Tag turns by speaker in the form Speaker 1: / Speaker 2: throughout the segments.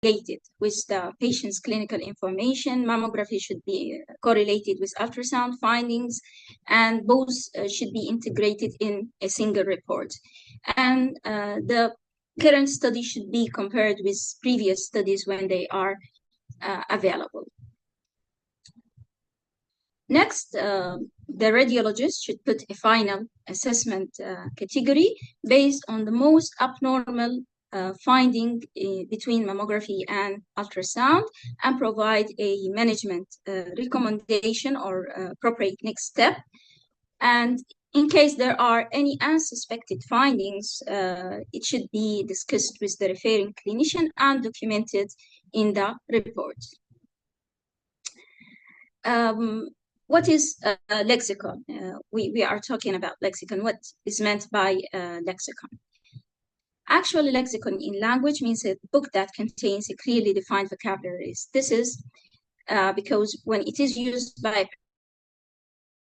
Speaker 1: correlated with the patient's clinical information. Mammography should be correlated with ultrasound findings, and both should be integrated in a single report. And the current study should be compared with previous studies when they are available. Next, the radiologist should put a final assessment category based on the most abnormal finding between mammography and ultrasound, and provide a management recommendation or appropriate next step. And in case there are any unsuspected findings, it should be discussed with the referring clinician and documented in the report. What is lexicon? We are talking about lexicon. What is meant by lexicon? Actually, lexicon in language means a book that contains a clearly defined vocabulary. This is because when it is used by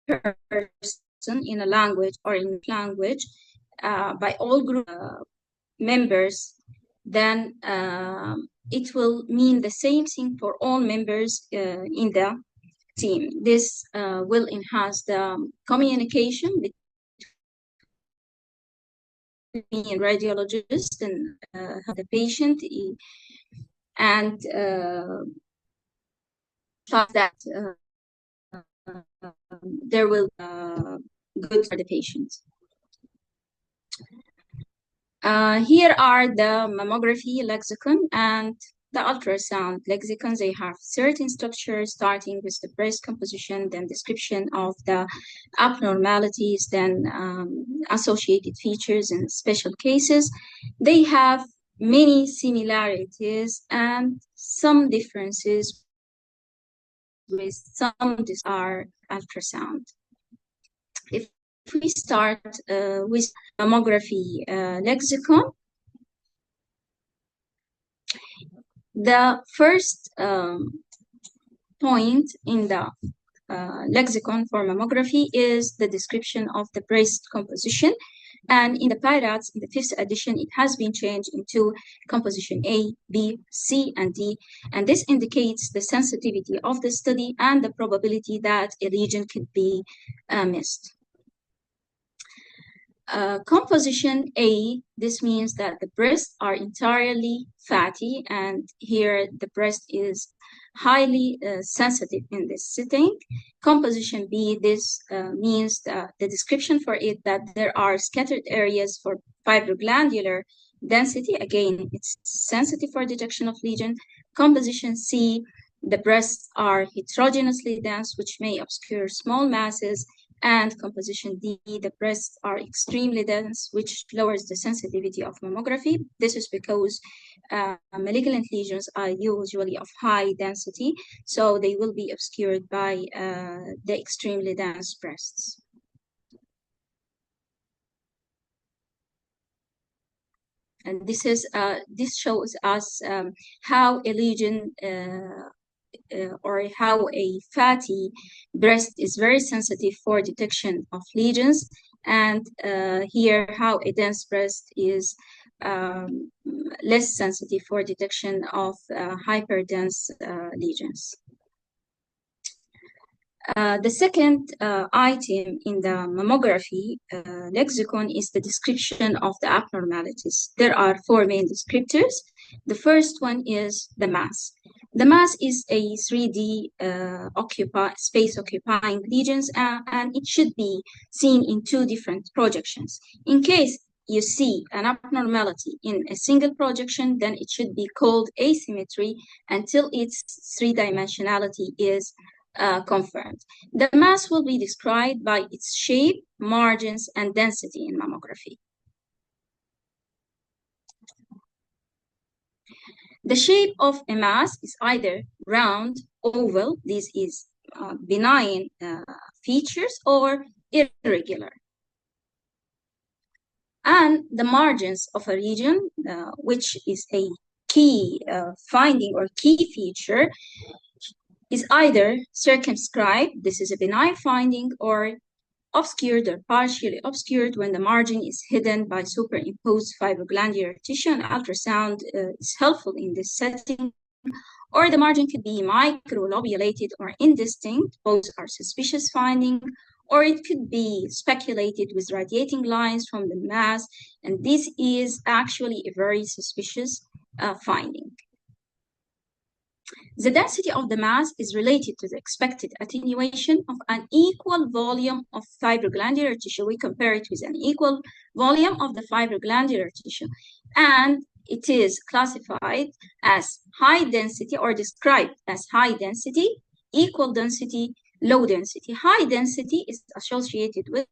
Speaker 1: a person in a language or in language by all group members, then it will mean the same thing for all members in the team. This will enhance the communication between radiologist and the patient, and that there will good for the patient. Here are the mammography lexicon and the ultrasound lexicon. They have certain structures, starting with the breast composition, then description of the abnormalities, then associated features and special cases. They have many similarities and some differences with some are ultrasound. If we start with mammography lexicon, the first point in the lexicon for mammography is the description of the breast composition. And in the PIRATS, in the 5th edition, it has been changed into composition A, B, C, and D. And this indicates the sensitivity of the study and the probability that a lesion could be missed. Composition A, this means that the breasts are entirely fatty, and here the breast is highly sensitive in this setting. Composition B, this means that the description for it that there are scattered areas for fibroglandular density. Again, it's sensitive for detection of lesion. Composition C, the breasts are heterogeneously dense, which may obscure small masses. And composition D, the breasts are extremely dense, which lowers the sensitivity of mammography. This is because malignant lesions are usually of high density, so they will be obscured by the extremely dense breasts. And this shows us how a lesion or how a fatty breast is very sensitive for detection of lesions, and here how a dense breast is less sensitive for detection of hyperdense lesions. The second item in the mammography lexicon is the description of the abnormalities. There are 4 main descriptors. The first one is the mass. The mass is a 3D space-occupying lesions, and it should be seen in 2 different projections. In case you see an abnormality in a single projection, then it should be called asymmetry until its 3-dimensionality is confirmed. The mass will be described by its shape, margins, and density in mammography. The shape of a mass is either round, oval, this is benign features, or irregular. And the margins of a region, which is a key finding or key feature, is either circumscribed, this is a benign finding, or obscured or partially obscured when the margin is hidden by superimposed fibroglandular tissue, and ultrasound is helpful in this setting. Or the margin could be microlobulated or indistinct. Both are suspicious finding. Or it could be speculated with radiating lines from the mass, and this is actually a very suspicious finding. The density of the mass is related to the expected attenuation of an equal volume of fibroglandular tissue. We compare it with an equal volume of the fibroglandular tissue, and it is classified as high density or described as high density, equal density, low density. High density is associated with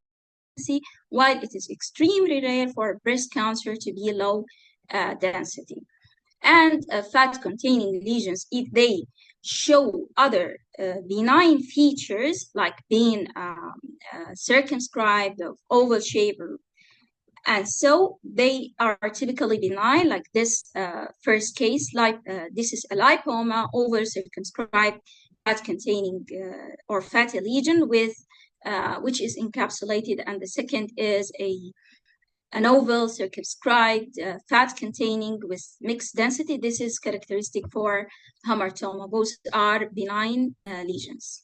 Speaker 1: density, while it is extremely rare for breast cancer to be low density. And fat-containing lesions, if they show other benign features like being circumscribed of oval shape, and so they are typically benign, like this first case, like this is a lipoma, oval circumscribed fat-containing or fatty lesion with which is encapsulated, and the second is an oval circumscribed fat containing with mixed density. This is characteristic for hamartoma. Both are benign lesions.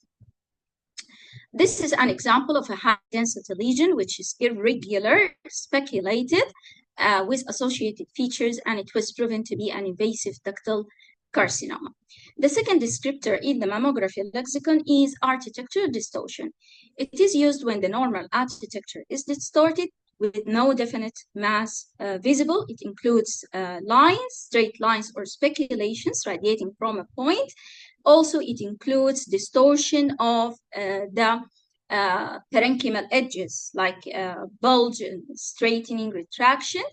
Speaker 1: This is an example of a high density lesion, which is irregular, speculated, with associated features, and it was proven to be an invasive ductal carcinoma. The second descriptor in the mammography lexicon is architectural distortion. It is used when the normal architecture is distorted with no definite mass visible. It includes lines, straight lines, or speculations radiating from a point. Also, it includes distortion of the parenchymal edges, like bulge and straightening, retraction.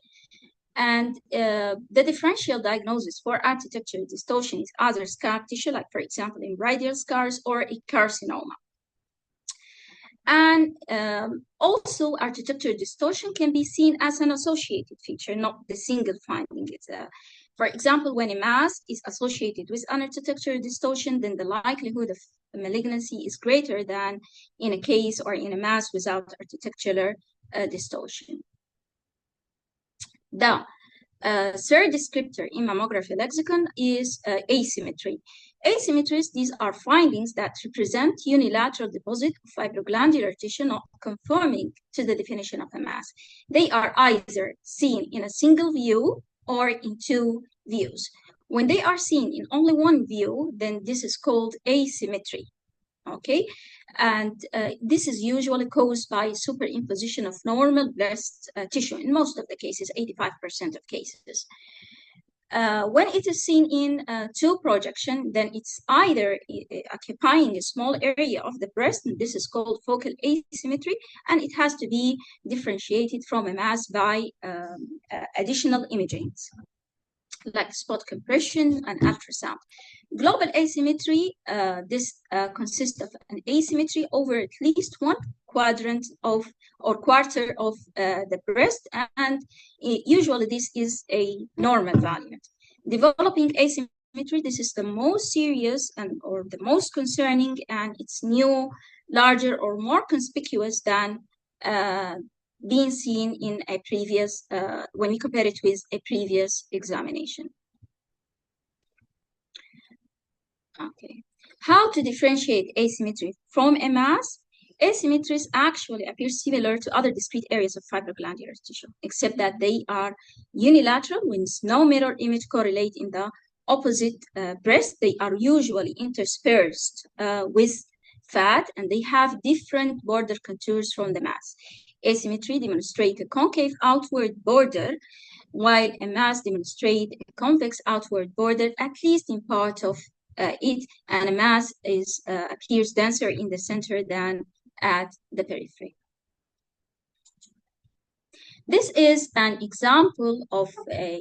Speaker 1: And the differential diagnosis for architectural distortion is either scar tissue, like for example in radial scars, or a carcinoma. And also, architectural distortion can be seen as an associated feature, not the single finding. For example, when a mass is associated with an architectural distortion, then the likelihood of malignancy is greater than in a case or in a mass without architectural distortion. The third descriptor in mammography lexicon is asymmetry. Asymmetries, these are findings that represent unilateral deposit of fibroglandular tissue not conforming to the definition of a mass. They are either seen in a single view or in two views. When they are seen in only one view, then this is called asymmetry. Okay, and this is usually caused by superimposition of normal breast tissue in most of the cases, 85% of cases. When it is seen in two projection, then it's either occupying a small area of the breast, and this is called focal asymmetry, and it has to be differentiated from a mass by additional imaging, like spot compression and ultrasound. Global asymmetry, this consists of an asymmetry over at least one quadrant of or quarter of the breast, and usually this is a normal value. Developing asymmetry, this is the most serious and or the most concerning, and it's new, larger, or more conspicuous than being seen in a previous, when we compare it with a previous examination. Okay. How to differentiate asymmetry from a mass? Asymmetries actually appear similar to other discrete areas of fibroglandular tissue, except that they are unilateral, means no mirror image correlate in the opposite breast. They are usually interspersed with fat, and they have different border contours from the mass. Asymmetry demonstrates a concave outward border, while a mass demonstrates a convex outward border, at least in part of it, and a mass appears denser in the center than at the periphery. This is an example of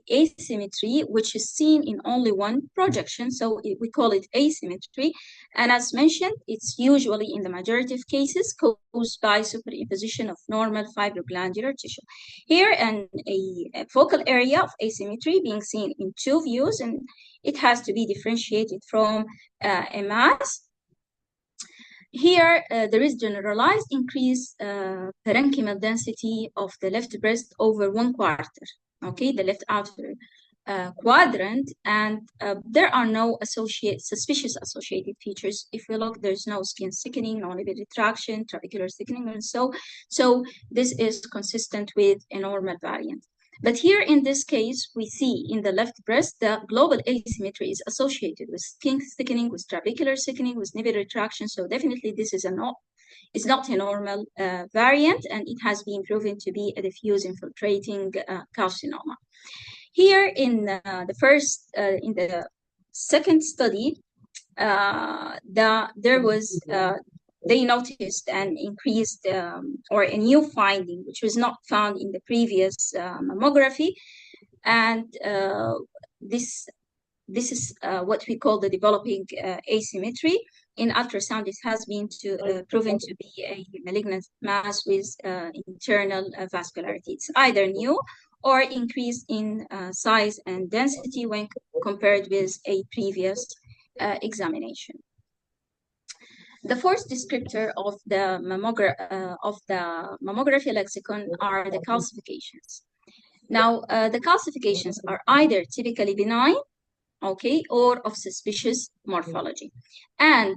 Speaker 1: asymmetry, which is seen in only one projection, so we call it asymmetry. And as mentioned, it's usually in the majority of cases caused by superimposition of normal fibroglandular tissue. Here, a focal area of asymmetry being seen in two views, and it has to be differentiated from a mass. Here, there is generalized increased parenchymal density of the left breast over 1/4, okay, the left outer quadrant, and there are no suspicious associated features. If we look, there's no skin thickening, no nipple retraction, trabecular thickening, and so this is consistent with a normal variant. But here in this case, we see in the left breast, the global asymmetry is associated with skin thickening, with trabecular thickening, with nipple retraction. So definitely this is it's not a normal variant, and it has been proven to be a diffuse infiltrating carcinoma. Here in the second study, they noticed an increased or a new finding, which was not found in the previous mammography, and this is what we call the developing asymmetry. In ultrasound, it has been proven to be a malignant mass with internal vascularity. It's either new or increased in size and density when compared with a previous examination. The fourth descriptor of the mammography lexicon are the calcifications. Now, the calcifications are either typically benign, okay, or of suspicious morphology. And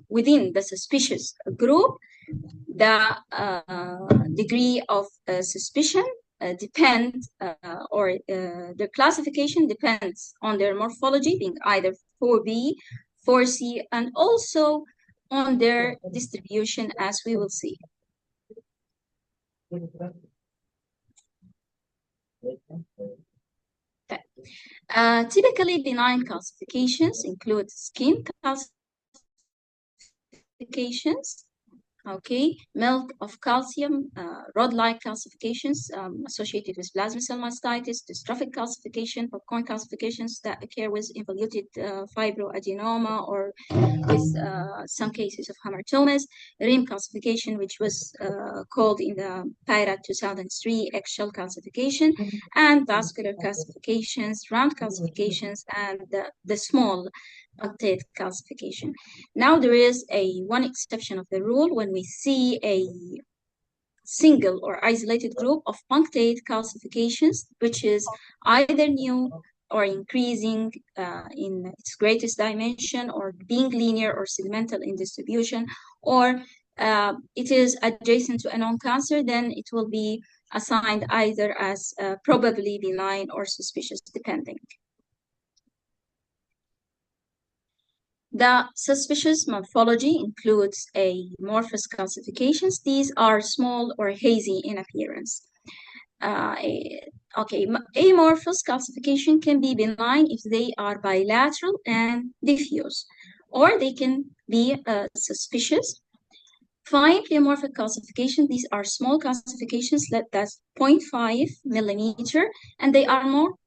Speaker 1: within the suspicious group, the degree of suspicion the classification depends on their morphology, being either 4B, 4C, and also on their distribution, as we will see. Typically, benign calcifications include skin calcifications, okay, milk of calcium, rod-like calcifications associated with plasma cell mastitis, dystrophic calcification, popcorn calcifications that occur with involuted fibroadenoma or with some cases of hamartomas, rim calcification, which was called in the PIRAT 2003 eggshell calcification, and vascular calcifications, round calcifications, and the small punctate calcification. Now there is one exception of the rule when we see a single or isolated group of punctate calcifications, which is either new or increasing in its greatest dimension, or being linear or segmental in distribution, or it is adjacent to a known cancer, then it will be assigned either as probably benign or suspicious, depending. The suspicious morphology includes amorphous calcifications. These are small or hazy in appearance. Amorphous calcification can be benign if they are bilateral and diffuse, or they can be suspicious. Fine pleomorphic calcification, these are small calcifications that's 0.5 millimeter, and they are more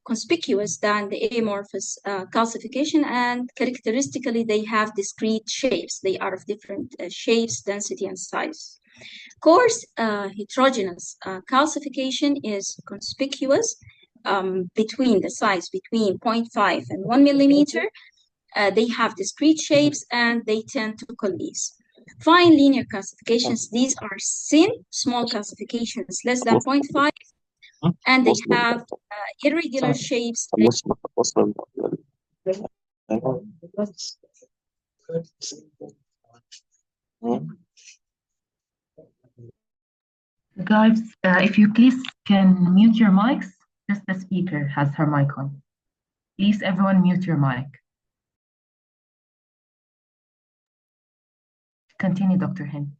Speaker 1: conspicuous than the amorphous calcification, and characteristically they have discrete shapes. They are of different shapes, density, and size. Coarse heterogeneous calcification is conspicuous between the size between 0.5 and 1 millimeter. They have discrete shapes and they tend to coalesce. Fine linear calcifications, these are thin, small calcifications, less than 0.5, and they have irregular shapes.
Speaker 2: Guys, if you please can mute your mics, just the speaker has her mic on. Please, everyone mute your mic. Continue, Dr. Hind.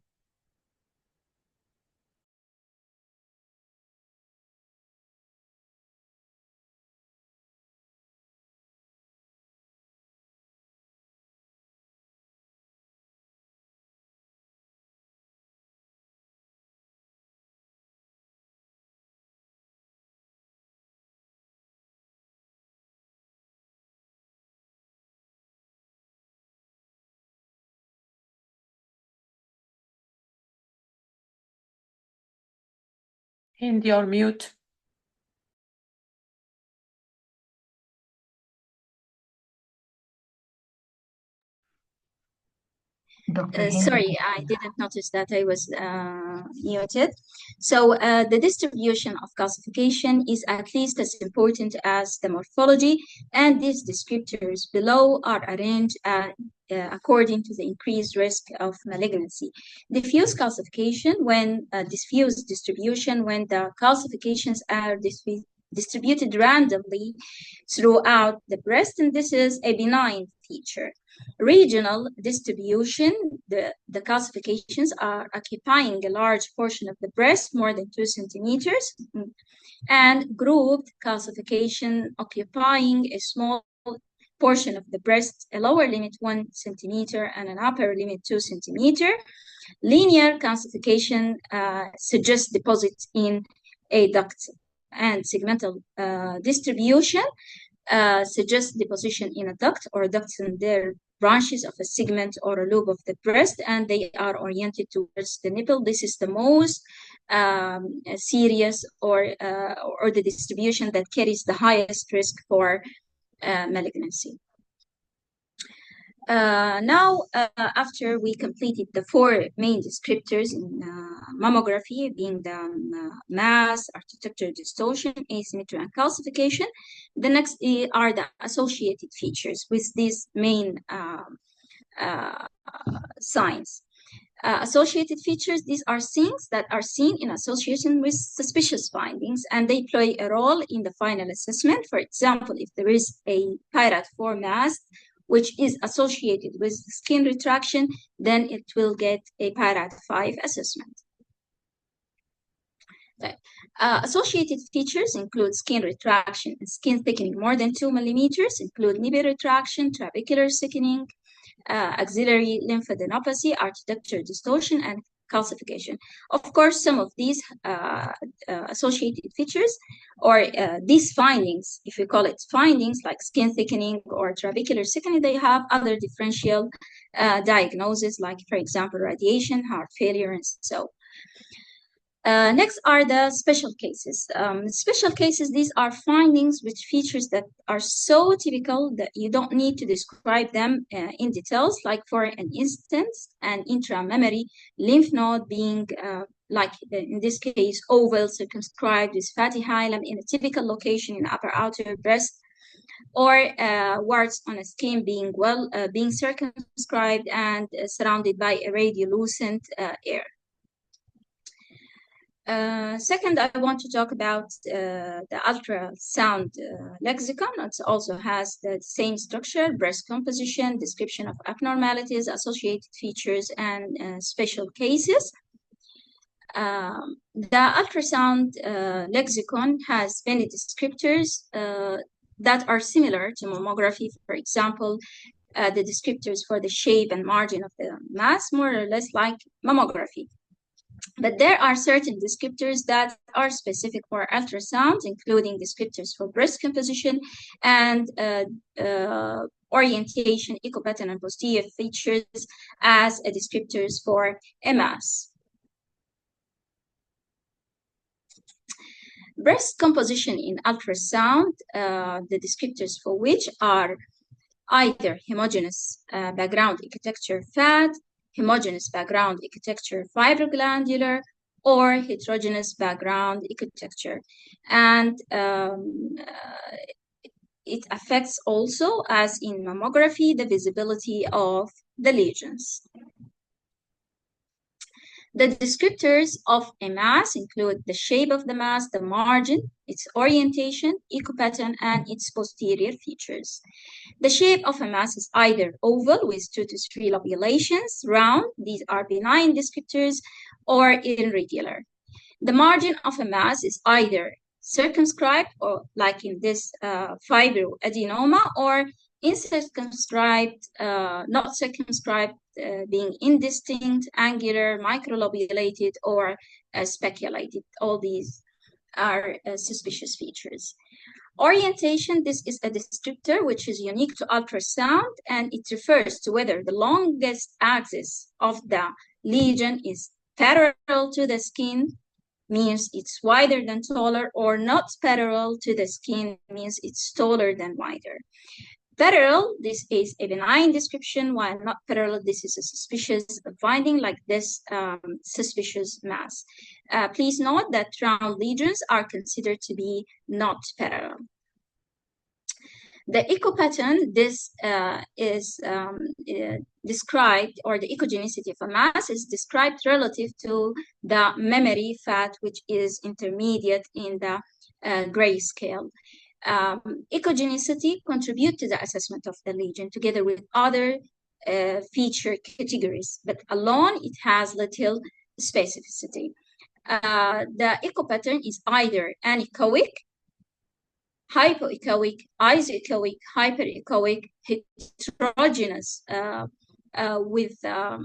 Speaker 3: Hind, you're mute.
Speaker 2: Dr. Hina.
Speaker 1: Sorry, I didn't notice that I was muted. So the distribution of calcification is at least as important as the morphology, and these descriptors below are arranged according to the increased risk of malignancy. Diffuse calcification, when diffuse distribution, when the calcifications are distributed randomly throughout the breast, and this is a benign feature. Regional distribution, the calcifications are occupying a large portion of the breast, more than 2 centimeters, and grouped calcification occupying a small portion of the breast, a lower limit 1 centimeter and an upper limit 2 centimeter. Linear calcification suggests deposits in a duct, and segmental distribution suggests deposition in a duct or ducts in their branches of a segment or a lobe of the breast, and they are oriented towards the nipple. This is the most serious or the distribution that carries the highest risk for malignancy. Now, after we completed the 4 main descriptors in mammography, being the mass, architecture, distortion, asymmetry, and calcification, the next are the associated features with these main signs. Associated features, these are things that are seen in association with suspicious findings, and they play a role in the final assessment. For example, if there is a pyrite 4 mass, which is associated with skin retraction, then it will get a pyrite 5 assessment. Associated features include skin retraction and skin thickening more than 2 millimeters, include nipple retraction, trabecular thickening, axillary lymphadenopathy, architecture distortion, and calcification. Of course, some of these associated features or these findings, if we call it findings like skin thickening or trabecular thickening, they have other differential diagnoses like, for example, radiation, heart failure, and so. Next are the special cases. Special cases, these are findings with features that are so typical that you don't need to describe them in details, like for an instance, an intramammary lymph node being like in this case, oval circumscribed with fatty hilum in a typical location in upper outer breast, or warts on a skin being being circumscribed and surrounded by a radiolucent air. Second, I want to talk about the ultrasound lexicon. It also has the same structure, breast composition, description of abnormalities, associated features, and special cases. The ultrasound lexicon has many descriptors that are similar to mammography. For example, the descriptors for the shape and margin of the mass, more or less like mammography. But there are certain descriptors that are specific for ultrasound, including descriptors for breast composition and orientation, echopattern, and posterior features as descriptors for mass. Breast composition in ultrasound, the descriptors for which are either homogeneous background ecotexture fat, homogeneous background ecotexture fibroglandular, or heterogeneous background ecotexture. And it affects also, as in mammography, the visibility of the lesions. The descriptors of a mass include the shape of the mass, the margin, its orientation, echopattern, and its posterior features. The shape of a mass is either oval with 2 to 3 lobulations, round, these are benign descriptors, or irregular. The margin of a mass is either circumscribed, or like in this fibroadenoma, or incircumscribed, not circumscribed, being indistinct, angular, microlobulated, or speculated. All these are suspicious features. Orientation, this is a descriptor which is unique to ultrasound, and it refers to whether the longest axis of the lesion is parallel to the skin, means it's wider than taller, or not parallel to the skin, means it's taller than wider. Parallel, this is a benign description, while not parallel, this is a suspicious finding, like this suspicious mass. Please note that round lesions are considered to be not parallel. The echo pattern, this is described, or the echogenicity of a mass is described relative to the memory fat, which is intermediate in the gray scale. Echogenicity contribute to the assessment of the lesion together with other feature categories, but alone it has little specificity. The echo pattern is either anechoic, hypoechoic, isoechoic, hyperechoic, heterogeneous, with a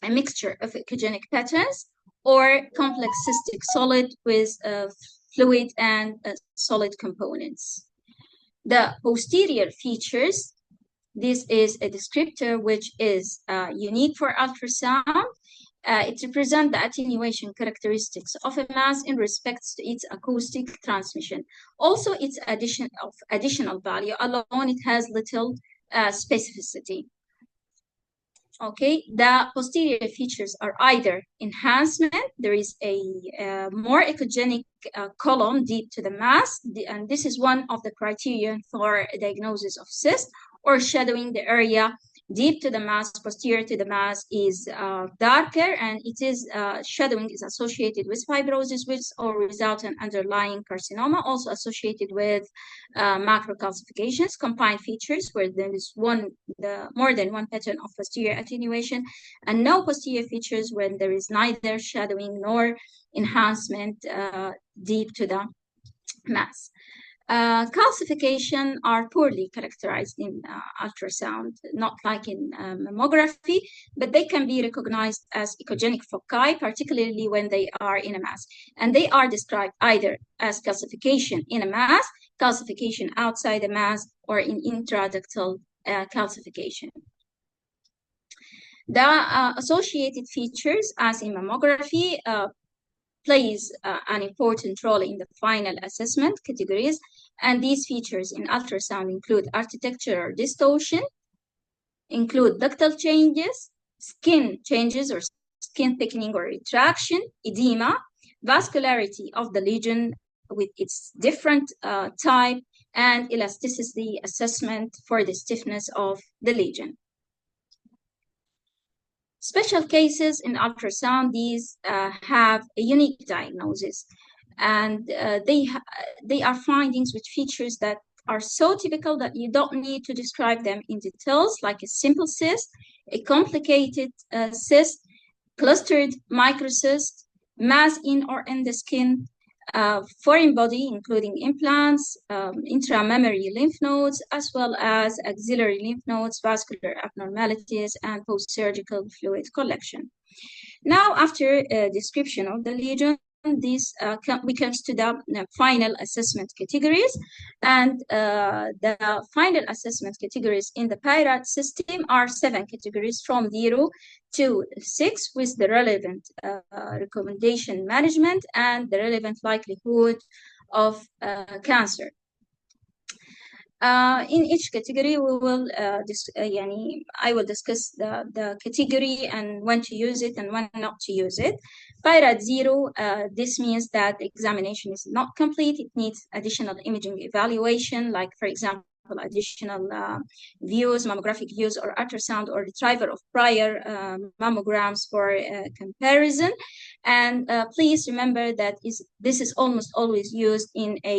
Speaker 1: mixture of echogenic patterns, or complex cystic solid with fluid and solid components. The posterior features, this is a descriptor which is unique for ultrasound. It represents the attenuation characteristics of a mass in respect to its acoustic transmission. Also, its additional value alone, it has little specificity. Okay, the posterior features are either enhancement, there is a more echogenic column deep to the mass, and this is one of the criterion for diagnosis of cyst, or shadowing, the area deep to the mass, posterior to the mass is darker, and it is shadowing is associated with fibrosis, which or result in underlying carcinoma, also associated with macrocalcifications. Combined features, where there is more than one pattern of posterior attenuation, and no posterior features when there is neither shadowing nor enhancement deep to the mass. Calcification are poorly characterized in ultrasound, not like in mammography, but they can be recognized as echogenic foci, particularly when they are in a mass. And they are described either as calcification in a mass, calcification outside the mass, or in intraductal calcification. The associated features, as in mammography, plays an important role in the final assessment categories, and these features in ultrasound include architectural distortion, include ductal changes, skin changes or skin thickening or retraction, edema, vascularity of the lesion with its different type, and elasticity assessment for the stiffness of the lesion. Special cases in ultrasound, these have a unique diagnosis, and they are findings with features that are so typical that you don't need to describe them in details, like a simple cyst, a complicated cyst, clustered microcyst, mass in or in the skin, foreign body, including implants, intramammary lymph nodes, as well as axillary lymph nodes, vascular abnormalities, and post-surgical fluid collection. Now, after a description of the lesion, we come to the final assessment categories, and the final assessment categories in the PIRAT system are 7 categories from 0 to 6, with the relevant recommendation management and the relevant likelihood of cancer. In each category, we will I will discuss the category and when to use it and when not to use it. PIRAT 0, this means that the examination is not complete. It needs additional imaging evaluation, like, for example, additional views, mammographic views, or ultrasound, or retrieval of prior mammograms for comparison. And please remember that this is almost always used in a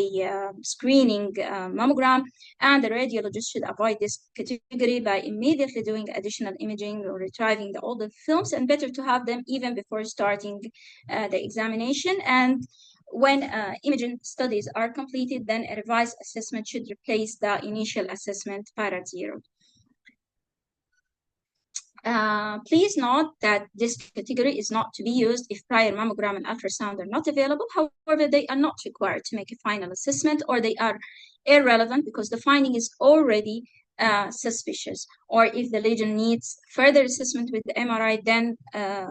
Speaker 1: screening mammogram, and the radiologist should avoid this category by immediately doing additional imaging or retrieving the older films, and better to have them even before starting the examination. And when imaging studies are completed, then a revised assessment should replace the initial assessment, PIRAT 0. Please note that this category is not to be used if prior mammogram and ultrasound are not available. However, they are not required to make a final assessment, or they are irrelevant because the finding is already suspicious. Or if the lesion needs further assessment with the MRI, then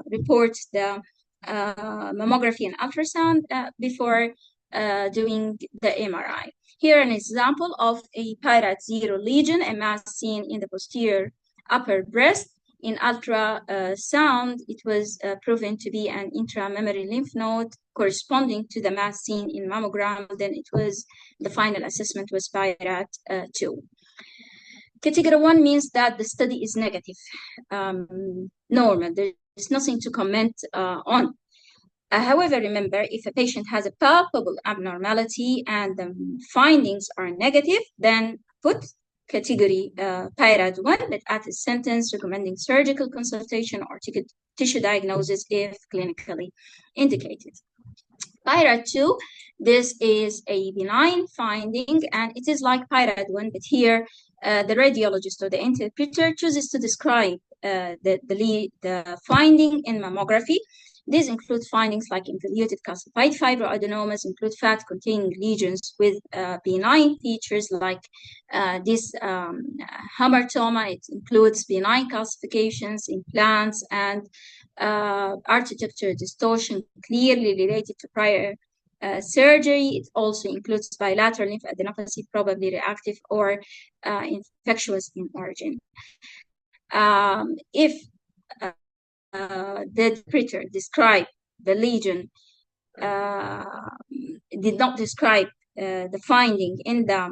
Speaker 1: report the mammography and ultrasound before doing the MRI. Here, an example of a pyrite 0 lesion, a mass seen in the posterior upper breast. In ultrasound, it was proven to be an intramammary lymph node corresponding to the mass seen in mammogram. Then the final assessment was pyrite 2. Category 1 means that the study is negative, normal. There's nothing to comment on. However, remember, if a patient has a palpable abnormality and the findings are negative, then put category pyrite 1, but add a sentence recommending surgical consultation or tissue diagnosis if clinically indicated. Pyrite 2, this is a benign finding, and it is like pyrite 1, but here the radiologist or the interpreter chooses to describe the finding in mammography. These include findings like involuted calcified fibroadenomas, include fat-containing lesions with benign features like this hamartoma. It includes benign calcifications, implants, and architectural distortion clearly related to prior surgery. It also includes bilateral lymphadenopathy, probably reactive or infectious in origin. If the interpreter described the lesion, did not describe the finding in the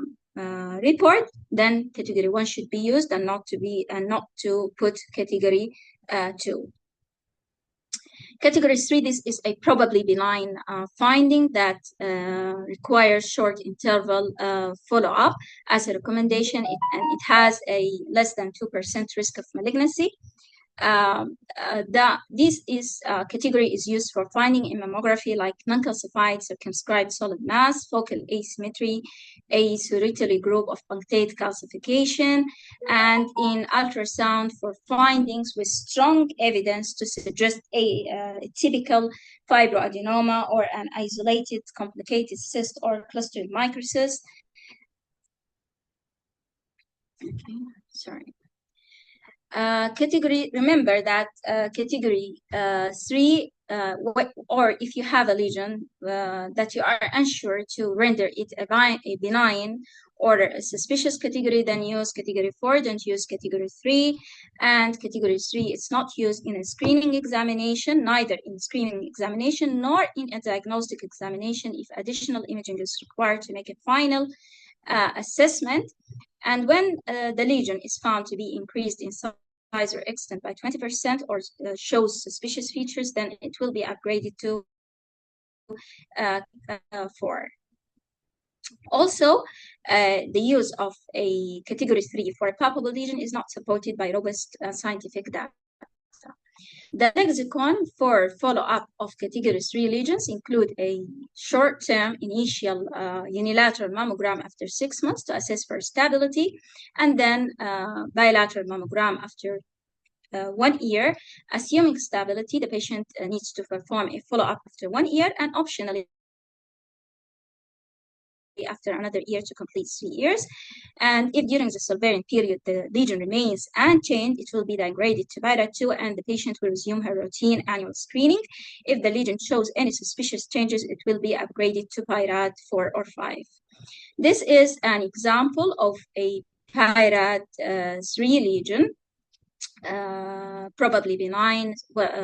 Speaker 1: report, then category 1 should be used and not to put category 2. Category 3, this is a probably benign finding that requires short interval follow-up as a recommendation, and it has a less than 2% risk of malignancy. This category is used for finding in mammography like non-calcified circumscribed solid mass, focal asymmetry, a solitary group of punctate calcification, and in ultrasound for findings with strong evidence to suggest a typical fibroadenoma or an isolated complicated cyst or clustered microcyst. Okay, sorry. Remember that category 3, or if you have a lesion that you are unsure to render it a benign or a suspicious category, then use category 4, don't use category 3. And category 3, it's not used in a screening examination, neither in screening examination nor in a diagnostic examination if additional imaging is required to make a final assessment. And when the lesion is found to be increased in size or extent by 20% or shows suspicious features, then it will be upgraded to 4. Also, the use of a category 3 for a palpable lesion is not supported by robust scientific data. The lexicon for follow-up of category 3 lesions include a short-term initial unilateral mammogram after 6 months to assess for stability, and then bilateral mammogram after 1 year. Assuming stability, the patient needs to perform a follow-up after 1 year and optionally after another year to complete 3 years. And if during the salvarian period the lesion remains unchanged, it will be downgraded to pyrite 2 and the patient will resume her routine annual screening. If the lesion shows any suspicious changes, it will be upgraded to pyrite 4 or 5. This is an example of a pyrite 3 lesion, probably benign,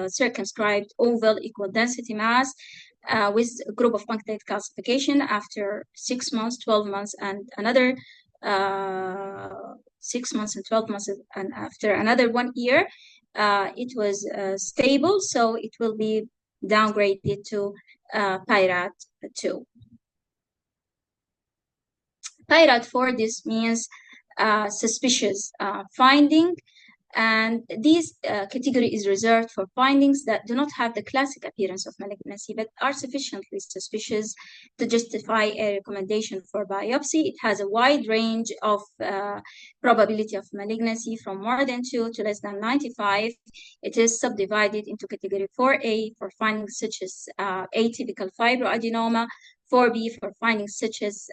Speaker 1: circumscribed oval equal density mass with a group of punctate calcification after 6 months, 12 months, and another 6 months and 12 months, and after another 1 year, it was stable, so it will be downgraded to pyrite 2. Pyrite 4, this means suspicious finding. And this category is reserved for findings that do not have the classic appearance of malignancy, but are sufficiently suspicious to justify a recommendation for biopsy. It has a wide range of probability of malignancy from more than 2 to less than 95. It is subdivided into category 4A for findings such as atypical fibroadenoma, 4B for findings such as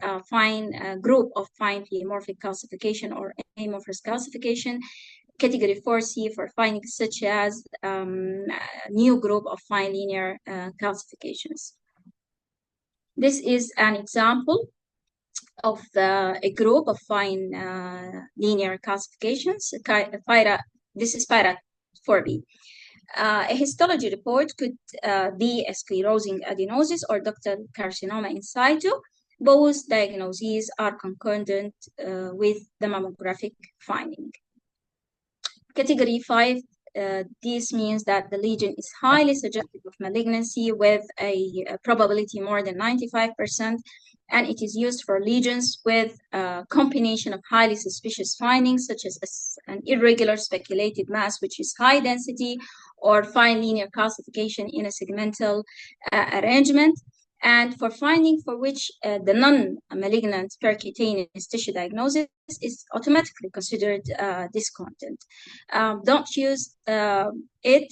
Speaker 1: group of fine pleomorphic calcification or amorphous calcification, category 4C for findings such as new group of fine linear calcifications. This is an example of a group of fine linear calcifications. This is PIRAT 4B. A histology report could be a sclerosing adenosis or ductal carcinoma in situ. Both diagnoses are concordant with the mammographic finding. Category 5, this means that the lesion is highly suggestive of malignancy with a probability more than 95%, and it is used for lesions with a combination of highly suspicious findings, such as an irregular speculated mass, which is high density, or fine linear calcification in a segmental arrangement. And for finding for which the non-malignant percutaneous tissue diagnosis is automatically considered discontent. Don't use it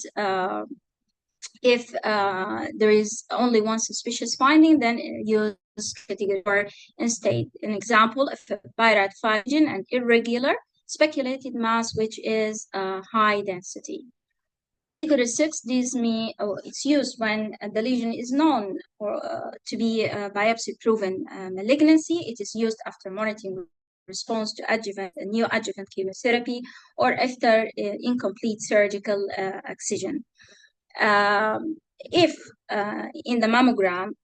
Speaker 1: if there is only one suspicious finding, then use category 4 instead. An example of a PIRAT 5 lesion and irregular speculated mass, which is high density. Category 6, it's used when the lesion is known to be a biopsy-proven malignancy. It is used after monitoring response to neoadjuvant chemotherapy or after incomplete surgical excision. If in the mammogram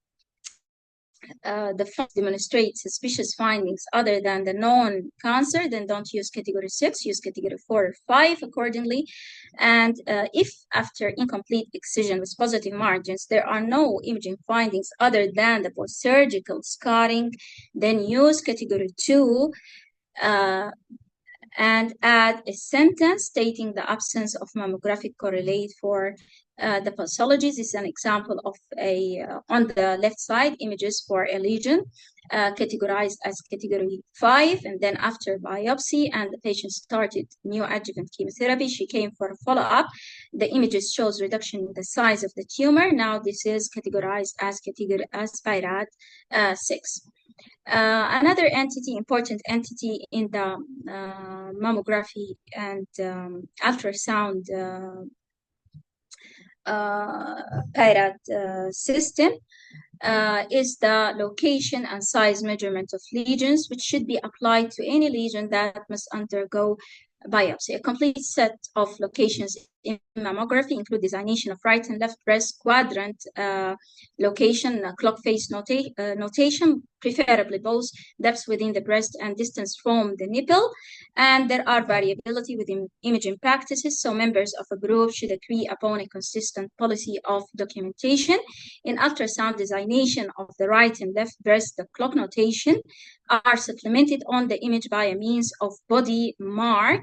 Speaker 1: the findings demonstrate suspicious findings other than the known cancer, then don't use category 6, use category 4 or 5 accordingly. And if after incomplete excision with positive margins, there are no imaging findings other than the post-surgical scarring, then use category 2 and add a sentence stating the absence of mammographic correlate for the pathologies. This is an example of on the left side, images for a lesion categorized as category 5, and then after biopsy and the patient started neoadjuvant chemotherapy, she came for a follow-up. The images shows reduction in the size of the tumor. Now this is categorized as PIRAT 6. Another important entity in the mammography and ultrasound PIRAT system is the location and size measurement of lesions, which should be applied to any lesion that must undergo biopsy. A complete set of locations in mammography include designation of right and left breast quadrant location, clock face notation, preferably both depths within the breast and distance from the nipple. And there are variability within imaging practices, so members of a group should agree upon a consistent policy of documentation. In ultrasound designation of the right and left breast, the clock notation are supplemented on the image by a means of body mark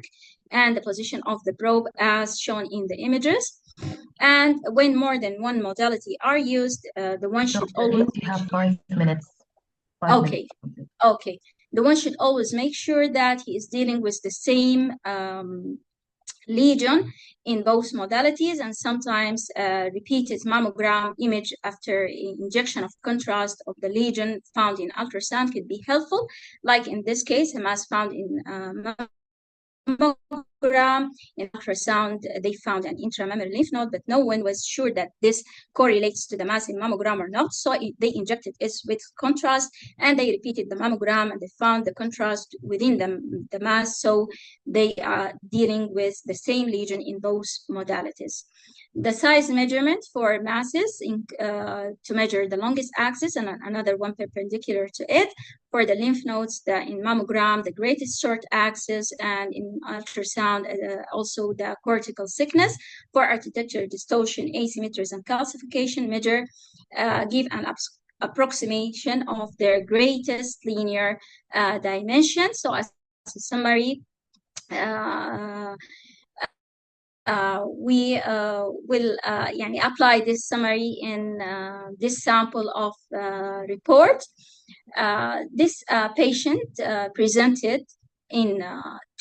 Speaker 1: and the position of the probe as shown in the images. And when more than one modality are used, the one should always...
Speaker 2: You have 5 minutes.
Speaker 1: Okay. The one should always make sure that he is dealing with the same lesion in both modalities, and sometimes repeated mammogram image after injection of contrast of the lesion found in ultrasound could be helpful. Like in this case, a mass found in mammogram. In ultrasound, they found an intramammary lymph node, but no one was sure that this correlates to the mass in mammogram or not. So they injected it with contrast, and they repeated the mammogram, and they found the contrast within the mass. So they are dealing with the same lesion in both modalities. The size measurement for masses to measure the longest axis and another one perpendicular to it. For the lymph nodes, in mammogram, the greatest short axis, and in ultrasound, also the cortical thickness. For architecture, distortion, asymmetries, and calcification measure give an approximation of their greatest linear dimension. So as a summary, we will apply this summary in this sample of report. This patient presented in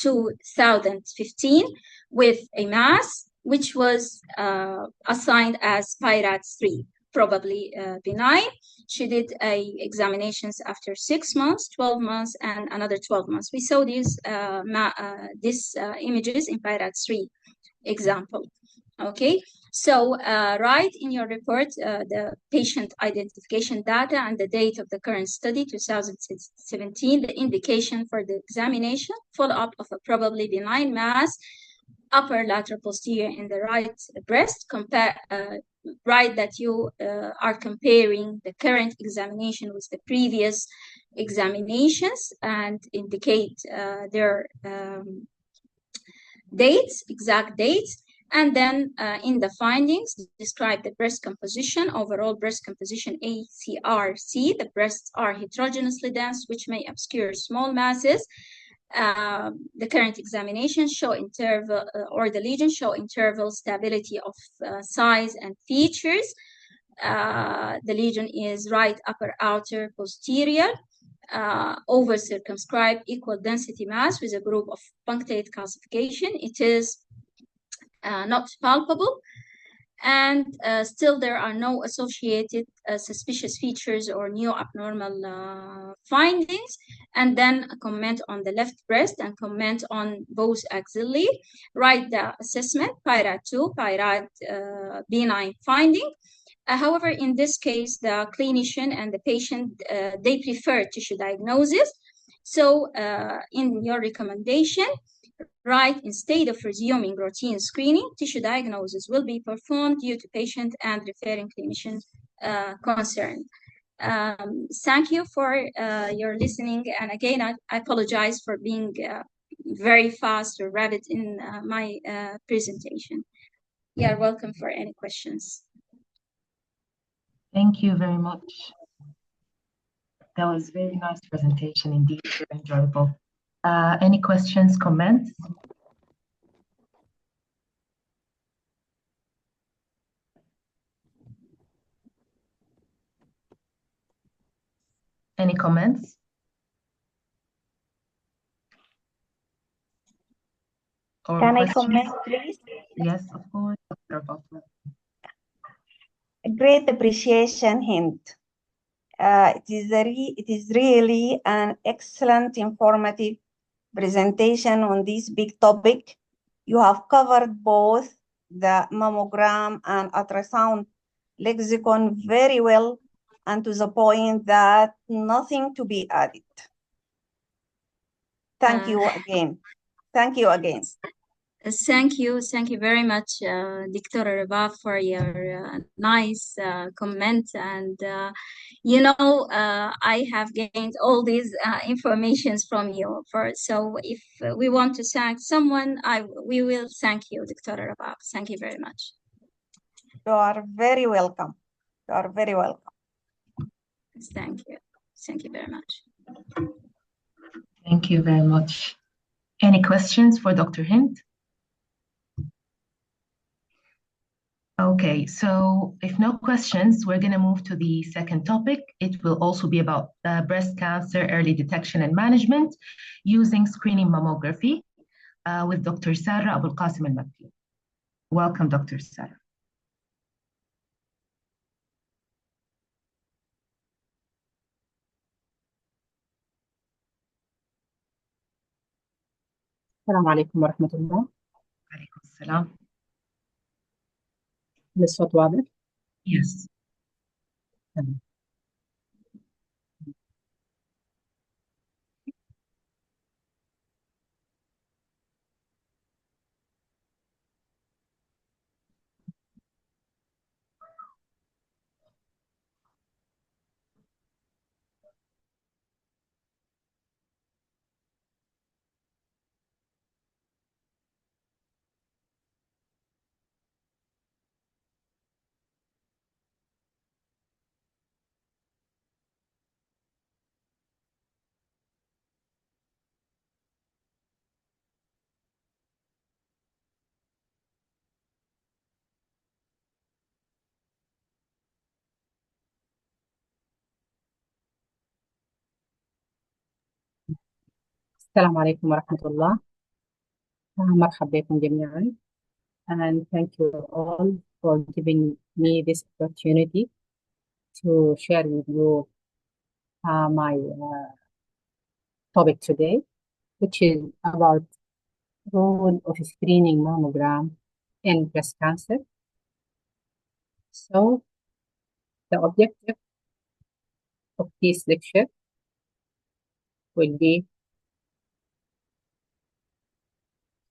Speaker 1: 2015 with a mass which was assigned as PIRAT 3, probably benign. She did examinations after 6 months, 12 months, and another 12 months. We saw these images in PIRAT 3 example. Okay, so write in your report the patient identification data and the date of the current study, 2017, the indication for the examination, follow-up of a probably benign mass, upper lateral posterior in the right breast. Write that you are comparing the current examination with the previous examinations and indicate their dates, exact dates. And then in the findings, describe the breast composition, overall breast composition ACRC. The breasts are heterogeneously dense, which may obscure small masses. The current examination show interval, or the lesion show interval stability of size and features. The lesion is right upper outer posterior. Over circumscribed equal density mass with a group of punctate calcification. It is not palpable, and still there are no associated suspicious features or new abnormal findings. And then a comment on the left breast and comment on both axillae. Write the assessment, PIRAD 2, PIRAD benign finding. However, in this case, the clinician and the patient, they prefer tissue diagnosis. So in your recommendation, write, instead of resuming routine screening, tissue diagnosis will be performed due to patient and referring clinician concern. Thank you for your listening. And again, I apologize for being very fast or rapid in my presentation. You are welcome for any questions.
Speaker 2: Thank you very much. That was a very nice presentation indeed, very enjoyable. Any questions, comments? Any comments? Or
Speaker 4: Can
Speaker 2: questions?
Speaker 4: I comment, please?
Speaker 2: Yes, of course. Dr. Butler.
Speaker 4: Great appreciation, Hind. It is really an excellent, informative presentation on this big topic. You have covered both the mammogram and ultrasound lexicon very well, and to the point that nothing to be added. Thank you again. Thank you again.
Speaker 1: Thank you very much, Dr. Rabah, for your nice comment. And I have gained all these informations from you. So if we want to thank someone, we will thank you, Dr. Rabah. Thank you very much.
Speaker 4: You are very welcome. You are very welcome.
Speaker 1: Thank you. Thank you very much.
Speaker 2: Thank you very much. Any questions for Dr. Hind? Okay, so if no questions, we're going to move to the second topic. It will also be about breast cancer early detection and management using screening mammography with Dr. Sarah Abul Qasim al-Makki. Welcome, Dr. Sarah.
Speaker 5: السلام عليكم ورحمة الله.
Speaker 2: وعليكم السلام.
Speaker 5: الصوت واضح؟
Speaker 2: Yes.
Speaker 5: تمام. السلام عليكم ورحمة الله. مرحبا بكم جميعا. And thank you all for giving me this opportunity to share with you my topic today, which is about role of screening mammogram in breast cancer. So the objective of this lecture will be,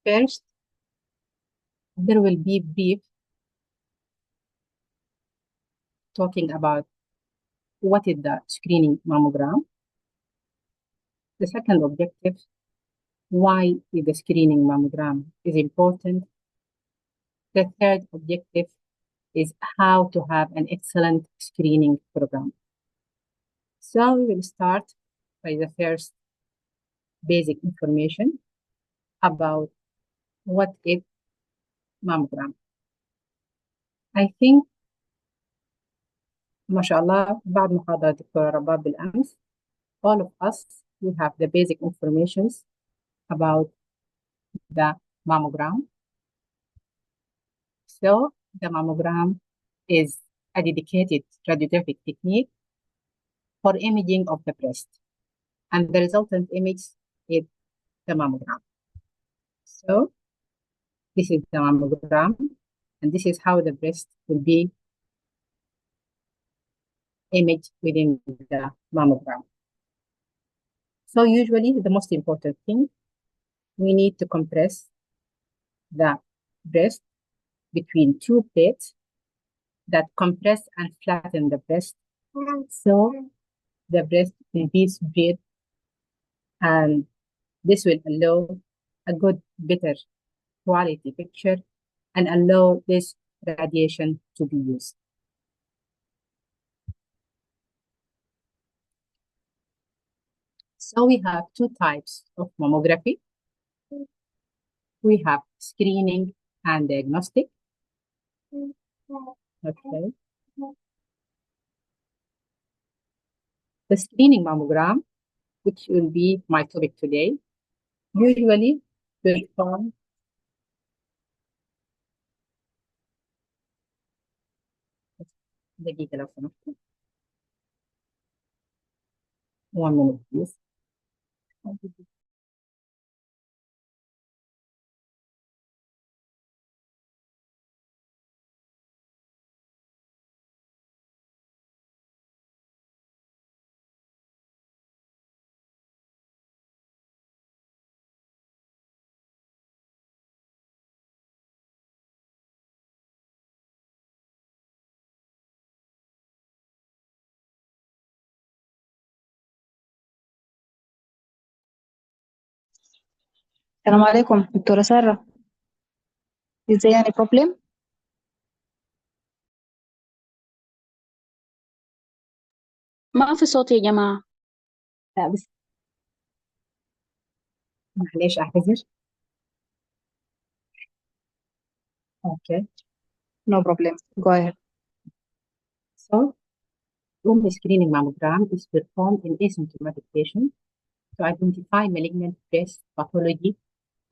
Speaker 5: first, there will be brief talking about what is the screening mammogram. The second objective, why is the screening mammogram is important. The third objective is how to have an excellent screening program. So we will start by the first basic information about what is mammogram. I think ما شاء الله بعد محاضرة دكتورة رباب بالأمس all of us we have the basic informations about the mammogram. So the mammogram is a dedicated radiographic technique for imaging of the breast, and the resultant image is the mammogram. So this is the mammogram, and this is how the breast will be imaged within the mammogram. So usually the most important thing, we need to compress the breast between two plates that compress and flatten the breast. So the breast will be spread, and this will allow a good, better quality picture and allow this radiation to be used. So we have two types of mammography. We have screening and diagnostic. Okay. The screening mammogram, which will be my topic today, usually perform دقيقة لو سمحتوا. 1 minute, please.
Speaker 6: السلام عليكم دكتورة سارة. Is there any problem? ما في صوت يا جماعة.
Speaker 5: لا بس معلش أعتذر. Okay.
Speaker 6: No problem. Go ahead.
Speaker 5: So, the screening mammogram is performed in asymptomatic patients to identify malignant breast pathology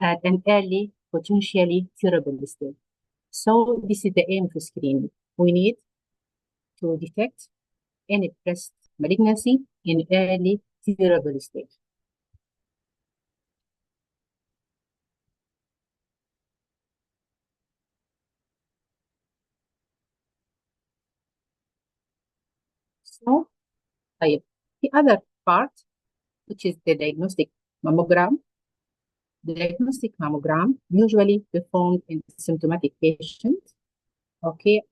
Speaker 5: at an early, potentially curable stage. So, this is the aim of screening. We need to detect any breast malignancy in early, curable stage. So, the other part, which is the diagnostic mammogram. The diagnostic mammogram usually performed in symptomatic patients, okay,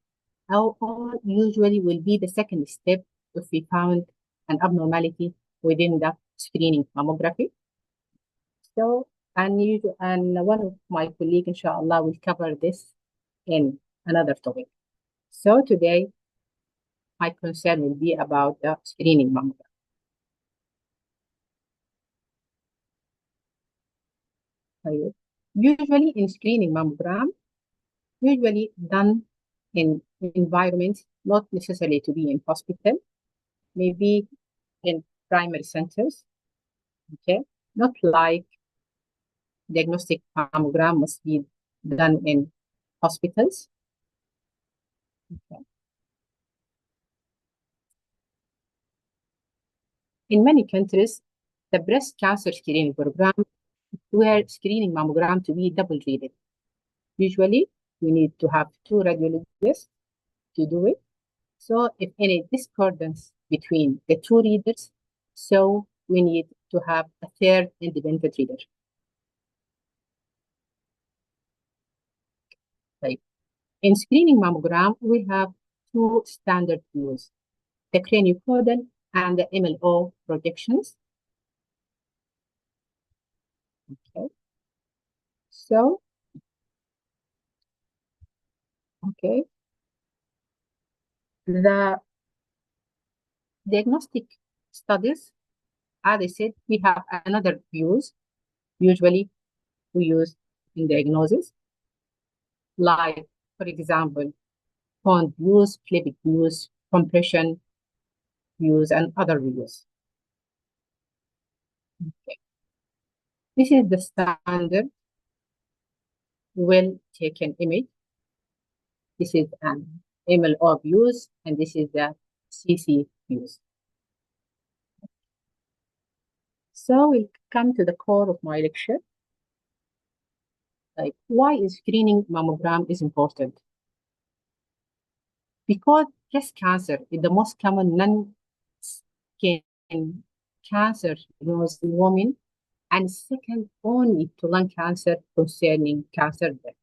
Speaker 5: or usually will be the second step if we found an abnormality within the screening mammography. So, and one of my colleagues, inshallah, will cover this in another topic. So today, my concern will be about the screening mammogram. Usually in screening mammogram, usually done in environments not necessarily to be in hospital, maybe in primary centers, okay? Not like diagnostic mammogram must be done in hospitals. Okay. In many countries, the breast cancer screening program were screening mammogram to be double-readed. Usually, we need to have 2 radiologists to do it. So if any discordance between the 2 readers, so we need to have a 3rd independent reader. Right. In screening mammogram, we have 2 standard views, the craniocaudal and the MLO projections. Okay. So, okay. The diagnostic studies, as I said, we have another views. Usually we use in diagnosis, like, for example, cone views, phlebit views, compression views, and other views. Okay. This is the standard well-taken image. This is an MLO views, and this is the CC views. So we'll come to the core of my lecture. Like, why is screening mammogram is important? Because breast cancer is the most common non-skin cancer diagnosed in women, and second only to lung cancer concerning cancer death.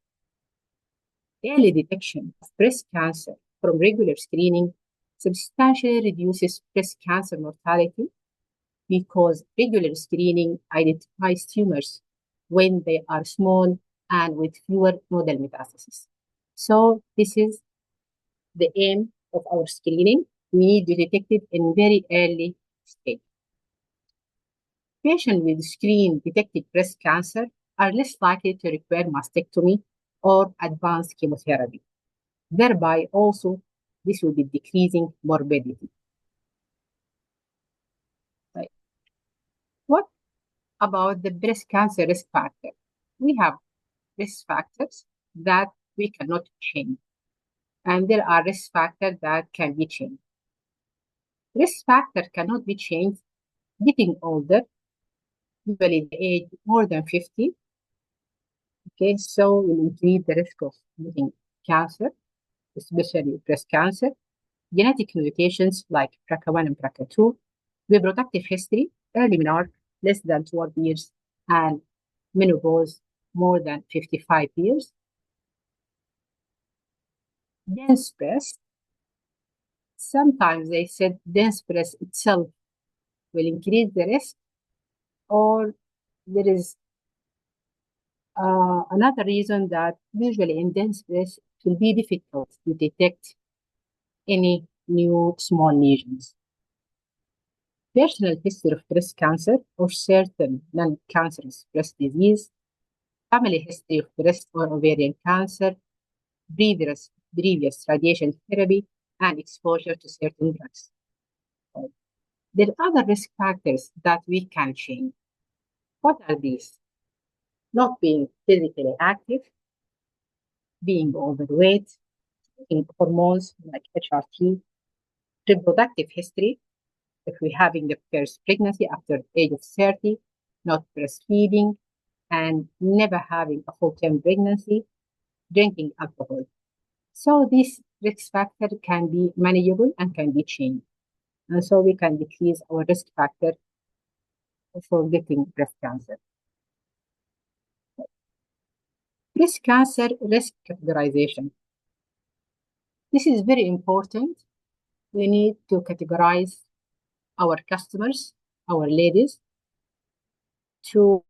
Speaker 5: Early detection of breast cancer from regular screening substantially reduces breast cancer mortality because regular screening identifies tumors when they are small and with fewer nodal metastases. So this is the aim of our screening. We need to detect it in very early stage. Patients with screen-detected breast cancer are less likely to require mastectomy or advanced chemotherapy. Thereby, also, this will be decreasing morbidity. Right. What about the breast cancer risk factor? We have risk factors that we cannot change, and there are risk factors that can be changed. Risk factor cannot be changed. Getting older, usually the age more than 50, okay, so will increase the risk of getting cancer, especially breast cancer. Genetic mutations like BRCA1 and BRCA2, reproductive history, early menarche, less than 12 years, and menopause, more than 55 years. Dense breast, sometimes they said dense breast itself will increase the risk, or there is another reason that usually in dense breast it will be difficult to detect any new small lesions. Personal history of breast cancer or certain non-cancerous breast disease, family history of breast or ovarian cancer, previous radiation therapy, and exposure to certain drugs. There are other risk factors that we can change. What are these? Not being physically active, being overweight, taking hormones like HRT, reproductive history, if we're having the first pregnancy after the age of 30, not breastfeeding, and never having a full-term pregnancy, drinking alcohol. So this risk factor can be manageable and can be changed. And so we can decrease our risk factor for getting breast cancer. Breast cancer risk categorization. This is very important. We need to categorize our customers, our ladies, to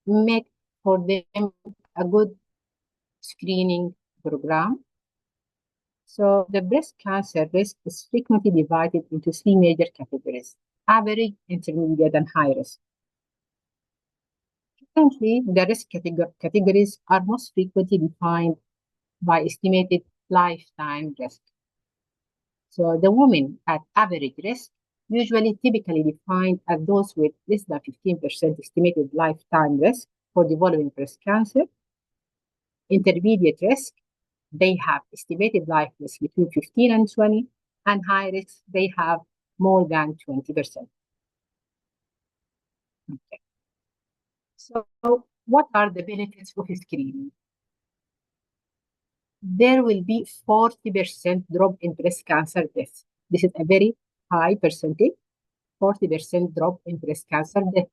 Speaker 5: make for them a good screening program. So the breast cancer risk is frequently divided into 3 major categories: average, intermediate, and high risk. Currently, the risk categories are most frequently defined by estimated lifetime risk. So the women at average risk, usually typically defined as those with less than 15% estimated lifetime risk for developing breast cancer. Intermediate risk, they have estimated life risk between 15 and 20, and high risk, they have more than 20%. Okay. So what are the benefits of screening? there will be 40% drop in breast cancer death. This is a very high percentage, 40% drop in breast cancer death.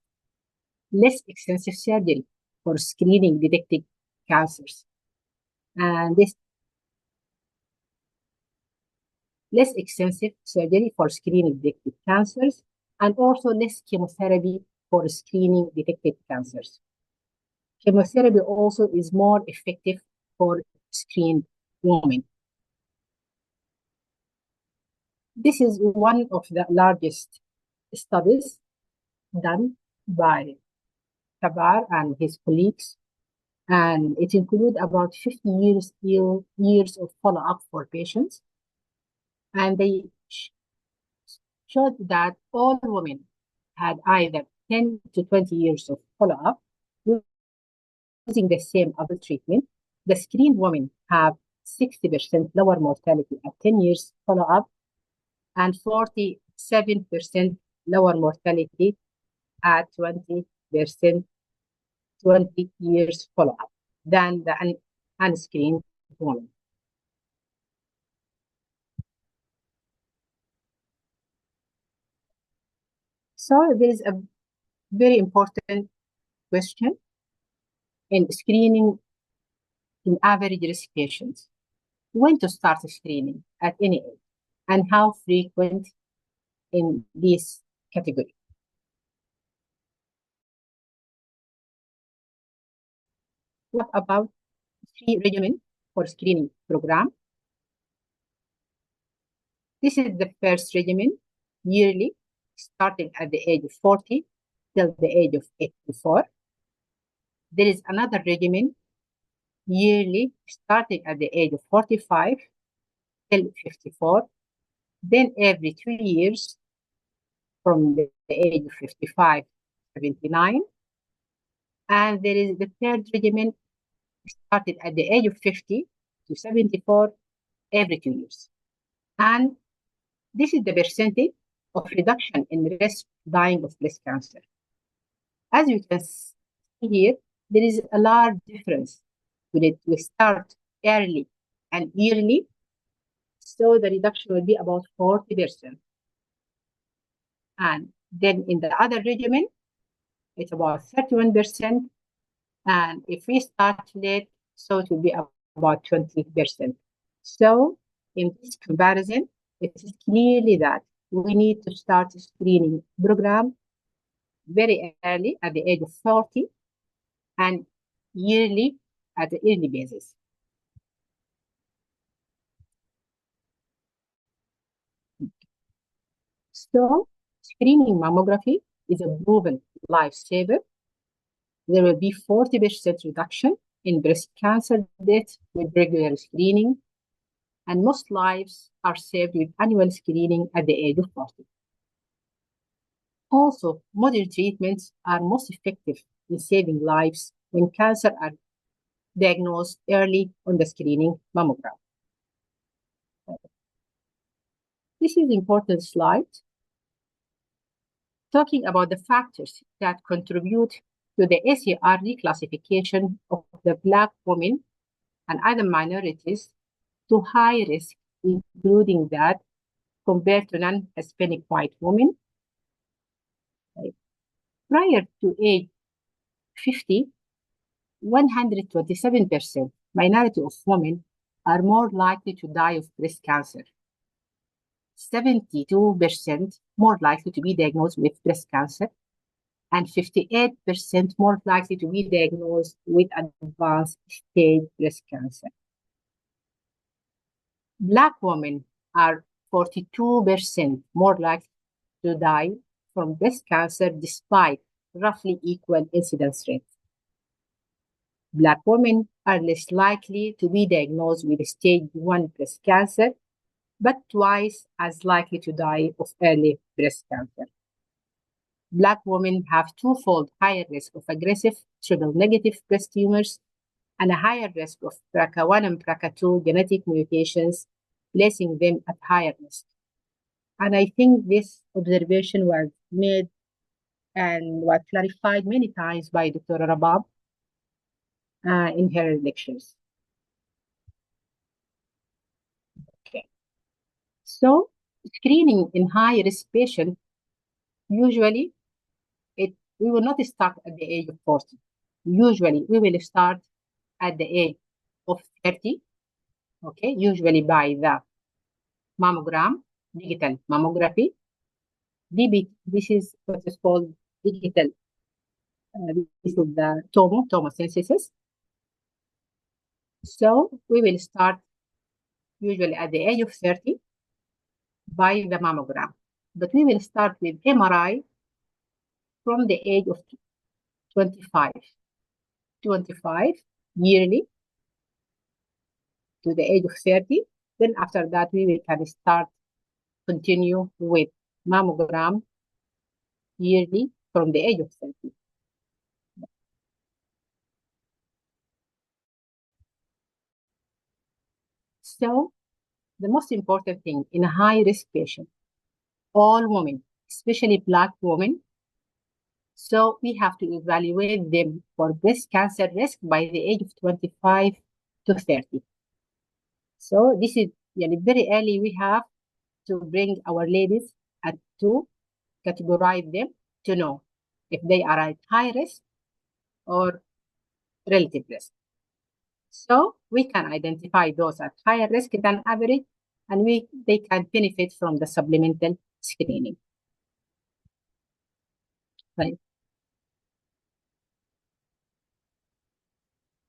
Speaker 5: Less extensive surgery for screening detected cancers. And this less extensive surgery for screening detected cancers, and also less chemotherapy for screening detected cancers. Chemotherapy also is more effective for screened women. This is one of the largest studies done by Kabar and his colleagues, and it includes about 50 years of follow-up for patients. And they showed that all women had either 10 to 20 years of follow-up using the same other treatment. The screened women have 60% lower mortality at 10 years follow-up and 47% lower mortality at 20 years follow-up than the unscreened woman. So there is a very important question in screening in average risk patients. When to start screening at any age and how frequent in this category. What about 3 regimen for screening program? This is the first regimen, yearly, starting at the age of 40 till the age of 84. There is another regimen, yearly, starting at the age of 45 till 54. Then every 2 years, from the age of 55 to 79. And there is the third regimen, started at the age of 50 to 74 every 2 years. And this is the percentage of reduction in risk dying of breast cancer. As you can see here, there is a large difference when we start early and yearly. So the reduction will be about 40%. And then in the other regimen, it's about 31%. And if we start late, so it will be about 20%. So in this comparison, it is clearly that we need to start a screening program very early at the age of 40 and yearly at the yearly basis. So screening mammography is a proven lifesaver. There will be 40% reduction in breast cancer death with regular screening, and most lives are saved with annual screening at the age of 40. Also, modern treatments are most effective in saving lives when cancer are diagnosed early on the screening mammogram. This is an important slide talking about the factors that contribute to the ACR reclassification of the Black women and other minorities to high risk, including that compared to non-Hispanic white women. Prior to age 50, 127% minority of women are more likely to die of breast cancer. 72% more likely to be diagnosed with breast cancer, and 58% more likely to be diagnosed with advanced stage breast cancer. Black women are 42% more likely to die from breast cancer despite roughly equal incidence rate. Black women are less likely to be diagnosed with stage 1 breast cancer, but twice as likely to die of early breast cancer. Black women have twofold higher risk of aggressive triple-negative breast tumors and a higher risk of BRCA1 and BRCA2 genetic mutations, placing them at higher risk. And I think this observation was made and was clarified many times by Dr. Rabab in her lectures. So screening in high-risk patients, usually we will not start at the age of 40. Usually we will start at the age of 30, okay, usually by the mammogram, digital mammography. DBT, this is what is called digital, this is the tomosynthesis. So we will start usually at the age of 30 by the mammogram. But we will start with MRI from the age of 25 yearly to the age of 30. Then after that, we can continue with mammogram yearly from the age of 30. So the most important thing in a high-risk patient, all women, especially Black women, so we have to evaluate them for breast cancer risk by the age of 25 to 30. So this is very early. We have to bring our ladies and to categorize them to know if they are at high risk or relative risk. So we can identify those at higher risk than average, and they can benefit from the supplemental screening. Right.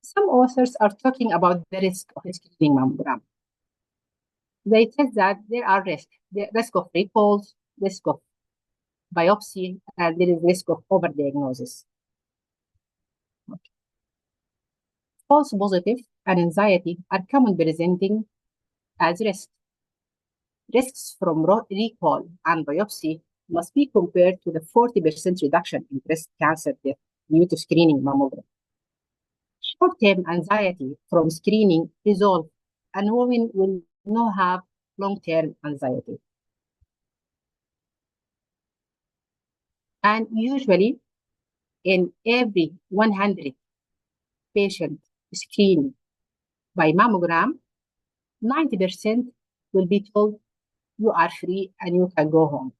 Speaker 5: Some authors are talking about the risk of screening mammogram. They tell that there are risks, the risk of recalls, risk of biopsy, and there is risk of overdiagnosis. Okay. False positive and anxiety are common presenting as risks. Risks from recall and biopsy must be compared to the 40% reduction in breast cancer death due to screening mammogram. Short-term anxiety from screening resolve, and women will not have long-term anxiety. And usually, in every 100 patient screened by mammogram, 90% will be told you are free and you can go home.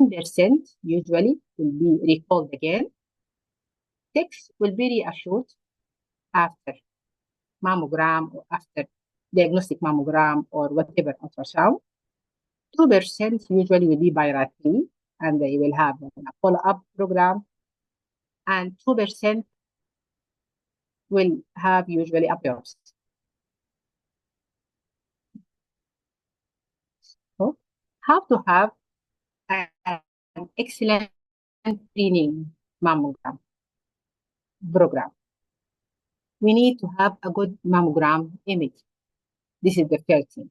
Speaker 5: 10% usually will be recalled again. 6 will be reassured after mammogram or after diagnostic mammogram or whatever ultrasound. 2% usually will be bilateral and they will have a follow-up program. And 2% will have usually a biopsy. So, how to have an excellent screening mammogram program? We need to have a good mammogram image. This is the first thing.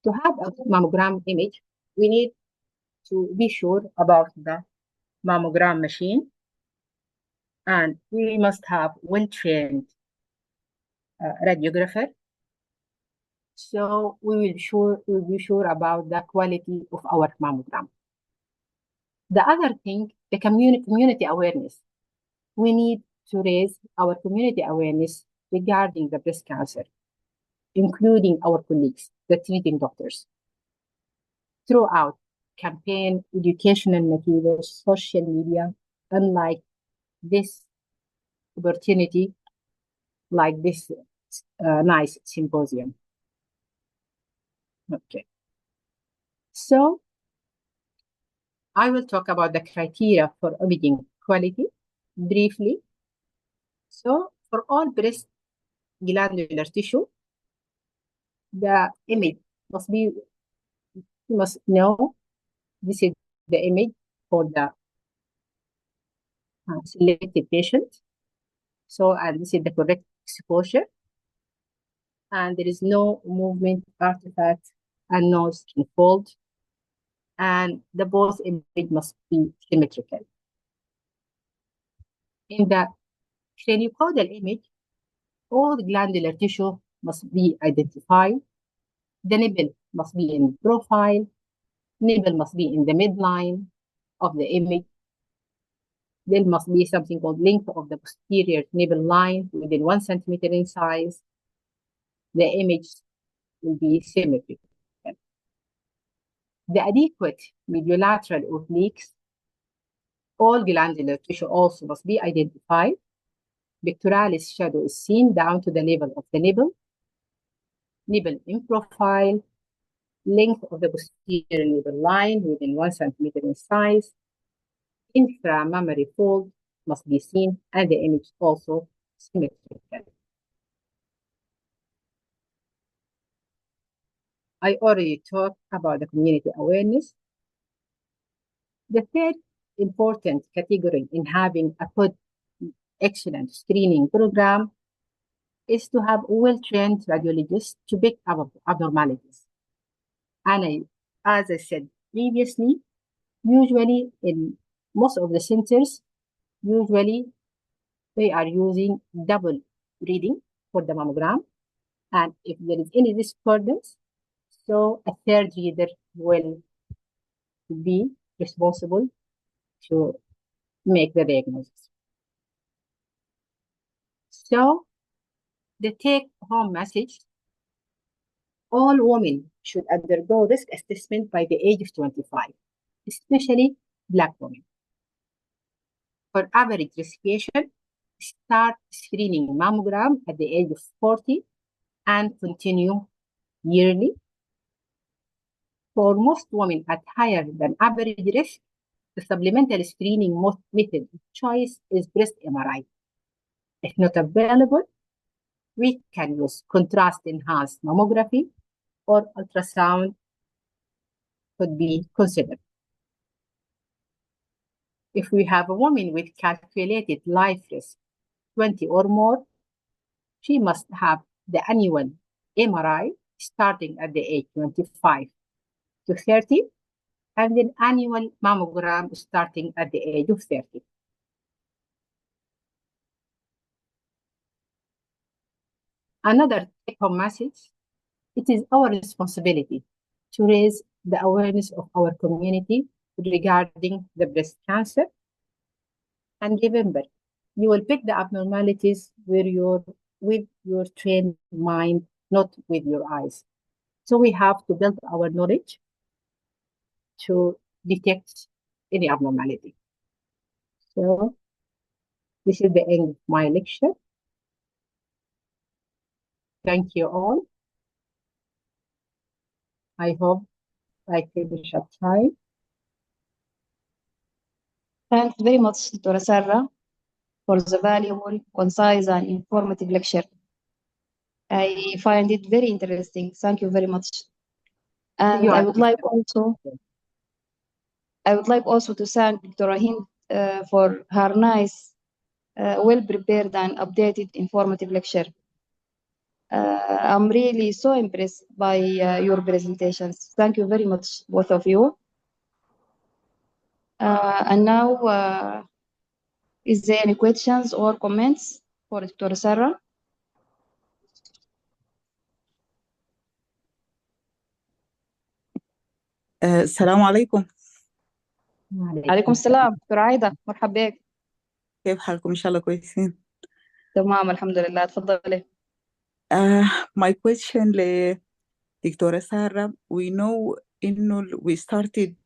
Speaker 5: To have a good mammogram image, we need to be sure about the mammogram machine, and we must have well-trained radiographer. So we will be sure about the quality of our mammogram. The other thing, the community awareness. We need to raise our community awareness regarding the breast cancer, including our colleagues, the treating doctors, throughout campaign, educational materials, social media, unlike this opportunity, like this nice symposium. Okay. So I will talk about the criteria for imaging quality briefly. So for all breast glandular tissue, the image must be, you must know, this is the image for the selected patient. So, and this is the correct exposure. And there is no movement artifact and no skin fold. And the both image must be symmetrical. In the craniocaudal image, all the glandular tissue must be identified. The nipple must be in profile. Nipple must be in the midline of the image. There must be something called length of the posterior nipple line within 1 centimeter in size. The image will be symmetrical. The adequate mediolateral obliques, all glandular tissue also must be identified. Pectoralis shadow is seen down to the level of the nipple. Nipple in profile, length of the posterior nipple line within 1 centimeter in size. Inframammary fold must be seen, and the image also symmetrical. I already talked about the community awareness. The third important category in having a good, excellent screening program is to have well-trained radiologists to pick up abnormalities. And as I said previously, usually in most of the centers, usually they are using double reading for the mammogram. And if there is any discordance, so a third reader will be responsible to make the diagnosis. So the take-home message, all women should undergo risk assessment by the age of 25, especially Black women. For average risk patient, start screening mammogram at the age of 40 and continue yearly. For most women at higher than average risk, the supplemental screening method of choice is breast MRI. If not available, we can use contrast-enhanced mammography or ultrasound could be considered. If we have a woman with calculated life risk 20 or more, she must have the annual MRI starting at the age 25 to 30, and an annual mammogram starting at the age of 30. Another take-home message, it is our responsibility to raise the awareness of our community regarding the breast cancer. And remember, you will pick the abnormalities with your trained mind, not with your eyes. So we have to build our knowledge to detect any abnormality. So this is the end of my lecture. Thank you all. I hope I finish up time.
Speaker 6: Thanks very much, Dr. Sarah, for the valuable, concise, and informative lecture. I find it very interesting. Thank you very much. And I would like also to thank Dr. Hind for her nice, well-prepared and updated informative lecture. I'm really so impressed by your presentations. Thank you very much, both of you. And now, is there any questions or comments for Dr. Sarah?
Speaker 7: السلام عليكم.
Speaker 6: عليكم السلام دكتورة عايدة، مرحبا بك.
Speaker 7: كيف حالكم؟ إن شاء الله كويسين.
Speaker 6: تمام الحمد لله، تفضلي.
Speaker 7: My question لدكتورة سارة, we know إنه we started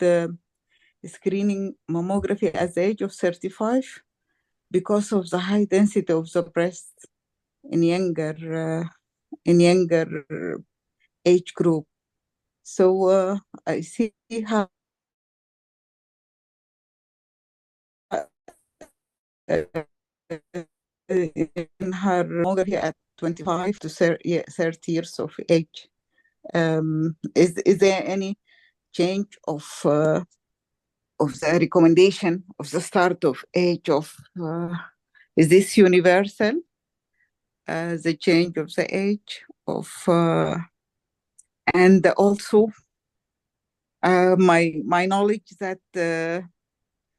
Speaker 7: screening mammography at the age of 35 because of the high density of the breast in younger age group. So I see how in her mammography at 25 to 30 years of age. Is there any change of the recommendation of the start of age of, is this universal, the change of the age of, and also my knowledge that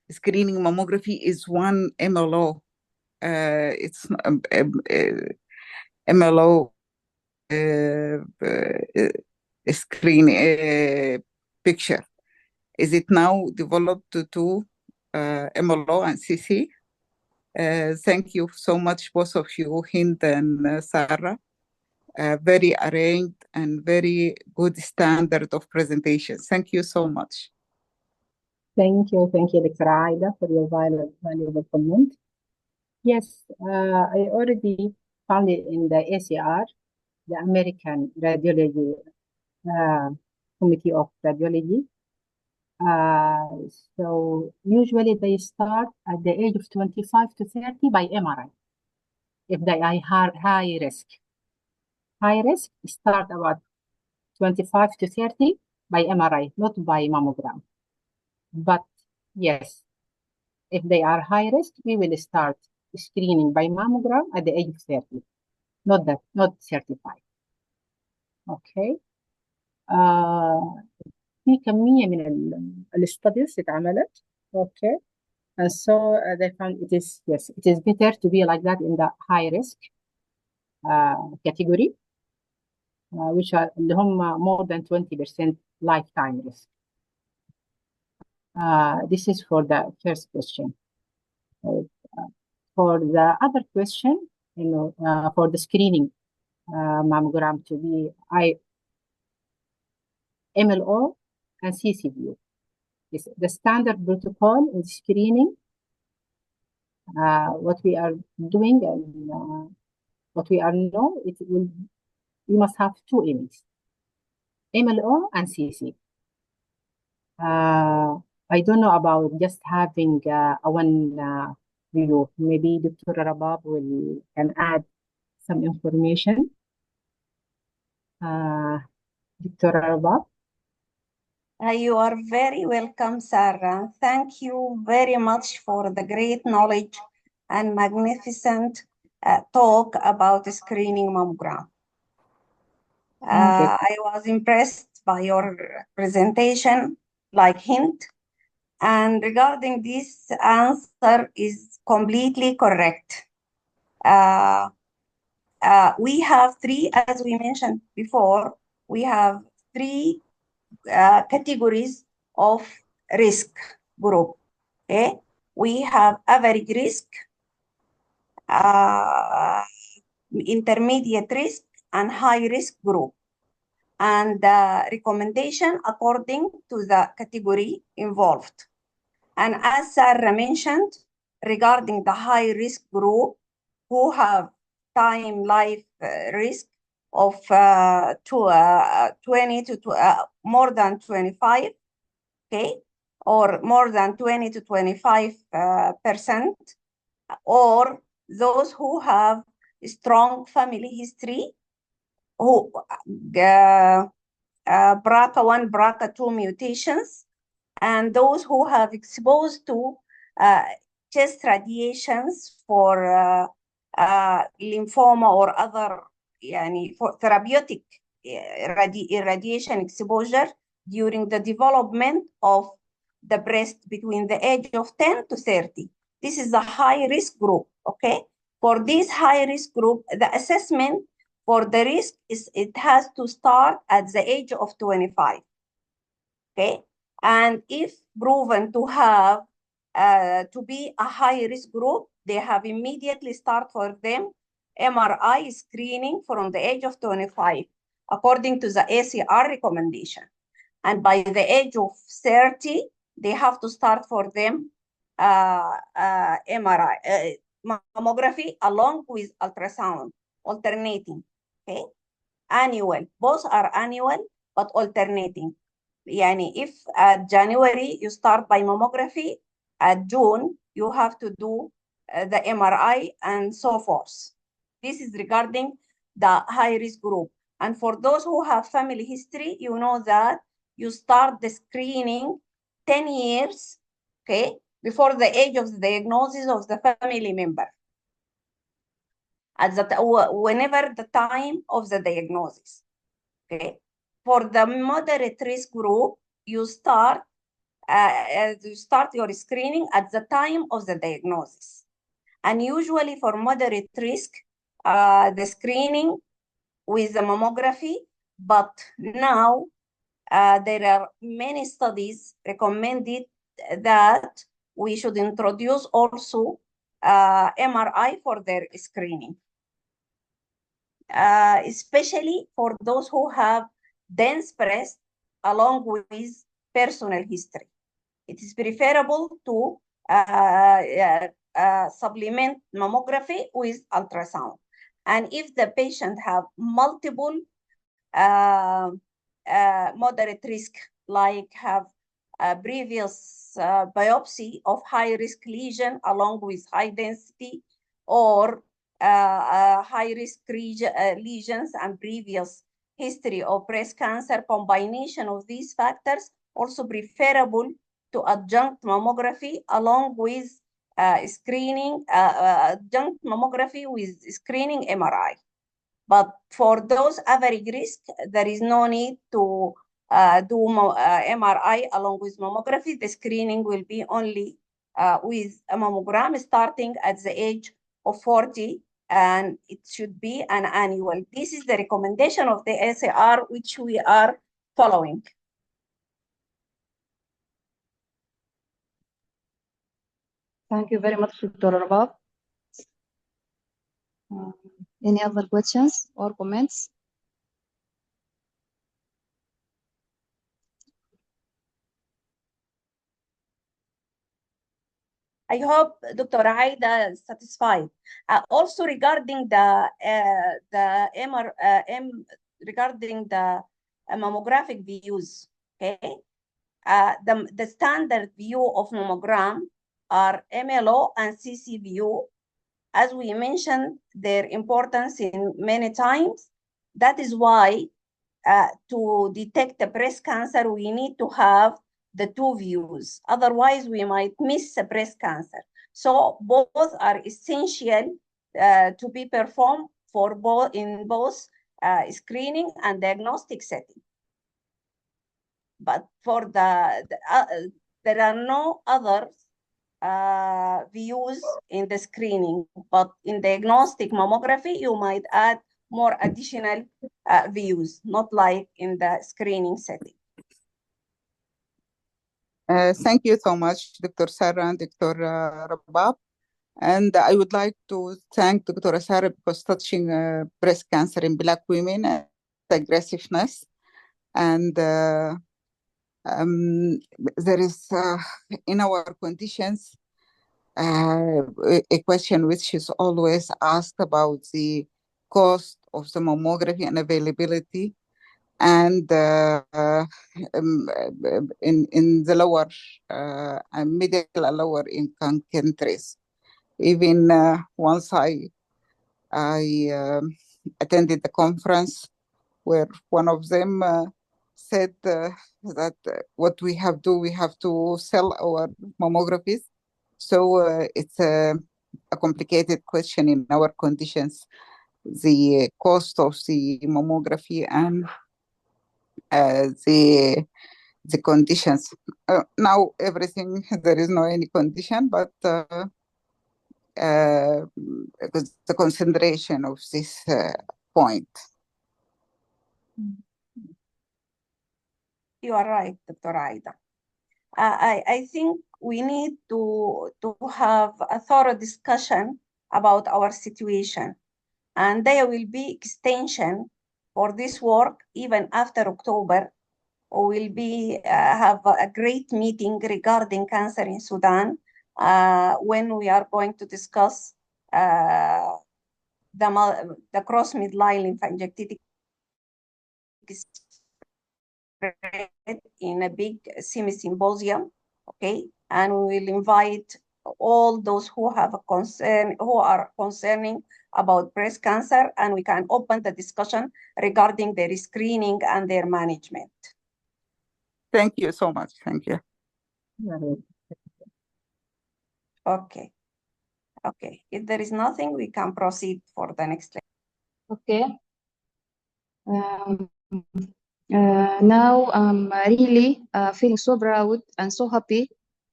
Speaker 7: screening mammography is one MLO. It's MLO screen picture. Is it now developed to MLO and CC? Thank you so much, both of you, Hind and Sarah. very arranged and very good standard of presentation. Thank you so much.
Speaker 5: Thank you, Dr. Aida, for your valuable comment. Yes, I already found it in the ACR, the American Radiology Committee of Radiology. So usually they start at the age of 25 to 30 by MRI, if they are high risk. High risk start about 25 to 30 by MRI, not by mammogram. But yes, if they are high risk, we will start screening by mammogram at the age of 30, not 35. Okay. في كمية من الستاديز اتعملت. Okay. And so they found it is better to be like that in the high risk category, which are اللي هم more than 20% lifetime risk. This is for the first question. For the other question, for the screening mammogram to be MLO and CCVU. The standard protocol in screening, what we are doing and what we are know, we must have two images, MLO and CC. I don't know about just having one view. Maybe Dr. Rabab can add some information. Dr. Rabab?
Speaker 4: You are very welcome, Sarah. Thank you very much for the great knowledge and magnificent talk about screening mammogram. I was impressed by your presentation, like hint, and regarding this answer is completely correct. We have three, as we mentioned before, we have three categories of risk group. Okay, we have average risk, intermediate risk, and high risk group. And the recommendation according to the category involved. And as Sarah mentioned, regarding the high risk group who have time life risk of 20 to more than 25, okay, or more than 20 to 25%, or those who have strong family history, who BRCA1, BRCA2 mutations, and those who have exposed to chest radiations for lymphoma or other for therapeutic radiation exposure during the development of the breast between the age of 10 to 30. This is a high risk group, okay? For this high risk group, the assessment for the risk it has to start at the age of 25, okay? And if proven to have to be a high risk group, they have immediately start for them MRI screening from the age of 25, according to the ACR recommendation. And by the age of 30, they have to start for them MRI, mammography along with ultrasound, alternating, okay? Annual, both are annual, but alternating. If at January you start by mammography, at June you have to do the MRI and so forth. This is regarding the high risk group. And for those who have family history, you know that you start the screening 10 years, okay, before the age of the diagnosis of the family member. At whenever the time of the diagnosis, okay. For the moderate risk group, you start your screening at the time of the diagnosis. And usually for moderate risk, the screening with the mammography, but now there are many studies recommended that we should introduce also MRI for their screening. especially for those who have dense breast along with personal history. It is preferable to supplement mammography with ultrasound. And if the patient have multiple moderate risk, like have a previous biopsy of high risk lesion along with high density, or high risk lesions and previous history of breast cancer, combination of these factors also preferable to adjunct mammography along with screening, adjunct mammography with screening MRI. But for those average risk, there is no need to do MRI along with mammography. The screening will be only with a mammogram starting at the age of 40, and it should be an annual. This is the recommendation of the SAR, which we are following.
Speaker 6: Thank you very much, Dr. Rabab. Any other questions or comments?
Speaker 4: I hope Dr. Aida is satisfied. Also regarding the regarding the mammographic views, okay? The standard view of mammogram are MLO and CC view. As we mentioned their importance in many times, that is why to detect the breast cancer, we need to have the two views. Otherwise, we might miss a breast cancer. So both are essential to be performed for both in both screening and diagnostic setting. But for there are no other views in the screening, but in diagnostic mammography, you might add more additional views, not like in the screening setting.
Speaker 7: Thank you so much, Dr. Sarah and Dr. Rabab. And I would like to thank Dr. Sarah because touching breast cancer in Black women and aggressiveness. And there is, in our conditions, a question which is always asked about the cost of the mammography and availability, and in the lower and middle and lower income countries. Even once I attended the conference where one of them said that what we have to sell our mammographies. So it's a complicated question in our conditions, the cost of the mammography and the conditions. Now everything, there is no any condition, but the consideration of this point.
Speaker 4: You are right, Dr. Aida. I think we need to have a thorough discussion about our situation, and there will be extension for this work even after October. We will be have a great meeting regarding cancer in Sudan when we are going to discuss the cross midline lymphangiectatic in a big symposium, okay? And we will invite all those who have a concern, who are concerning about breast cancer, and we can open the discussion regarding their screening and their management.
Speaker 7: Thank you so much. Thank you.
Speaker 4: Okay. Okay. If there is nothing, we can proceed for the next lecture.
Speaker 6: Okay. Now I'm really feeling so proud and so happy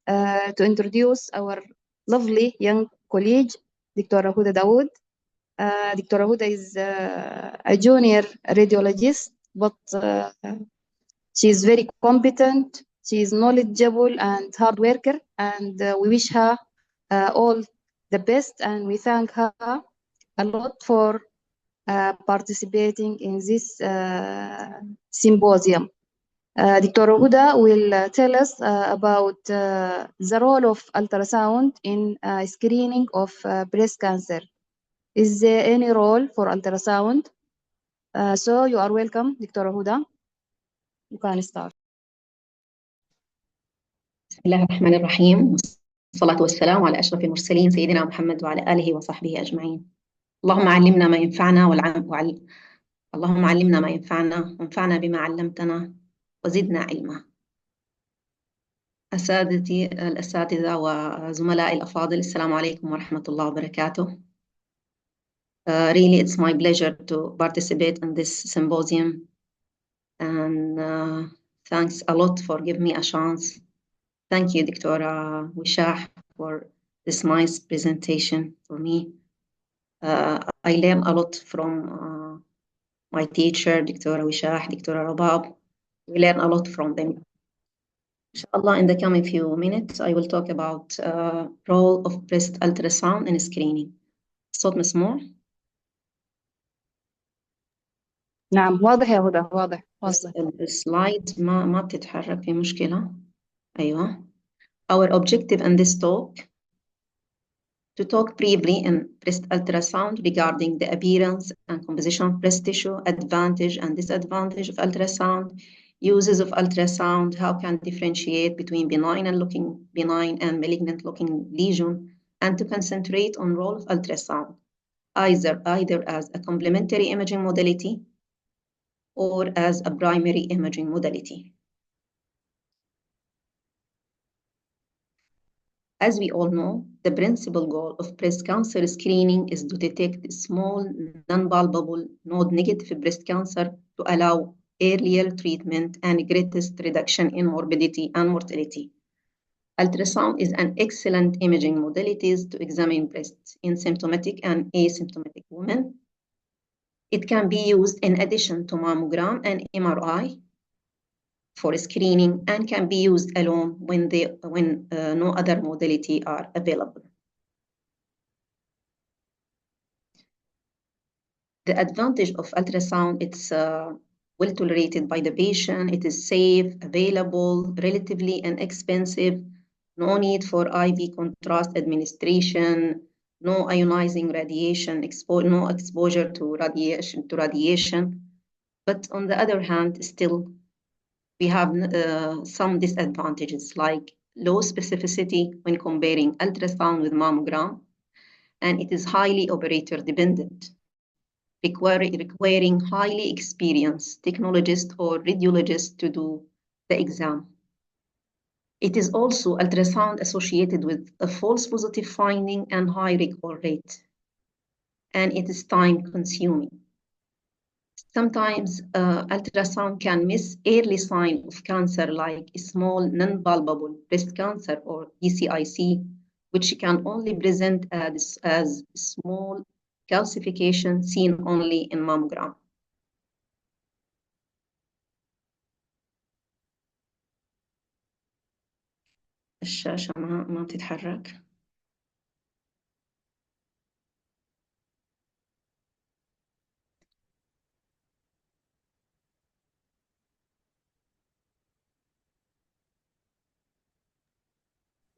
Speaker 6: to introduce our lovely young colleague, Dr. Huda Dawood. Dr. Huda is a junior radiologist, but she is very competent, she is knowledgeable and hard worker, and we wish her all the best, and we thank her a lot for participating in this symposium. Dr. Huda will tell us about the role of ultrasound in screening of breast cancer. Is there any role for ultrasound? So you are welcome, Dr. Huda. You can start.
Speaker 8: بسم الله الرحمن الرحيم، والصلاة والسلام على أشرف المرسلين سيدنا محمد وعلى آله وصحبه أجمعين. اللهم علمنا ما ينفعنا اللهم علمنا ما ينفعنا وانفعنا بما علمتنا وزدنا علما. أساتذتي الأساتذة وزملائي الأفاضل، السلام عليكم ورحمة الله وبركاته. Really, it's my pleasure to participate in this symposium, and thanks a lot for giving me a chance. Thank you, Dr. Wishah, for this nice presentation for me. I learned a lot from my teacher, Dr. Wishah, Dr. Rabab. We learn a lot from them. Inshallah, in the coming few minutes, I will talk about role of breast ultrasound in screening. الصوت مسموع؟
Speaker 6: نعم واضح يا هدى، واضح.
Speaker 8: السلايد ما بتتحرك، في مشكلة. أيوة. Our objective in this talk to talk briefly in breast ultrasound regarding the appearance and composition of breast tissue, advantage and disadvantage of ultrasound, uses of ultrasound, how can differentiate between benign and malignant looking lesion, and to concentrate on role of ultrasound, either as a complementary imaging modality or as a primary imaging modality. As we all know, the principal goal of breast cancer screening is to detect small, non-palpable, node-negative breast cancer to allow earlier treatment and greatest reduction in morbidity and mortality. Ultrasound is an excellent imaging modality to examine breasts in symptomatic and asymptomatic women. It can be used in addition to mammogram and MRI for screening, and can be used alone when no other modality are available. The advantage of ultrasound, it's well tolerated by the patient, it is safe, available, relatively inexpensive, no need for IV contrast administration, no ionizing radiation, no exposure to radiation. But on the other hand, still we have some disadvantages, like low specificity when comparing ultrasound with mammogram, and it is highly operator dependent, requiring highly experienced technologists or radiologists to do the exam. It is also ultrasound associated with a false positive finding and high recall rate, and it is time consuming. Sometimes ultrasound can miss early sign of cancer like small non-palpable breast cancer or BCIC, which can only present as small calcification seen only in mammogram. الشاشة ما تتحرك.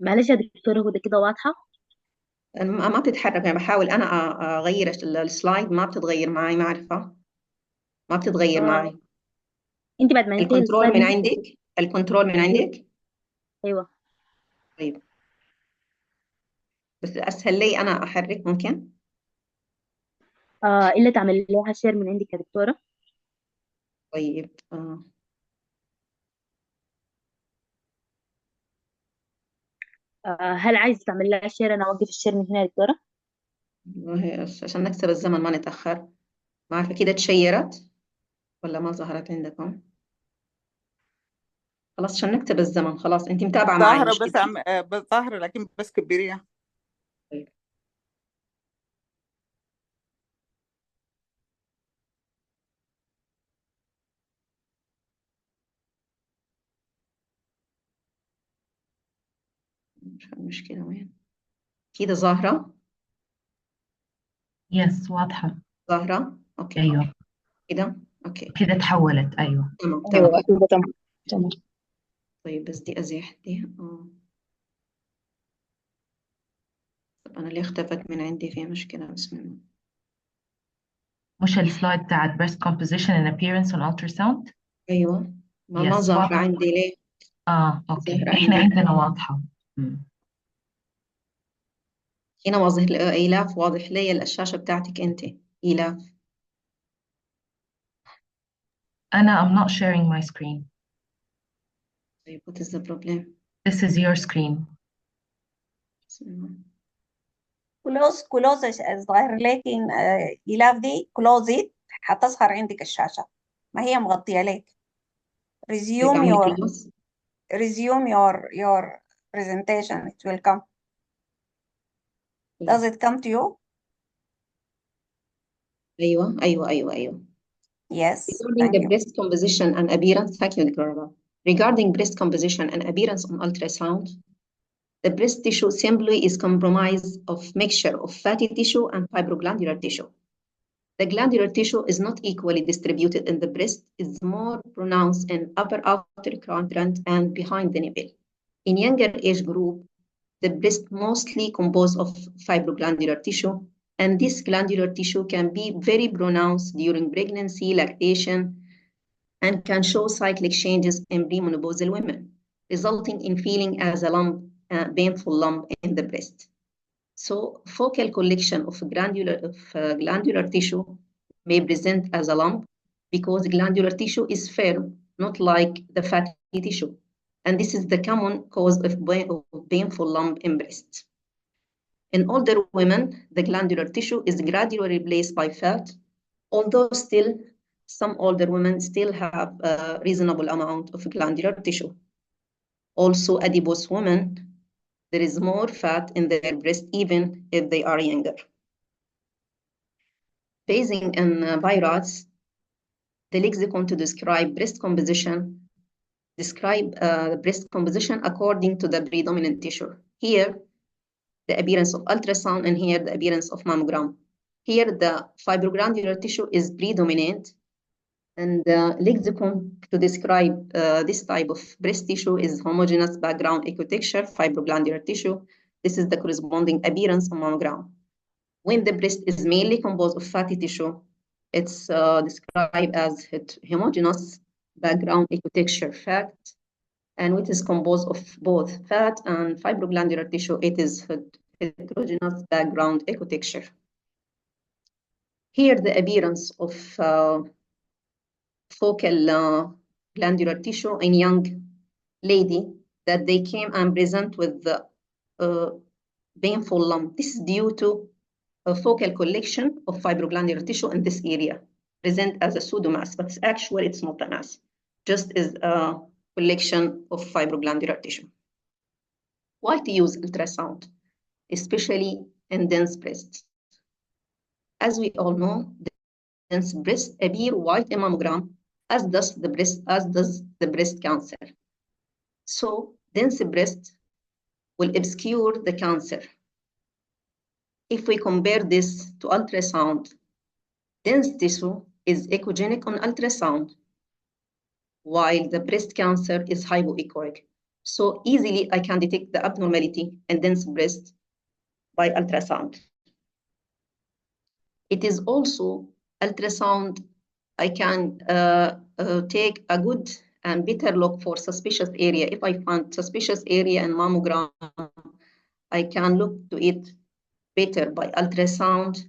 Speaker 9: معلش يا دكتورة هدى كده واضحة؟
Speaker 8: ما بتتحرك، أنا بحاول أنا أغير السلايد، ما بتتغير معي، ما أعرفها، ما بتتغير معي.
Speaker 9: أنت بعد ما انتهي
Speaker 8: الكنترول
Speaker 9: السلايد
Speaker 8: من عندك؟ الكنترول من عندك؟
Speaker 9: أيوة.
Speaker 8: طيب بس أسهل لي أنا أحرك ممكن؟
Speaker 9: إلا تعمل لها شير من عندك يا دكتورة.
Speaker 8: طيب
Speaker 9: هل عايز تعمل لها شير؟ أنا أوقف الشير من هنا يا دكتورة.
Speaker 8: والله عشان نكسب الزمن ما نتأخر. ما عارفة كده تشيرت ولا ما ظهرت عندكم؟ خلاص عشان نكتب الزمن. خلاص أنت متابعة معي
Speaker 7: ظاهرة
Speaker 8: مش
Speaker 7: بس
Speaker 8: كده؟
Speaker 7: بس ظاهرة لكن بس كبريها.
Speaker 8: طيب. مش المشكلة وين؟ كده ظاهرة؟
Speaker 2: Yes, واضحة.
Speaker 8: ظاهرة؟ اوكي
Speaker 2: ايوه
Speaker 8: كده اوكي
Speaker 2: كده تحولت. ايوه
Speaker 8: تمام
Speaker 6: أيوة
Speaker 8: تمام.
Speaker 6: كده تمام.
Speaker 8: طيب بس دي ازيح دي طب انا ليه اختفت من عندي؟ في مشكلة بسم الله.
Speaker 2: مش السلايد بتاعت breast composition and appearance on ultrasound؟
Speaker 8: ايوه ما
Speaker 2: Yes.
Speaker 8: ظاهرة عندي ليه؟
Speaker 2: اوكي
Speaker 8: ظاهرة
Speaker 2: احنا
Speaker 8: عندي
Speaker 2: عندنا واضحة.
Speaker 8: هنا واضح إيلاف واضح لي الشاشة بتاعتك أنت إيلاف.
Speaker 2: أنا I'm not sharing my screen.
Speaker 8: طيب what is the problem؟
Speaker 2: This is your screen.
Speaker 8: بسم الله.
Speaker 4: كلوز ظاهر لك إلاف دي كلوزيت هتظهر عندك الشاشة، ما هي مغطية لك.
Speaker 8: طيب
Speaker 4: resume
Speaker 8: أعمل
Speaker 4: your
Speaker 8: close.
Speaker 4: your presentation. It will come. Does it come to you?
Speaker 8: أيوة أيوة أيوة أيوة.
Speaker 4: Yes.
Speaker 8: Regarding the breast composition and appearance, thank you, Dr. Regarding breast composition and appearance on ultrasound, the breast tissue simply is compromised of mixture of fatty tissue and fibroglandular tissue. The glandular tissue is not equally distributed in the breast. It's more pronounced in upper outer quadrant and behind the nipple. In younger age group, the breast mostly composed of fibroglandular tissue, and this glandular tissue can be very pronounced during pregnancy, lactation, and can show cyclic changes in premenopausal women, resulting in feeling as a lump, painful lump in the breast. So focal collection of glandular tissue may present as a lump because glandular tissue is firm, not like the fatty tissue. And this is the common cause of painful lump in breast. In older women, the glandular tissue is gradually replaced by fat, although still some older women still have a reasonable amount of glandular tissue. Also, adipose women, there is more fat in their breast even if they are younger. Basing on PIRATS, the lexicon to describe breast composition breast composition according to the predominant tissue. Here, the appearance of ultrasound, and here the appearance of mammogram. Here, the fibroglandular tissue is predominant, and the lexicon to describe this type of breast tissue is homogeneous background ecotexture, fibroglandular tissue. This is the corresponding appearance on mammogram. When the breast is mainly composed of fatty tissue, it's described as homogeneous background ecotexture fat, and it is composed of both fat and fibroglandular tissue. It is heterogeneous background ecotexture. Here, the appearance of focal glandular tissue in young lady that they came and present with the painful lump. This is due to a focal collection of fibroglandular tissue in this area, present as a pseudomass, but actually it's not a mass, just is a collection of fibroglandular tissue. Why to use ultrasound, especially in dense breasts? As we all know, dense breasts appear white in mammogram, as does the breast cancer. So dense breast will obscure the cancer. If we compare this to ultrasound, dense tissue is echogenic on ultrasound, while the breast cancer is hypoechoic. So easily I can detect the abnormality in dense breast by ultrasound. It is also ultrasound, I can take a good and better look for suspicious area. If I find suspicious area in mammogram, I can look to it better by ultrasound,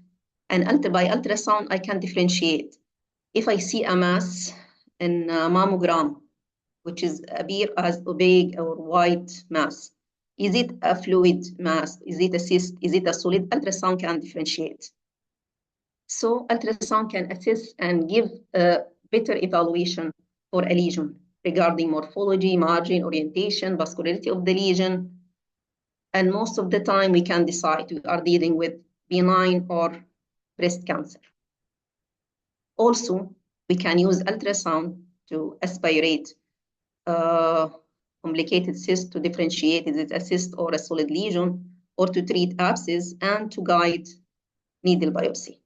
Speaker 8: and by ultrasound I can differentiate. If I see a mass in mammogram, which is appear as opaque or white mass, is it a fluid mass? Is it a cyst? Is it a solid? Ultrasound can differentiate. So ultrasound can assess and give a better evaluation for a lesion regarding morphology, margin, orientation, vascularity of the lesion. And most of the time we can decide we are dealing with benign or breast cancer. Also, we can use ultrasound to aspirate complicated cyst to differentiate is it a cyst or a solid lesion, or to treat abscess and to guide needle biopsy.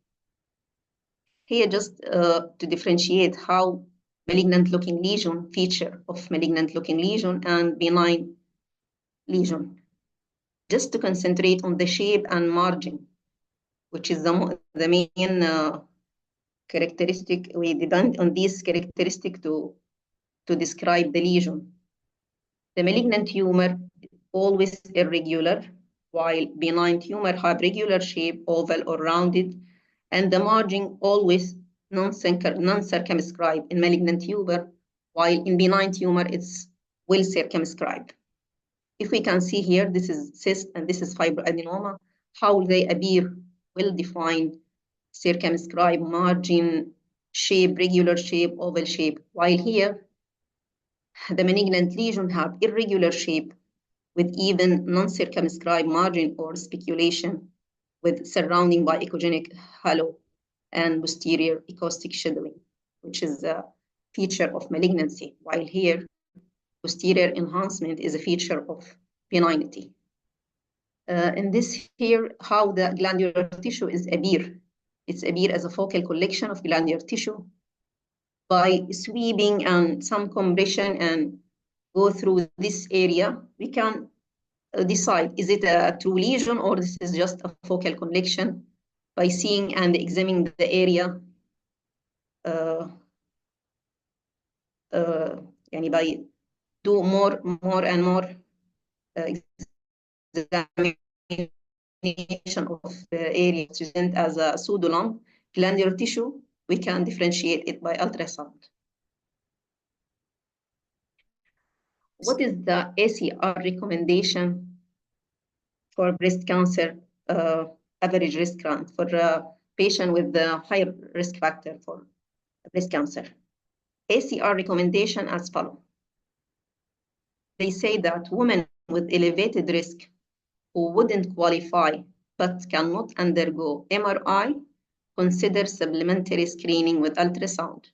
Speaker 8: Here, just to differentiate how malignant looking lesion, feature of malignant looking lesion and benign lesion. Just to concentrate on the shape and margin, which is the main characteristic. We depend on these characteristics to describe the lesion. The malignant tumor is always irregular, while benign tumor have regular shape, oval or rounded, and the margin always non-circumscribed in malignant tumor, while in benign tumor it's well circumscribed. If we can see here, this is cyst and this is fibroadenoma, how they appear well-defined, circumscribed, margin, shape, regular shape, oval shape, while here, the malignant lesion have irregular shape with even non-circumscribed margin or speculation with surrounding by echogenic halo and posterior acoustic shadowing, which is a feature of malignancy, while here, posterior enhancement is a feature of benignity. In this here, how the glandular tissue is appear. It's appear as a focal collection of glandular tissue by sweeping and some compression and go through this area. We can decide, is it a true lesion or this is just a focal collection by seeing and examining the area by do more and more examination of the area present as a pseudolump glandular tissue, we can differentiate it by ultrasound. What is the ACR recommendation for breast cancer average risk run for a patient with the higher risk factor for breast cancer? ACR recommendation as follows. They say that women with elevated risk who wouldn't qualify but cannot undergo MRI consider supplementary screening with ultrasound.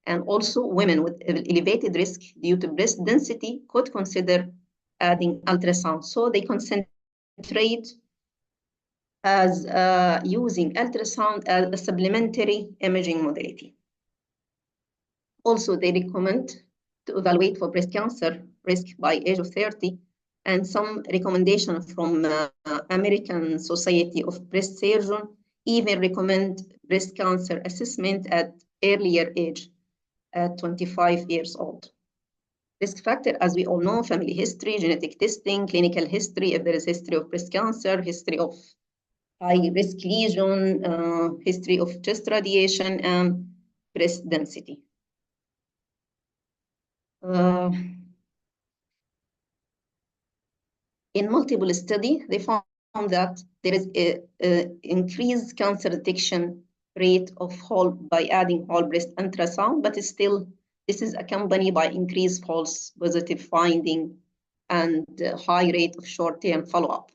Speaker 8: And also women with elevated risk due to breast density could consider adding ultrasound. So they concentrate as using ultrasound as a supplementary imaging modality. Also, they recommend to evaluate for breast cancer risk by age of 30, and some recommendations from American Society of Breast Surgeons even recommend breast cancer assessment at earlier age, at 25 years old. Risk factor, as we all know, family history, genetic testing, clinical history, if there is history of breast cancer, history of high risk lesion, history of chest radiation, and breast density. In multiple studies, they found that there is an increased cancer detection rate of whole by adding whole breast ultrasound, but still this is accompanied by increased false positive finding and high rate of short-term follow-up.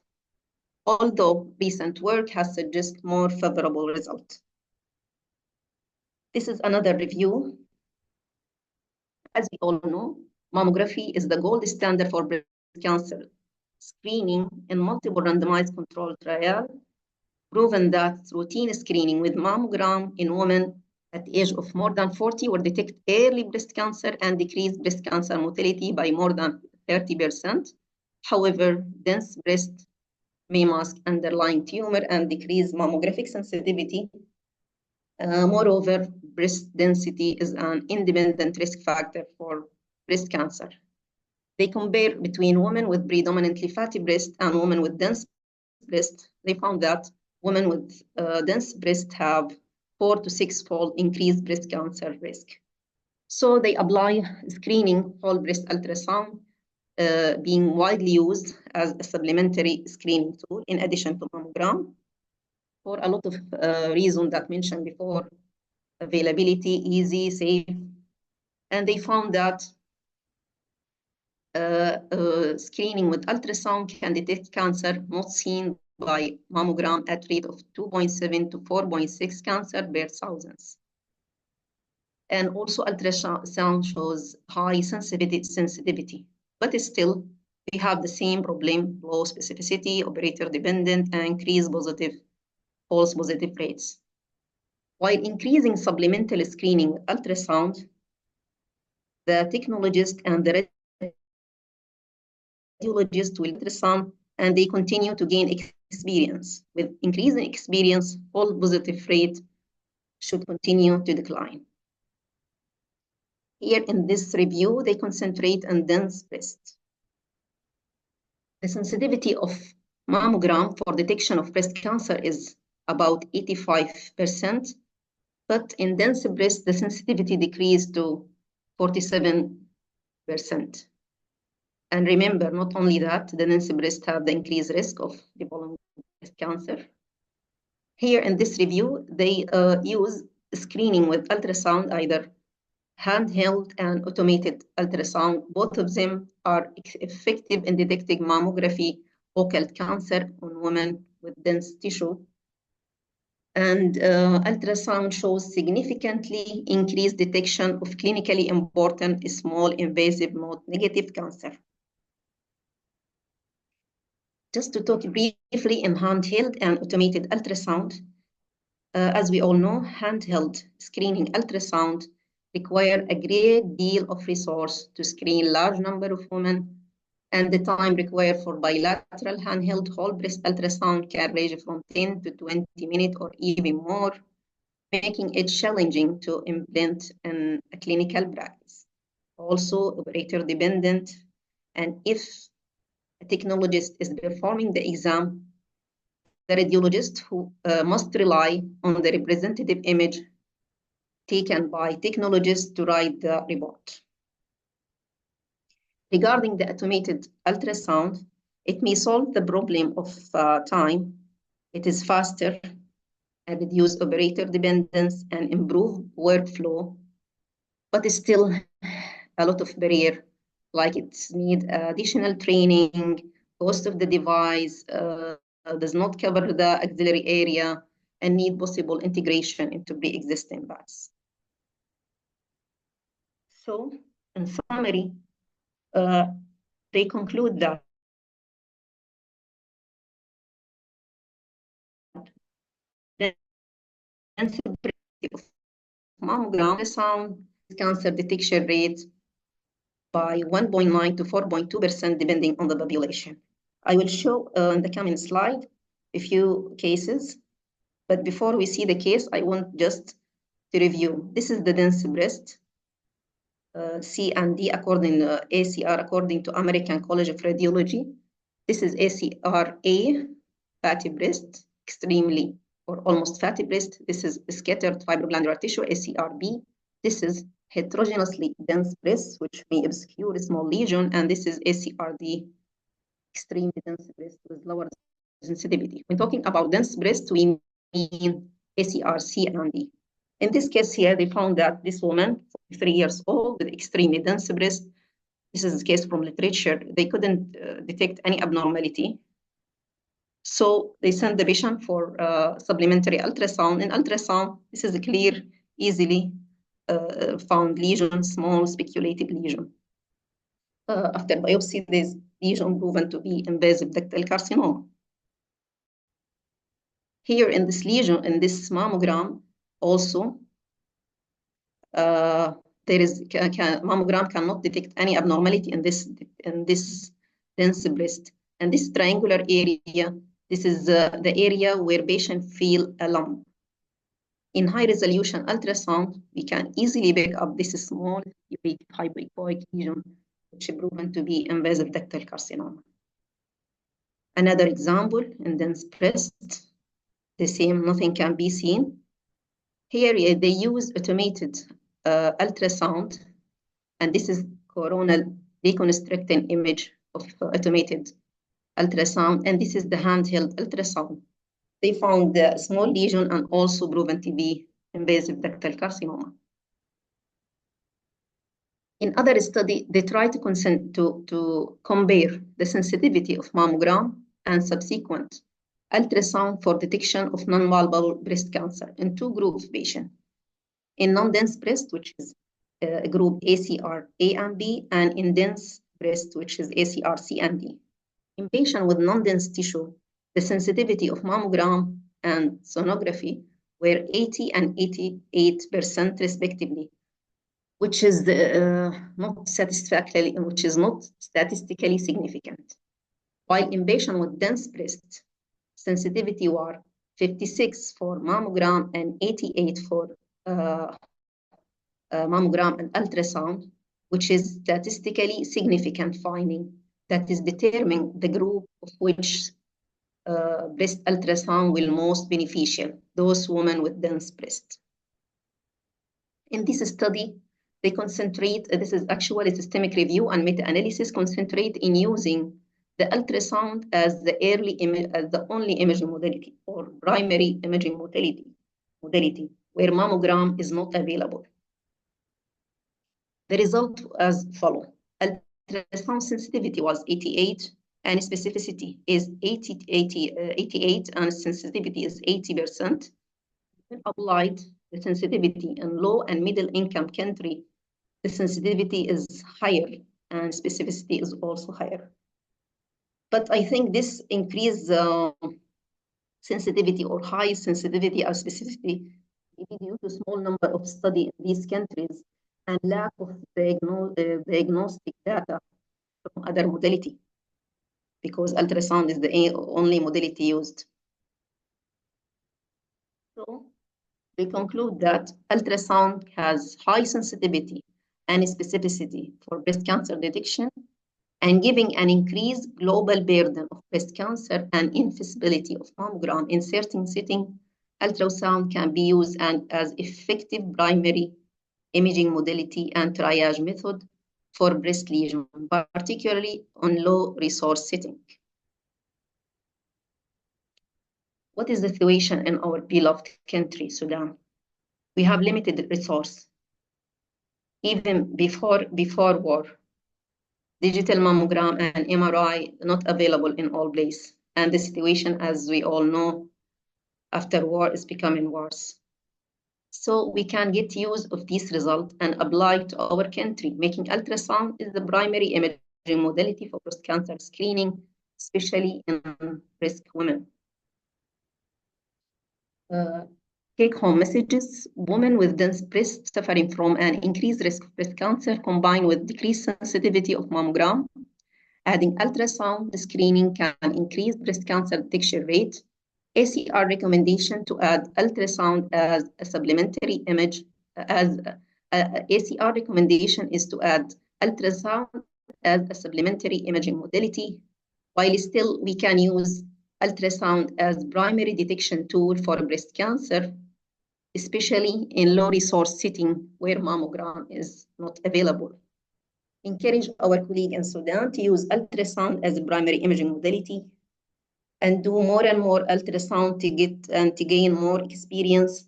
Speaker 8: Although recent work has suggested more favorable results. This is another review. As we all know, mammography is the gold standard for breast cancer screening in multiple randomized controlled trial, proven that routine screening with mammogram in women at the age of more than 40 will detect early breast cancer and decrease breast cancer mortality by more than 30%. However, dense breast may mask underlying tumor and decrease mammographic sensitivity. Moreover, breast density is an independent risk factor for breast cancer. They compare between women with predominantly fatty breast and women with dense breast. They found that women with dense breast have 4 to 6-fold increased breast cancer risk. So they apply screening whole breast ultrasound being widely used as a supplementary screening tool in addition to mammogram for a lot of reasons that mentioned before, availability, easy, safe. And they found that screening with ultrasound can detect cancer not seen by mammogram at rate of 2.7 to 4.6 cancer per thousands. And also ultrasound shows high sensitivity, but still we have the same problem, low specificity, operator dependent, and increased false positive rates. While increasing supplemental screening with ultrasound, the technologist and the radiologist will ultrasound, and they continue to gain experience. With increasing experience, false positive rate should continue to decline. Here in this review, they concentrate on dense breast. The sensitivity of mammogram for detection of breast cancer is about 85%, but in dense breast, the sensitivity decreased to 47%. And remember, not only that, the dense breast have the increased risk of developing breast cancer. Here in this review, they use screening with ultrasound, either handheld and automated ultrasound. Both of them are effective in detecting mammography occult cancer on women with dense tissue. And ultrasound shows significantly increased detection of clinically important small invasive node negative cancer. Just to talk briefly in handheld and automated ultrasound, as we all know, handheld screening ultrasound require a great deal of resource to screen large number of women, and the time required for bilateral handheld whole breast ultrasound can range from 10 to 20 minutes or even more, making it challenging to implement in a clinical practice. Also operator dependent, and if a technologist is performing the exam, the radiologist who must rely on the representative image taken by technologists to write the report. Regarding the automated ultrasound, it may solve the problem of time. It is faster and reduce operator dependence and improve workflow, but it's still a lot of barrier, like it need additional training, cost of the device, does not cover the axillary area, and need possible integration into pre-existing parts. So, in summary, they conclude that the sensitivity of mammogram ultrasound cancer detection rate by 1.9 to 4.2% depending on the population. I will show in the coming slide a few cases, but before we see the case, I want just to review. This is the dense breast, C and D according to ACR according to American College of Radiology. This is ACR-A, fatty breast, extremely or almost fatty breast. This is scattered fibroglandular tissue, ACR-B. This is heterogeneously dense breast, which may obscure a small lesion, and this is ACR-D, extremely dense breast with lower sensitivity. When talking about dense breast, we mean ACR-C and D. In this case here, they found that this woman, 43 years old, with extremely dense breast, this is a case from literature, they couldn't detect any abnormality. So they sent the patient for supplementary ultrasound. In ultrasound, this is a clear, easily found lesion, small speculative lesion. After biopsy, this lesion proven to be invasive ductal carcinoma. Here in this lesion, in this mammogram, also, mammogram cannot detect any abnormality in this dense breast. And this triangular area, this is the area where patients feel a lump. In high resolution ultrasound, we can easily pick up this small hypoechoic lesion, which is proven to be invasive ductal carcinoma. Another example in dense breast, the same, nothing can be seen. Here they use automated ultrasound, and this is coronal reconstructing image of automated ultrasound, and this is the handheld ultrasound. They found the small lesion and also proven to be invasive ductal carcinoma. In other study, they try to compare the sensitivity of mammogram and subsequent ultrasound for detection of non-palpable breast cancer in two groups of patients. In non-dense breast, which is group ACR-A and B, and in dense breast, which is ACR-C and D. In patients with non-dense tissue, the sensitivity of mammogram and sonography were 80 and 88% respectively, which is not statistically significant. While in patients with dense breast, sensitivity were 56 for mammogram and 88 for mammogram and ultrasound, which is statistically significant finding that is determining the group of which breast ultrasound will most beneficial, those women with dense breast. In this study, they concentrate, this is actually a systemic review and meta-analysis, concentrate in using the ultrasound as the only imaging modality or primary imaging modality where mammogram is not available. The result as follows. Ultrasound sensitivity was 88 and specificity is 88 and sensitivity is 80%. When applied the sensitivity in low and middle income country, the sensitivity is higher and specificity is also higher. But I think this increased sensitivity or high sensitivity or specificity due to small number of studies in these countries and lack of diagnostic data from other modality, because ultrasound is the only modality used. So we conclude that ultrasound has high sensitivity and specificity for breast cancer detection and giving an increased global burden of breast cancer and invisibility of mammogram in certain settings. Ultrasound can be used as effective primary imaging modality and triage method for breast lesion, particularly on low resource setting. What is the situation in our beloved country, Sudan? We have limited resource. Even before war, digital mammogram and MRI not available in all places. And the situation, as we all know, after war is becoming worse. So we can get use of this result and apply to our country, making ultrasound is the primary imaging modality for breast cancer screening, especially in risk women. Take-home messages: women with dense breast suffering from an increased risk of breast cancer combined with decreased sensitivity of mammogram. Adding ultrasound screening can increase breast cancer detection rate. ACR recommendation to add ultrasound as a supplementary image. ACR recommendation is to add ultrasound as a supplementary imaging modality, while still we can use ultrasound as primary detection tool for breast cancer, especially in low resource setting where mammogram is not available. Encourage our colleague in Sudan to use ultrasound as a primary imaging modality and do more and more ultrasound to get and to gain more experience.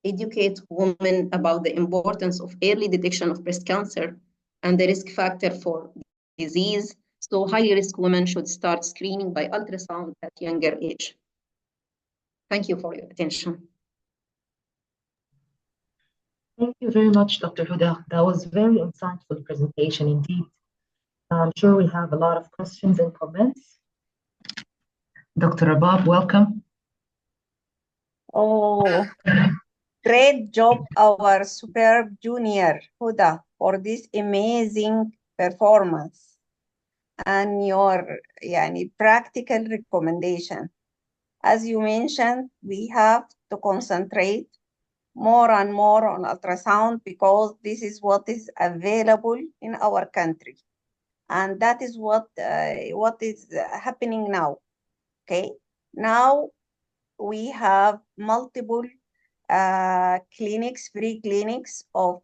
Speaker 8: Educate women about the importance of early detection of breast cancer and the risk factor for disease. So high-risk women should start screening by ultrasound at younger age. Thank you for your attention.
Speaker 2: Thank you very much, Dr. Huda. That was very insightful presentation indeed. I'm sure we have a lot of questions and comments. Dr. Rabab, welcome.
Speaker 4: Oh, great job, our superb junior Huda, for this amazing performance and your practical recommendation. As you mentioned, we have to concentrate more and more on ultrasound because this is what is available in our country. And that is what is happening now. Okay, now we have multiple clinics, free clinics of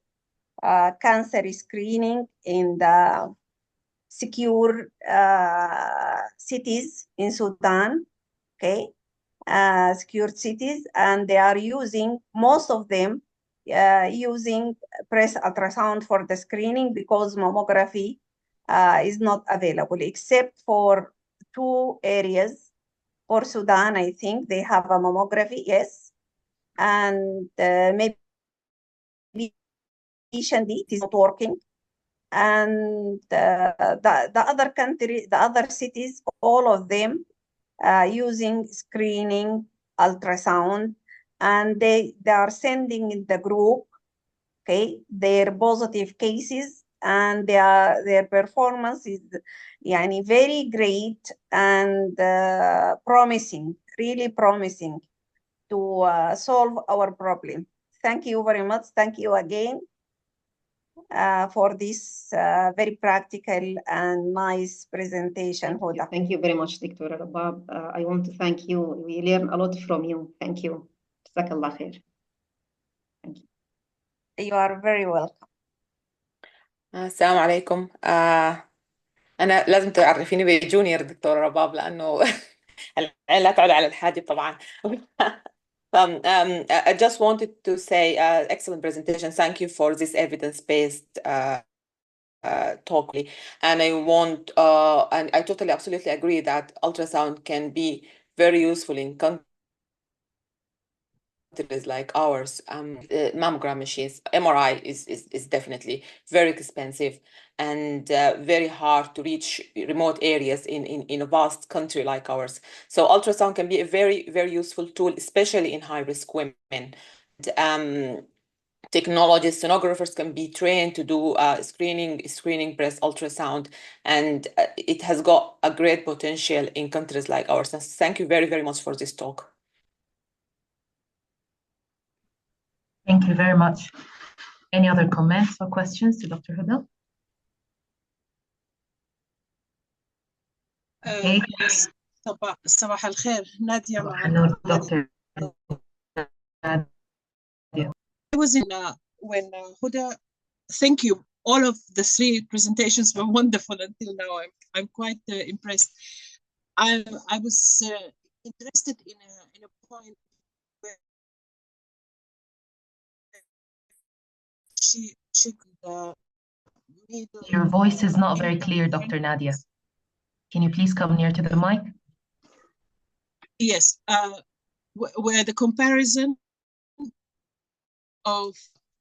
Speaker 4: cancer screening in the secure cities in Sudan, okay, secured cities, and they are using, most of them, using breast ultrasound for the screening because mammography is not available, except for 2 areas. For Sudan, I think they have a mammography, yes, and maybe it is not working. And the other country, the other cities, all of them using screening ultrasound and they are sending in the group, okay, their positive cases, and their performance is very great and promising, really promising to solve our problem. Thank you very much. Thank you again for this very practical and nice presentation, Huda.
Speaker 8: Thank you very much, Dr. Rabab. I want to thank you. We learn a lot from you. Thank you. Jazakallah khair. Thank you.
Speaker 4: You are very welcome.
Speaker 10: السلام عليكم. أنا لازم تعرفيني بجونيور دكتور رباب لأنه العين لا تعود على الحاجب طبعا. I just wanted to say excellent presentation. Thank you for this evidence-based talk. And I want, and I totally, absolutely agree that ultrasound can be very useful in countries like ours. Mammogram machines, MRI is definitely very expensive and very hard to reach remote areas in a vast country like ours. So ultrasound can be a very, very useful tool, especially in high-risk women. Technologists, sonographers can be trained to do screening breast ultrasound, and it has got a great potential in countries like ours. So thank you very, very much for this talk.
Speaker 2: Thank you very much. Any other comments or questions to Dr. Huda? Okay.
Speaker 11: صباح الخير نادية
Speaker 2: معنا. Dr.
Speaker 11: I was in when Huda, thank you. All of the three presentations were wonderful until now. I'm quite impressed. I was interested in a point where she could
Speaker 2: Your voice is not very clear, Dr. Nadia. Can you please come near to the mic?
Speaker 11: Yes, where the comparison of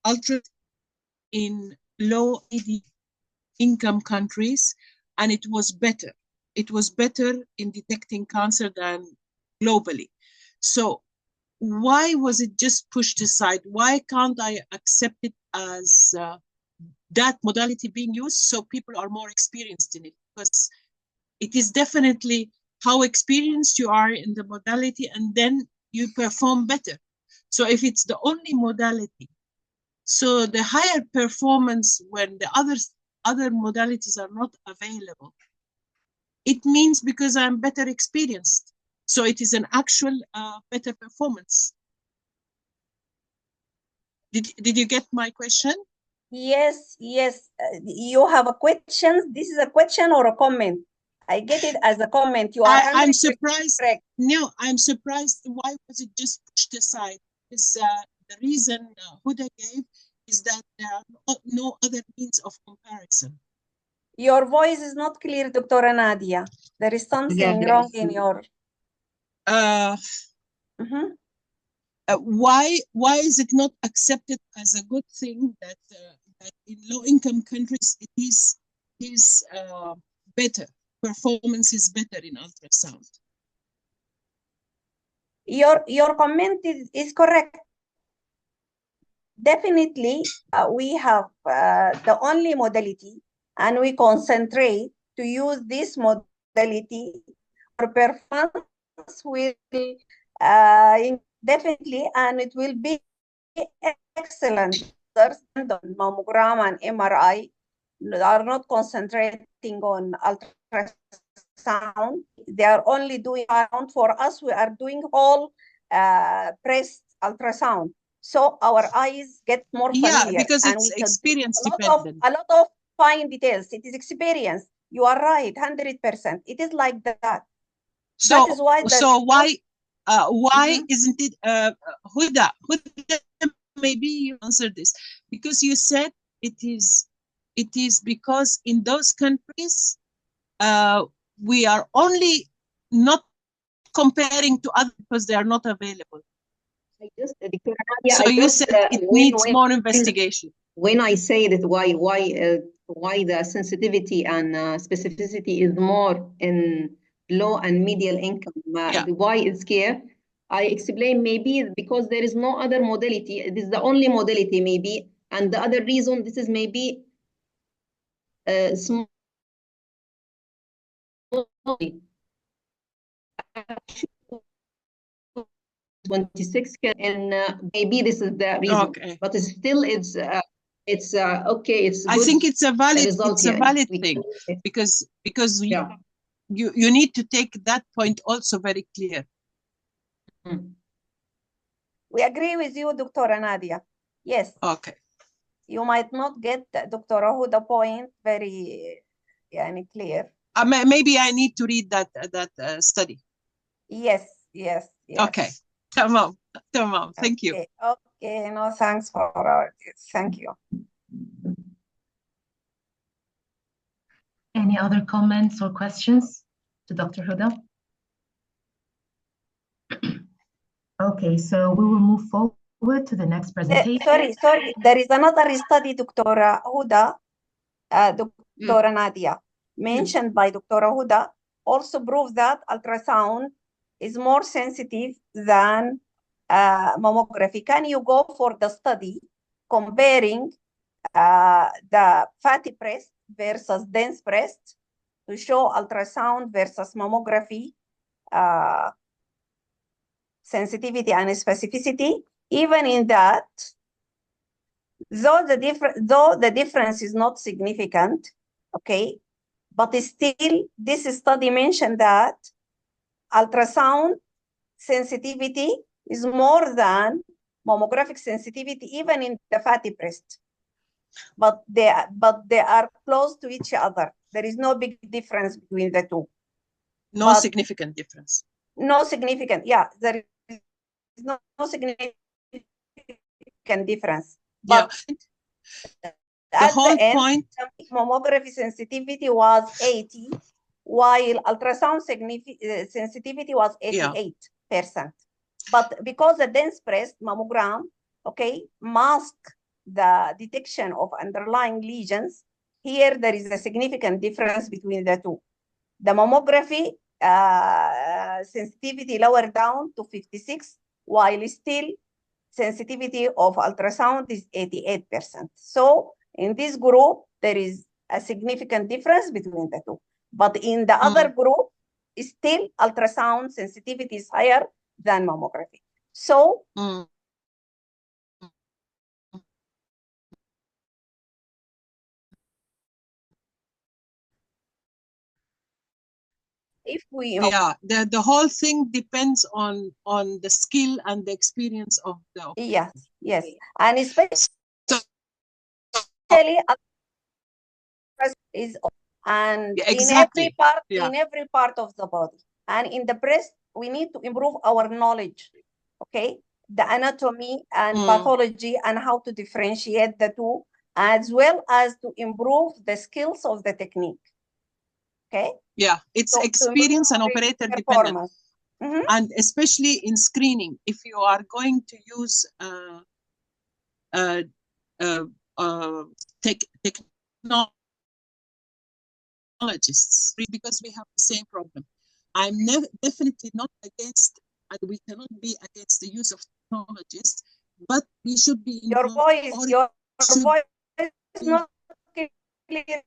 Speaker 11: ultra in low income countries, and it was better. It was better in detecting cancer than globally. So why was it just pushed aside? Why can't I accept it as that modality being used so people are more experienced in it? Because it is definitely how experienced you are in the modality, and then you perform better. So if it's the only modality, so the higher performance when the other modalities are not available, it means because I'm better experienced. So it is an actual better performance. Did you get my question?
Speaker 4: Yes. You have a question. This is a question or a comment? I get it as a comment. You are.
Speaker 11: I'm surprised. Correct. No, I'm surprised. Why was it just pushed aside? Because the reason Huda gave is that there are no other means of comparison.
Speaker 4: Your voice is not clear, Dr. Nadia. There is something wrong in your.
Speaker 11: Why is it not accepted as a good thing that that in low-income countries it is better? Performance is better in ultrasound.
Speaker 4: Your comment is correct. Definitely, we have the only modality, and we concentrate to use this modality. Our performance will definitely, and it will be excellent. Mammogram and MRI are not concentrating on ultrasound. They are only doing ultrasound. For us, we are doing all breast ultrasound. So our eyes get more familiar.
Speaker 11: Yeah, because it's experience dependent.
Speaker 4: A lot of fine details. It is experience. You are right, 100%. It is like that.
Speaker 11: So that is why. So why isn't it Huda? Maybe you answered this because you said it is because in those countries we are only not comparing to others because they are not available. So you said it needs more investigation.
Speaker 8: When I say that why the sensitivity and specificity is more in low and medium income, why it's here? I explain maybe because there is no other modality. This is the only modality maybe. And the other reason, this is maybe small. 26 and maybe this is the reason.
Speaker 11: Okay.
Speaker 8: But still it's okay, it's
Speaker 11: I
Speaker 8: good
Speaker 11: think it's a valid
Speaker 8: result
Speaker 11: thing because
Speaker 8: yeah.
Speaker 11: you need to take that point also very clear.
Speaker 4: We agree with you, Dr. Nadia. Yes.
Speaker 11: Okay.
Speaker 4: You might not get Dr. Huda point very clear.
Speaker 11: Maybe I need to read that study.
Speaker 4: Yes.
Speaker 11: Okay. Tamam. Thank you.
Speaker 4: Okay. No, thanks for thank you.
Speaker 2: Any other comments or questions to Dr. Huda? Okay, so we will move forward to the next presentation.
Speaker 4: Sorry. There is another study, Dr. Huda, Dr. Nadia, mentioned by Dr. Huda, also proves that ultrasound is more sensitive than mammography. Can you go for the study comparing the fatty breast versus dense breast to show ultrasound versus mammography sensitivity and specificity? Even in that, though the difference is not significant, okay, but still this study mentioned that ultrasound sensitivity is more than mammographic sensitivity even in the fatty breast. But they are close to each other. There is no big difference between the two.
Speaker 11: No significant difference.
Speaker 4: No significant, yeah, there is no significant difference. But
Speaker 11: the whole point,
Speaker 4: mammography sensitivity was 80, while ultrasound sensitivity was 88%. But because the dense breast mammogram, okay, mask the detection of underlying lesions, here there is a significant difference between the two. The mammography sensitivity lower down to 56, while still sensitivity of ultrasound is 88%. So in this group, there is a significant difference between the two. But in the other group, still ultrasound sensitivity is higher than mammography. So if we
Speaker 11: the whole thing depends on the skill and the experience of the
Speaker 4: yes, and especially is and
Speaker 11: exactly.
Speaker 4: in every part of the body, and in the breast we need to improve our knowledge, okay, the anatomy and pathology and how to differentiate the two, as well as to improve the skills of the technique. Okay.
Speaker 11: Yeah, it's experience and operator dependent. And especially in screening, if you are going to use technologists, because we have the same problem. I'm definitely not against, and we cannot be against the use of technologists, but we should be
Speaker 4: your voice is not clear.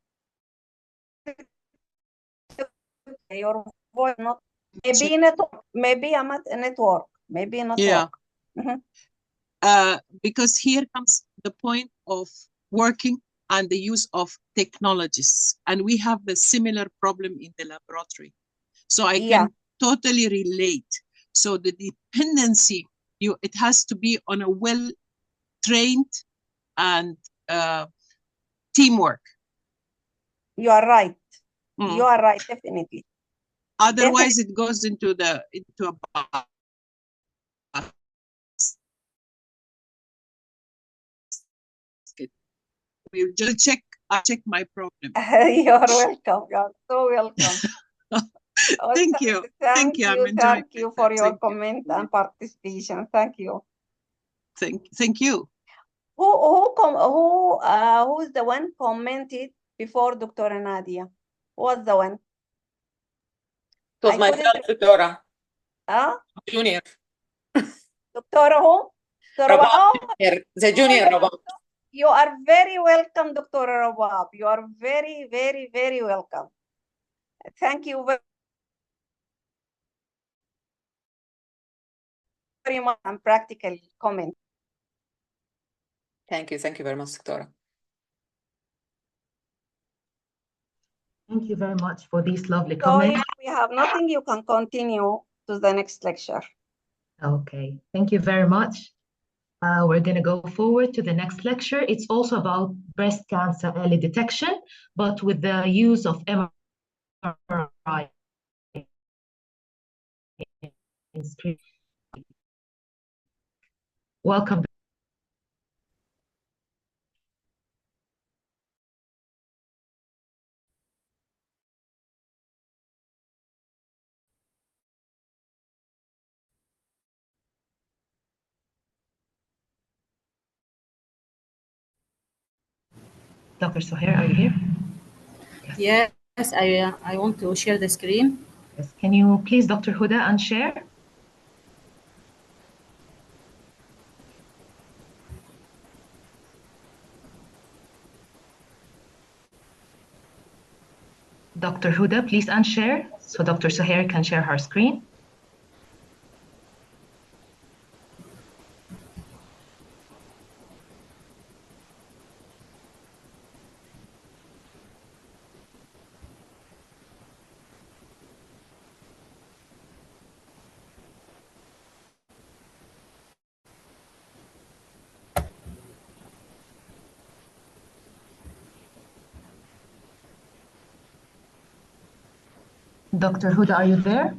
Speaker 4: Your voice not maybe network, maybe I'm at a network, maybe not.
Speaker 11: Yeah. Because here comes the point of working and the use of technologists, and we have the similar problem in the laboratory. So I can totally relate. So the dependency, it has to be on a well-trained and teamwork.
Speaker 4: You are right. You are right, definitely.
Speaker 11: Otherwise, it goes into a we'll just check my problem.
Speaker 4: You're welcome. You're so welcome.
Speaker 11: Thank you.
Speaker 4: Thank you for your comment and participation. Thank you.
Speaker 11: Thank you.
Speaker 4: Who's the one commented before Dr. Nadia? Who was the one?
Speaker 10: It was myself, Dora.
Speaker 4: Huh?
Speaker 10: Junior.
Speaker 4: Dr. who? Dr.
Speaker 10: Rabab,
Speaker 4: Oh,
Speaker 10: the junior Rabab.
Speaker 4: you are very welcome, Dr. Rabab. You are very, very, very welcome. Thank you very much and practical comment.
Speaker 10: Thank you very much, Doctora.
Speaker 2: Thank you very much for these lovely
Speaker 4: So
Speaker 2: comments.
Speaker 4: if we have nothing, you can continue to the next lecture.
Speaker 2: Okay, thank you very much. We're going to go forward to the next lecture. It's also about breast cancer early detection, but with the use of MRI in screen. Welcome. Dr. Sohair, are you here?
Speaker 12: Yes, I want to share the screen.
Speaker 2: Yes. Can you please, Dr. Huda, unshare? Dr. Huda, please unshare so Dr. Sohair can share her screen. Dr. Huda, are you there?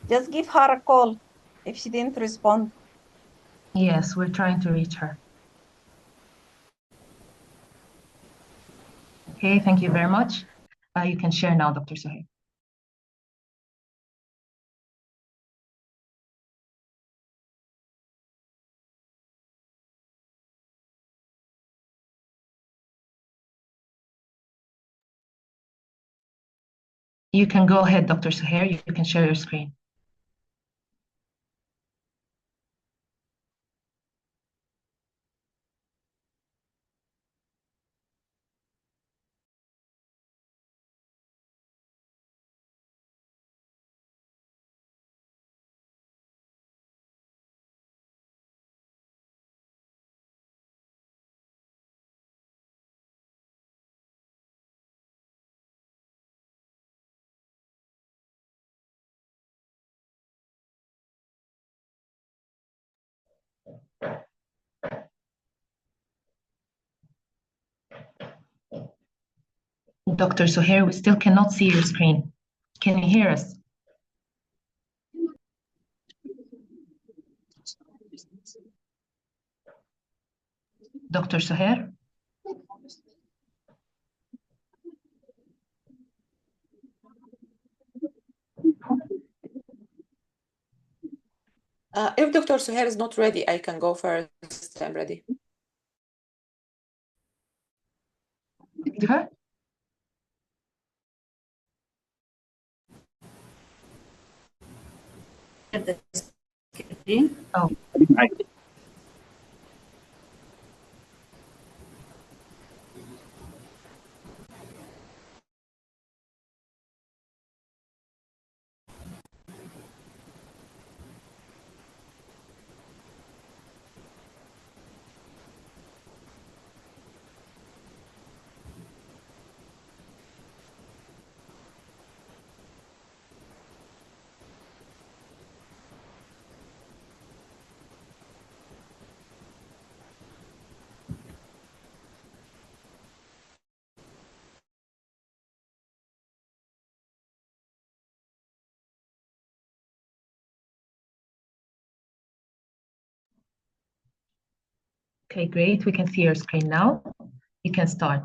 Speaker 4: Just give her a call if she didn't respond.
Speaker 2: Yes, we're trying to reach her. Okay, thank you very much. You can share now, Dr. Sohair. You can go ahead, Dr. Sohair. You can share your screen. Dr. Sohair, we still cannot see your screen. Can you hear us? Dr. Sohair?
Speaker 10: If Dr. Sohair is not ready, I can go first. I'm ready.
Speaker 2: Her?
Speaker 12: The screen.
Speaker 2: Oh. Okay, great. We can see your screen now. You can start.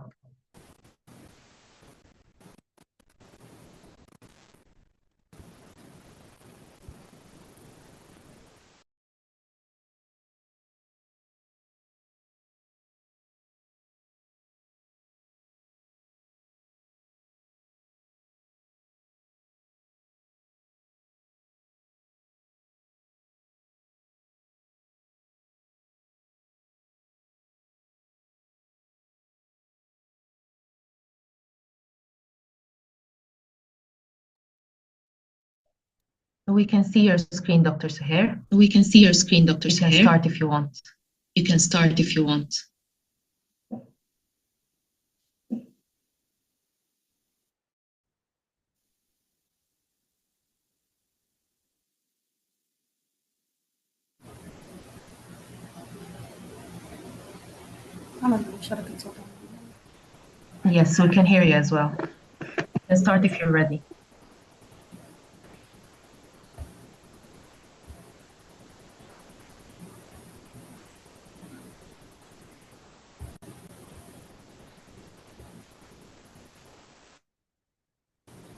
Speaker 2: We can see your screen, Dr. Suhair.
Speaker 13: We can see your screen, Dr.
Speaker 2: You can
Speaker 13: Suhair.
Speaker 2: start if you want.
Speaker 13: You can start if you want.
Speaker 2: Yes, we can hear you as well. You can start if you're ready.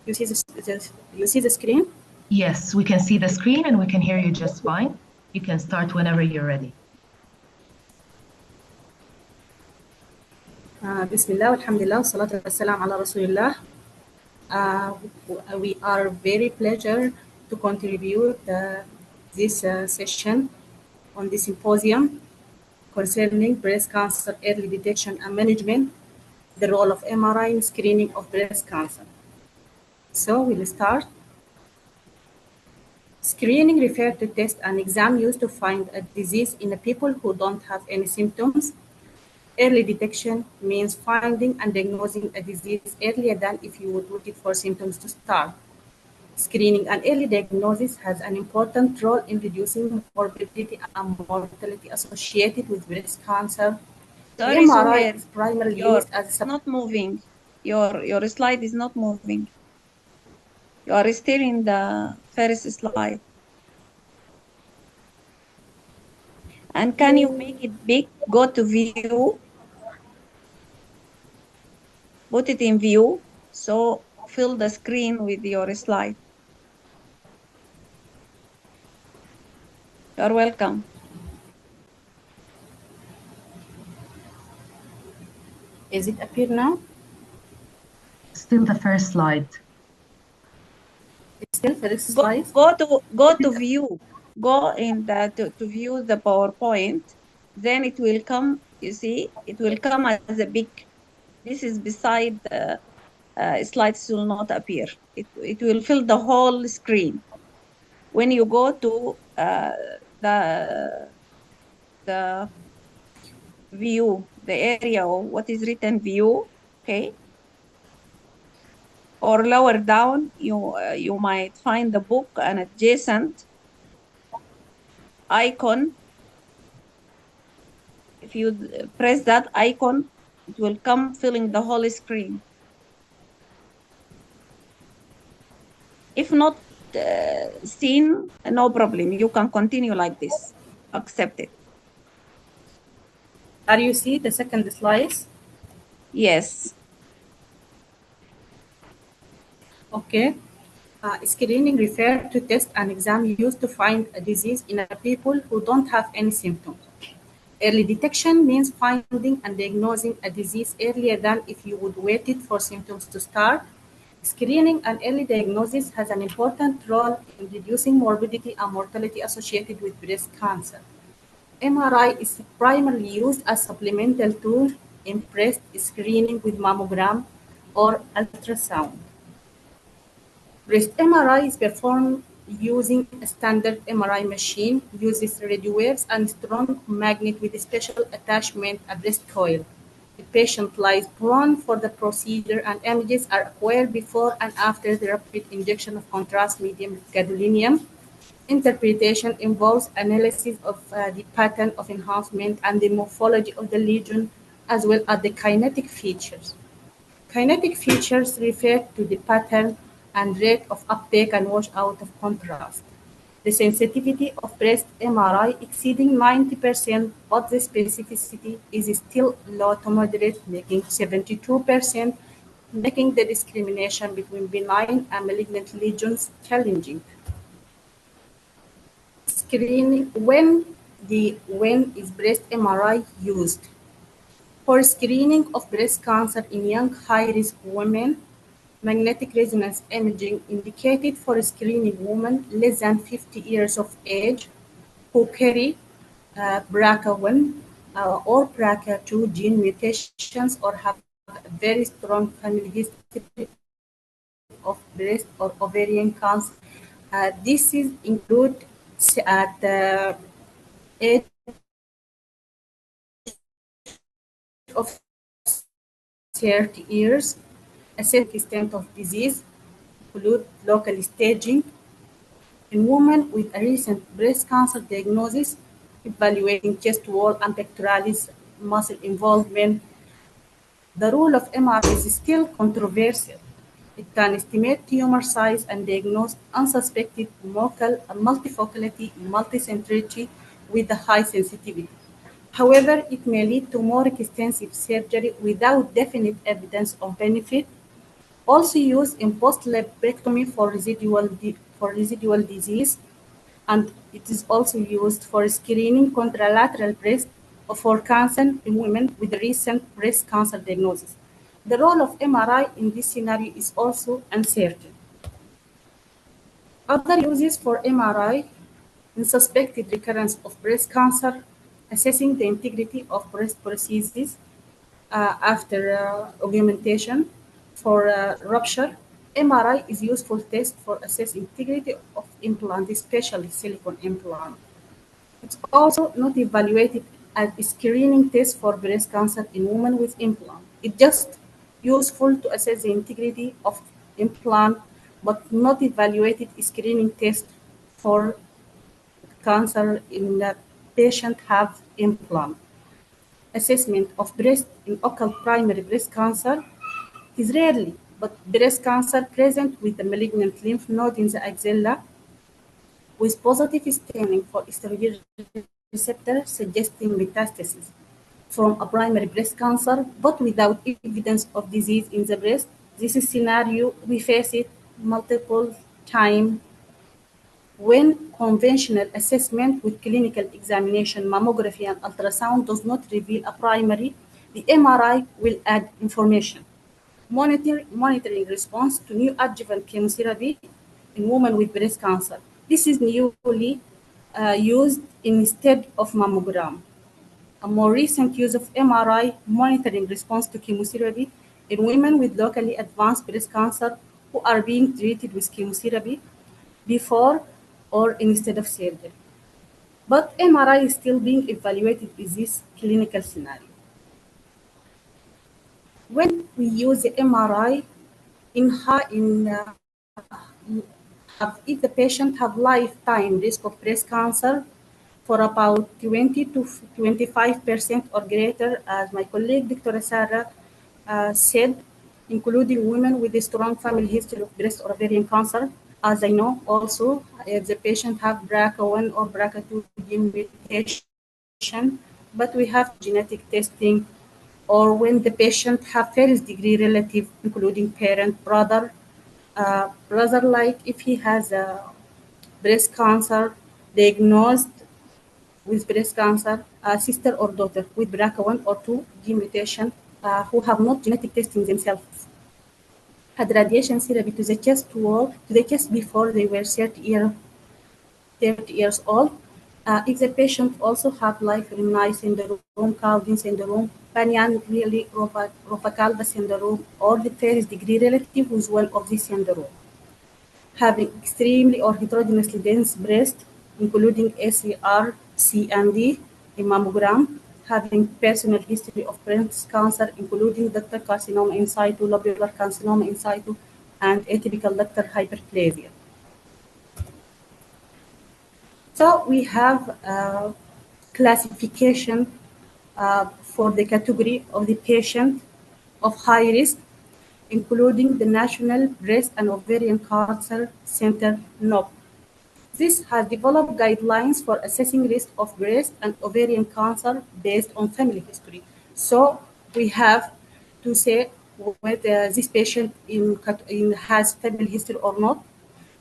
Speaker 12: You see you see the screen?
Speaker 2: Yes, we can see the screen and we can hear you just fine. You can start whenever you're ready.
Speaker 12: بسم الله والحمد لله والصلاة والسلام على رسول الله. We are very pleasure to contribute this session on the symposium concerning breast cancer early detection and management, the role of MRI in screening of breast cancer. So we'll start. Screening refers to test and exam used to find a disease in a people who don't have any symptoms. Early detection means finding and diagnosing a disease earlier than if you would wait for symptoms to start. Screening and early diagnosis has an important role in reducing morbidity and mortality associated with breast cancer.
Speaker 4: Sorry,
Speaker 12: The MRI
Speaker 4: Suhair,
Speaker 12: is primarily
Speaker 4: you're
Speaker 12: used as a
Speaker 4: not moving. Your slide is not moving. You are still in the first slide. And can you make it big? Go to view. Put it in view. So fill the screen with your slide. You're welcome.
Speaker 12: Is it appear now?
Speaker 2: Still the first slide.
Speaker 12: It's still first slide?
Speaker 4: Go to view. Go in to view the PowerPoint. Then it will come, you see, it will come as a big. This is beside the slides will not appear. It will fill the whole screen. When you go to the view, the area of what is written view, okay? Or lower down, you might find the book and adjacent icon. If you press that icon, it will come filling the whole screen. If not seen, no problem. You can continue like this. Accept it.
Speaker 12: Are you see the second slice?
Speaker 4: Yes.
Speaker 12: Okay. Screening refers to test and exam used to find a disease in a people who don't have any symptoms. Early detection means finding and diagnosing a disease earlier than if you would waited for symptoms to start. Screening and early diagnosis has an important role in reducing morbidity and mortality associated with breast cancer. MRI is primarily used as supplemental tool in breast screening with mammogram or ultrasound. Breast MRI is performed using a standard MRI machine, uses radio waves and strong magnet with a special attachment, a breast coil. The patient lies prone for the procedure and images are acquired before and after the rapid injection of contrast medium gadolinium. Interpretation involves analysis of the pattern of enhancement and the morphology of the lesion, as well as the kinetic features. Kinetic features refer to the pattern and rate of uptake and washout of contrast. the sensitivity of breast MRI exceeding 90%, but the specificity is still low to moderate, making 72%, making the discrimination between benign and malignant lesions challenging. Screening, when is breast MRI used? For screening of breast cancer in young high-risk women, magnetic resonance imaging indicated for screening women less than 50 years of age who carry BRCA1 or BRCA2 gene mutations or have a very strong family history of breast or ovarian cancer. This is include at the age of 30 years, assess extent of disease, include local staging. In women with a recent breast cancer diagnosis, evaluating chest wall and pectoralis muscle involvement. The role of MRI is still controversial. It can estimate tumor size and diagnose unsuspected multifocality, multicentricity with a high sensitivity. However, it may lead to more extensive surgery without definite evidence of benefit. Also used in post-lobectomy for residual disease, and it is also used for screening contralateral breast or for cancer in women with a recent breast cancer diagnosis. The role of MRI in this scenario is also uncertain. Other uses for MRI in suspected recurrence of breast cancer, assessing the integrity of breast prosthesis after augmentation for rupture. MRI is useful test for assessing integrity of implant, especially silicone implant. It's also not evaluated as a screening test for breast cancer in women with implant. It's just useful to assess the integrity of implant, but not evaluated screening test for cancer in the patient have implant. Assessment of breast in occult primary breast cancer is rarely, but breast cancer present with a malignant lymph node in the axilla with positive staining for estrogen receptor suggesting metastasis from a primary breast cancer, but without evidence of disease in the breast. This is scenario we face it multiple times when conventional assessment with clinical examination, mammography, and ultrasound does not reveal a primary. The MRI will add information. Monitoring response to new adjuvant chemotherapy in women with breast cancer. This is newly used instead of mammogram. A more recent use of MRI monitoring response to chemotherapy in women with locally advanced breast cancer who are being treated with chemotherapy before or instead of surgery. But MRI is still being evaluated in this clinical scenario. When we use the MRI if the patient have lifetime risk of breast cancer for about 20 to 25% or greater, as my colleague Dr. Sarah said, including women with a strong family history of breast or ovarian cancer. As I know also, if the patient have BRCA1 or BRCA2 gene mutation, but we have genetic testing, or when the patient have first degree relative, including parent, brother, like if he has a breast cancer diagnosed with breast cancer, sister or daughter with BRCA1 or 2 gene mutation who have not genetic testing themselves, had radiation therapy to the chest wall, to the chest before they were 30 years old. If the patient also have life-Renai syndrome, Cowden syndrome, Panyan-Ruvalcaba syndrome, or the first degree relative with one of these syndrome. Having extremely or heterogeneously dense breast, including SER, C, and D in mammogram, having personal history of breast cancer, including ductal carcinoma in situ, lobular carcinoma in situ, and atypical ductal hyperplasia. So we have a classification for the category of the patient of high risk, including the National Breast and Ovarian Cancer Center, NOP. This has developed guidelines for assessing risk of breast and ovarian cancer based on family history. So we have to say whether this patient has family history or not.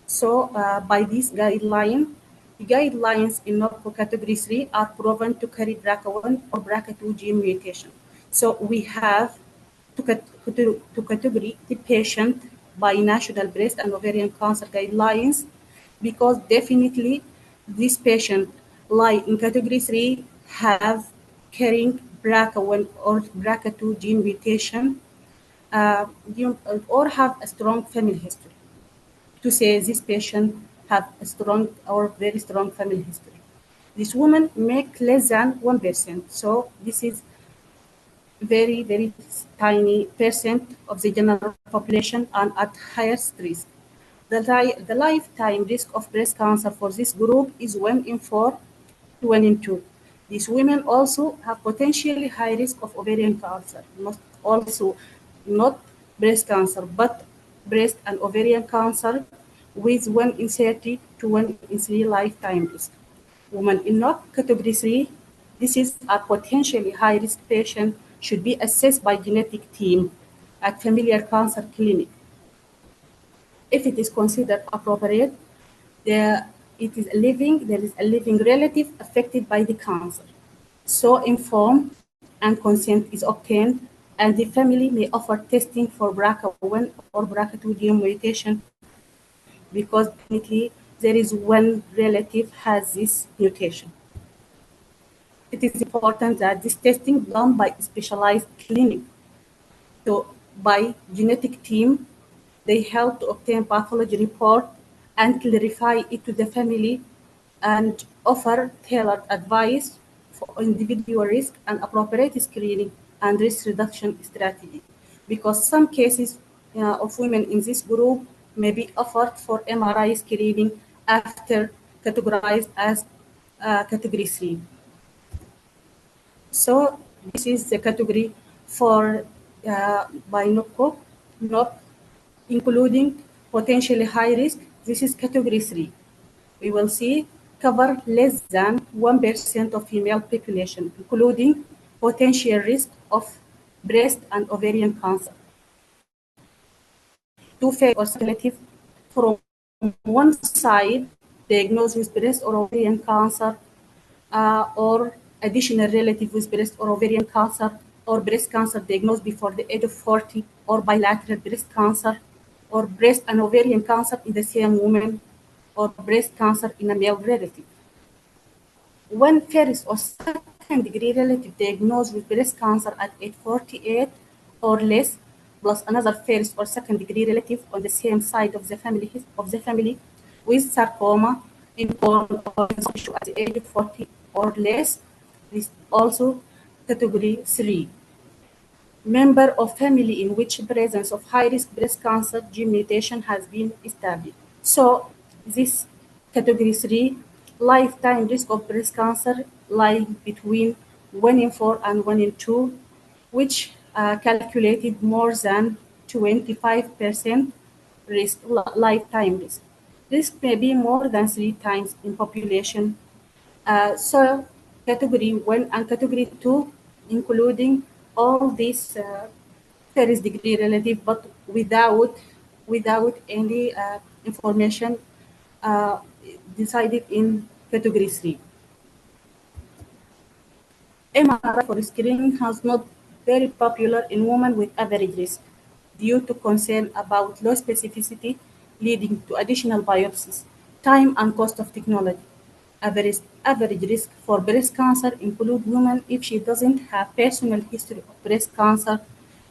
Speaker 12: So by this guideline, the guidelines in NORCO category 3 are proven to carry BRCA1 or BRCA2 gene mutation. So we have to category the patient by national breast and ovarian cancer guidelines, because definitely this patient lie in category 3 have carrying BRCA1 or BRCA2 gene mutation, or have a strong family history. To say this patient have a strong or very strong family history. This woman make less than 1%. So this is very, very tiny percent of the general population and at highest risk. The lifetime risk of breast cancer for this group is 1 in 4 to 1 in 2. These women also have potentially high risk of ovarian cancer, not breast cancer, but breast and ovarian cancer with 1 in 30 to 1 in 3 lifetime risk. Women in NOC category 3, this is a potentially high-risk patient, should be assessed by genetic team at familiar cancer clinic. If it is considered appropriate, there is a living relative affected by the cancer. So informed and consent is obtained, and the family may offer testing for BRCA1 or BRCA2 gene mutation, because definitely there is one relative has this mutation. It is important that this testing done by specialized clinic. So by genetic team, they help to obtain pathology report and clarify it to the family and offer tailored advice for individual risk and appropriate screening and risk reduction strategy. Because some cases of women in this group may be offered for MRI screening after categorized as category 3. So this is the category for by NOC, including potentially high risk. This is category 3. We will see cover less than 1% of female population, including potential risk of breast and ovarian cancer. Two phase or relative from one side diagnosed with breast or ovarian cancer, or additional relative with breast or ovarian cancer, or breast cancer diagnosed before the age of 40, or bilateral breast cancer, or breast and ovarian cancer in the same woman, or breast cancer in a male relative. One first or second degree relative diagnosed with breast cancer at age 48 or less, plus another first or second degree relative on the same side of the family with sarcoma in colon or tissue at the age of 40 or less, is also category 3. Member of family in which presence of high-risk breast cancer gene mutation has been established. So this category 3, lifetime risk of breast cancer lying between 1 in 4 and 1 in 2, which calculated more than 25% risk, lifetime risk. This may be more than 3 times in population. So category 1 and category 2, including all these first degree relative, but without any information decided in category 3. MRI for screening has not very popular in women with average risk due to concern about low specificity leading to additional biopsies, time and cost of technology. Average risk for breast cancer include women if she doesn't have personal history of breast cancer,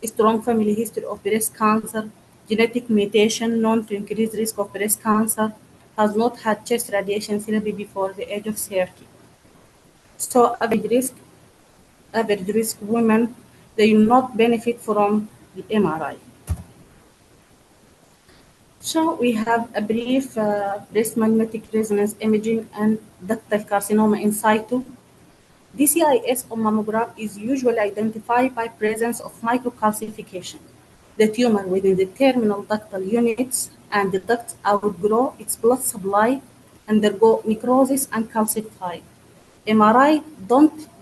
Speaker 12: strong family history of breast cancer, genetic mutation known to increase risk of breast cancer, has not had chest radiation therapy before the age of 30. So average risk women, they will not benefit from the MRI. So we have a brief breast magnetic resonance imaging and ductal carcinoma in situ. DCIS or mammogram is usually identified by presence of microcalcification. The tumor within the terminal ductal units and the ducts outgrow its blood supply undergo necrosis and calcify. MRI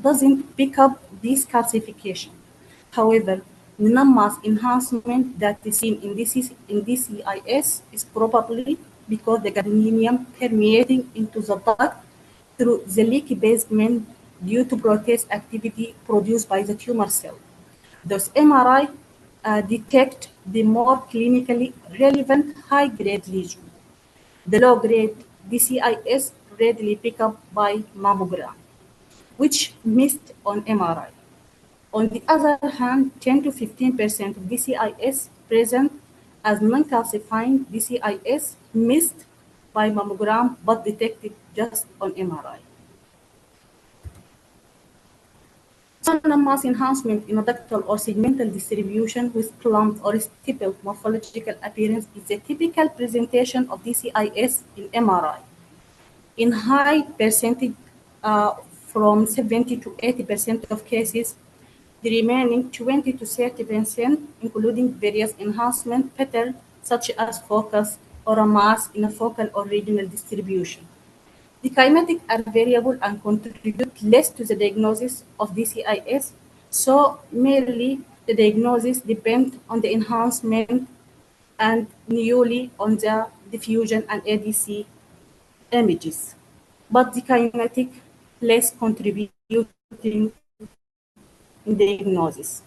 Speaker 12: doesn't pick up this calcification. However, the non-mass enhancement that is seen in DCIS is probably because the gadolinium permeating into the duct through the leaky basement due to protease activity produced by the tumor cell. Thus, MRI detect the more clinically relevant high-grade lesion. The low-grade DCIS readily pick up by mammogram, which missed on MRI. On the other hand, 10 to 15% of DCIS present as non-calcifying DCIS missed by mammogram but detected just on MRI. Non-mass enhancement in a ductal or segmental distribution with clumped or stippled morphological appearance is a typical presentation of DCIS in MRI. In high percentage, from 70 to 80% of cases, the remaining 20 to 30%, including various enhancement patterns such as focus or a mass in a focal or regional distribution. The kinetics are variable and contribute less to the diagnosis of DCIS, so merely the diagnosis depends on the enhancement and newly on the diffusion and ADC images, but the kinetic less contributing in diagnosis.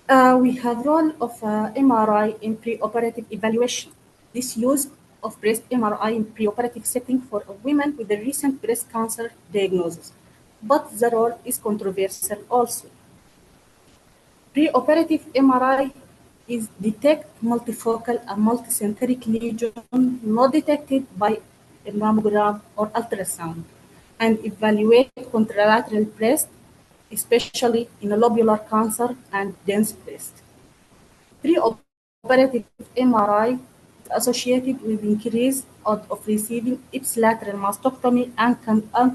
Speaker 12: We have role of MRI in preoperative evaluation. This use of breast MRI in preoperative setting for women with a recent breast cancer diagnosis, but the role is controversial also. Preoperative MRI is detect multifocal and multicentric lesion not detected by a mammogram or ultrasound, and evaluate contralateral breast, especially in a lobular cancer and dense breast. Preoperative MRI is associated with increase of receiving ipsilateral mastectomy and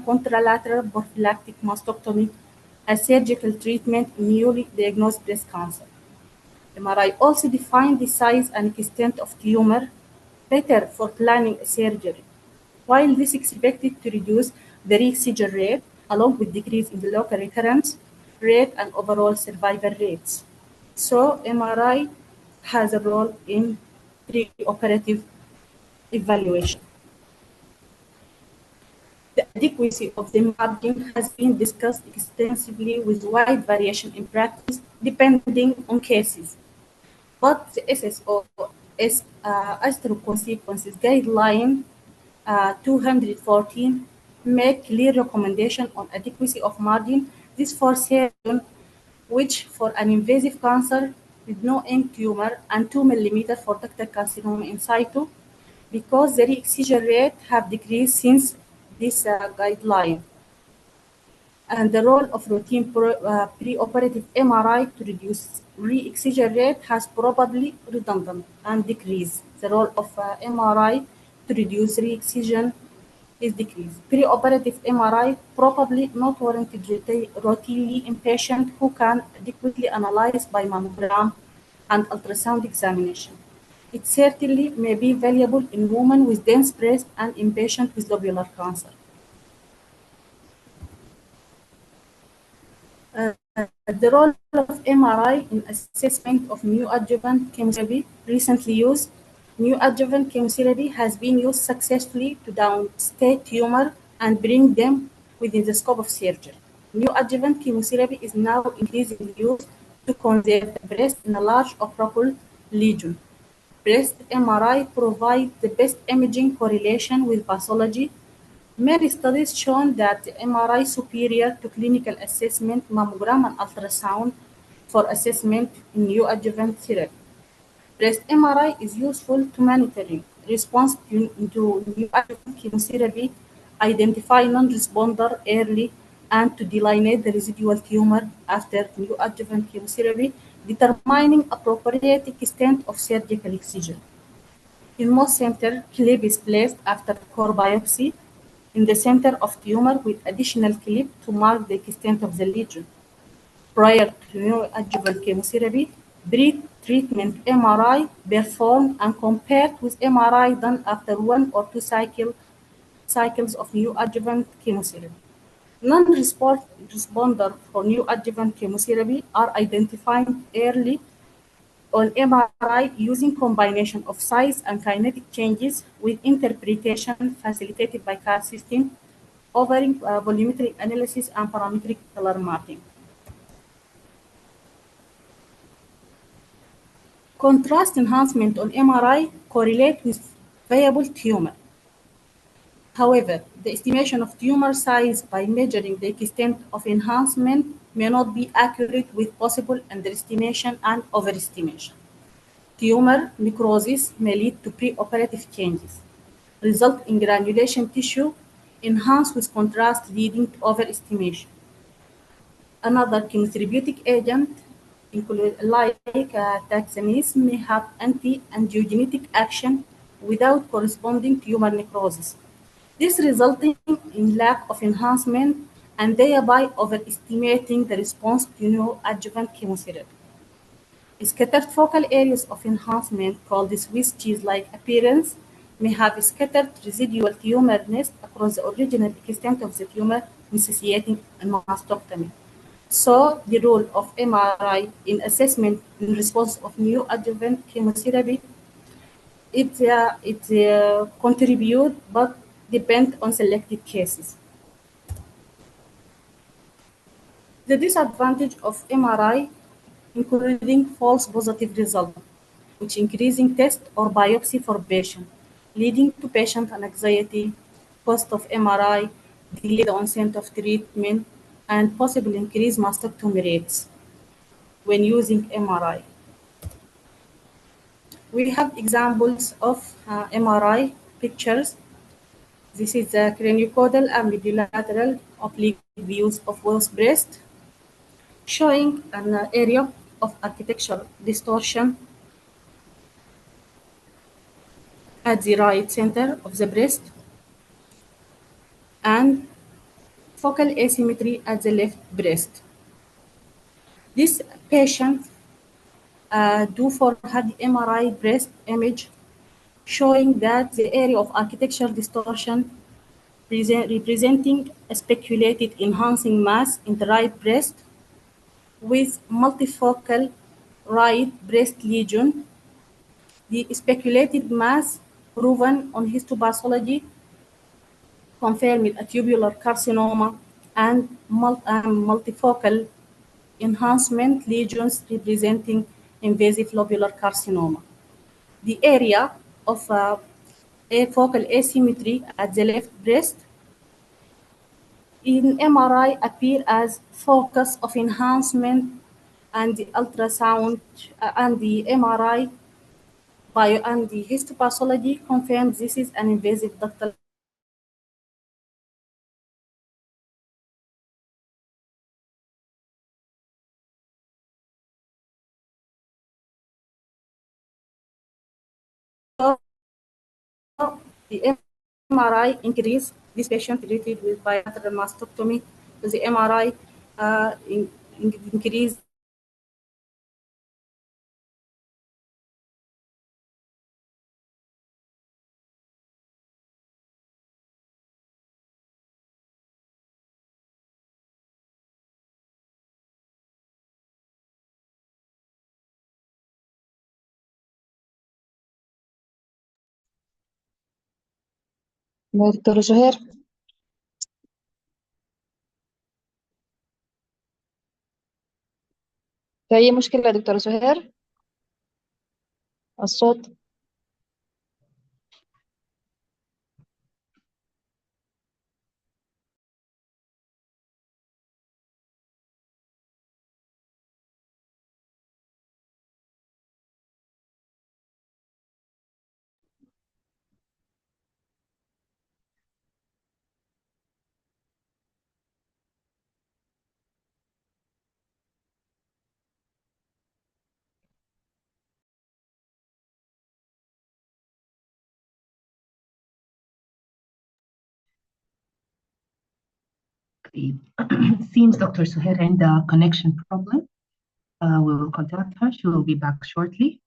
Speaker 12: contralateral prophylactic mastectomy as surgical treatment in newly diagnosed breast cancer. MRI also defines the size and extent of tumor better for planning a surgery, while this is expected to reduce the re-excision rate along with decrease in the local recurrence rate and overall survival rates. So MRI has a role in preoperative evaluation. The adequacy of the margin has been discussed extensively with wide variation in practice depending on cases. But the SSOS astroconsequences guideline 214 make clear recommendation on adequacy of margin. This for surgeon which for an invasive cancer with no end tumor and 2 mm for ductal carcinoma in situ, because the re-excision rate have decreased since this guideline. And the role of routine preoperative MRI to reduce re-excision rate has probably redundant and decreased. The role of MRI to reduce re-excision is decreased. Preoperative MRI probably not warranted routinely in patients who can adequately analyze by mammogram and ultrasound examination. It certainly may be valuable in women with dense breast and in patients with lobular cancer. The role of MRI in assessment of neoadjuvant chemotherapy recently used. Neoadjuvant chemotherapy has been used successfully to downstage tumor and bring them within the scope of surgery. Neoadjuvant chemotherapy is now increasingly used to conserve the breast in a large operable lesion. Breast MRI provides the best imaging correlation with pathology. Many studies shown that MRI superior to clinical assessment, mammogram and ultrasound for assessment in neoadjuvant therapy. Breast MRI is useful to monitoring response to neoadjuvant chemotherapy, identify non-responder early, and to delineate the residual tumor after neoadjuvant chemotherapy, determining appropriate extent of surgical excision. In most centers, clip is placed after core biopsy in the center of tumor with additional clip to mark the extent of the lesion. Prior to neoadjuvant chemotherapy, pre-treatment MRI performed and compared with MRI done after 1 or 2 cycles of neoadjuvant chemotherapy. Non-responder for neoadjuvant chemotherapy are identified early on MRI using combination of size and kinetic changes with interpretation facilitated by CAD system, offering volumetric analysis and parametric color mapping. Contrast enhancement on MRI correlate with viable tumor. However, the estimation of tumor size by measuring the extent of enhancement may not be accurate with possible underestimation and overestimation. Tumor necrosis may lead to preoperative changes, result in granulation tissue enhanced with contrast leading to overestimation. Another chemotherapeutic agent, like taxanes, may have anti-angiogenic action without corresponding tumor necrosis. This resulting in lack of enhancement and thereby overestimating the response to neoadjuvant chemotherapy. Scattered focal areas of enhancement, called the Swiss cheese-like appearance, may have scattered residual tumor nest across the original extent of the tumor, necessitating a mastectomy. So, the role of MRI in assessment in response of neoadjuvant chemotherapy, it contribute but depend on selected cases. The disadvantage of MRI, including false positive result, which increasing test or biopsy for patient, leading to patient anxiety, cost of MRI, delay the onset of treatment, and possibly increase mastectomy rates when using MRI. We have examples of MRI pictures. This is the craniocaudal and bilateral oblique views of both breast, showing an area of architectural distortion at the right center of the breast and focal asymmetry at the left breast. This patient do for had MRI breast image showing that the area of architectural distortion representing a speculated enhancing mass in the right breast with multifocal right breast lesion. The speculated mass proven on histopathology confirmed a tubular carcinoma and multifocal enhancement lesions representing invasive lobular carcinoma. The area of focal asymmetry at the left breast in MRI appear as focus of enhancement, and the ultrasound and the MRI and the histopathology confirms this is an invasive ductal. The MRI increase this patient treated with bilateral mastectomy. The MRI increase
Speaker 6: دكتورة سهير. في أي مشكلة يا دكتورة سهير؟ الصوت.
Speaker 2: Seems Dr. Suhair عندها connection problem. We will contact her. She will be back shortly.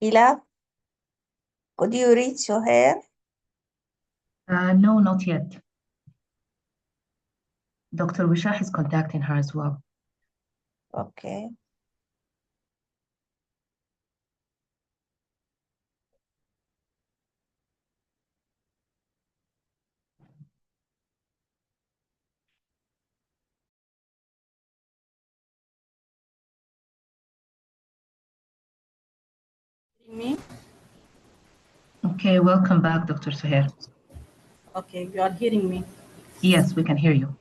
Speaker 4: Ila, could you reach your hair?
Speaker 2: No, not yet. Dr. Wishah is contacting her as well.
Speaker 4: Okay.
Speaker 12: Me?
Speaker 2: Okay, welcome back, Dr. Suhair.
Speaker 12: Okay, you are hearing me.
Speaker 2: Yes, we can hear you.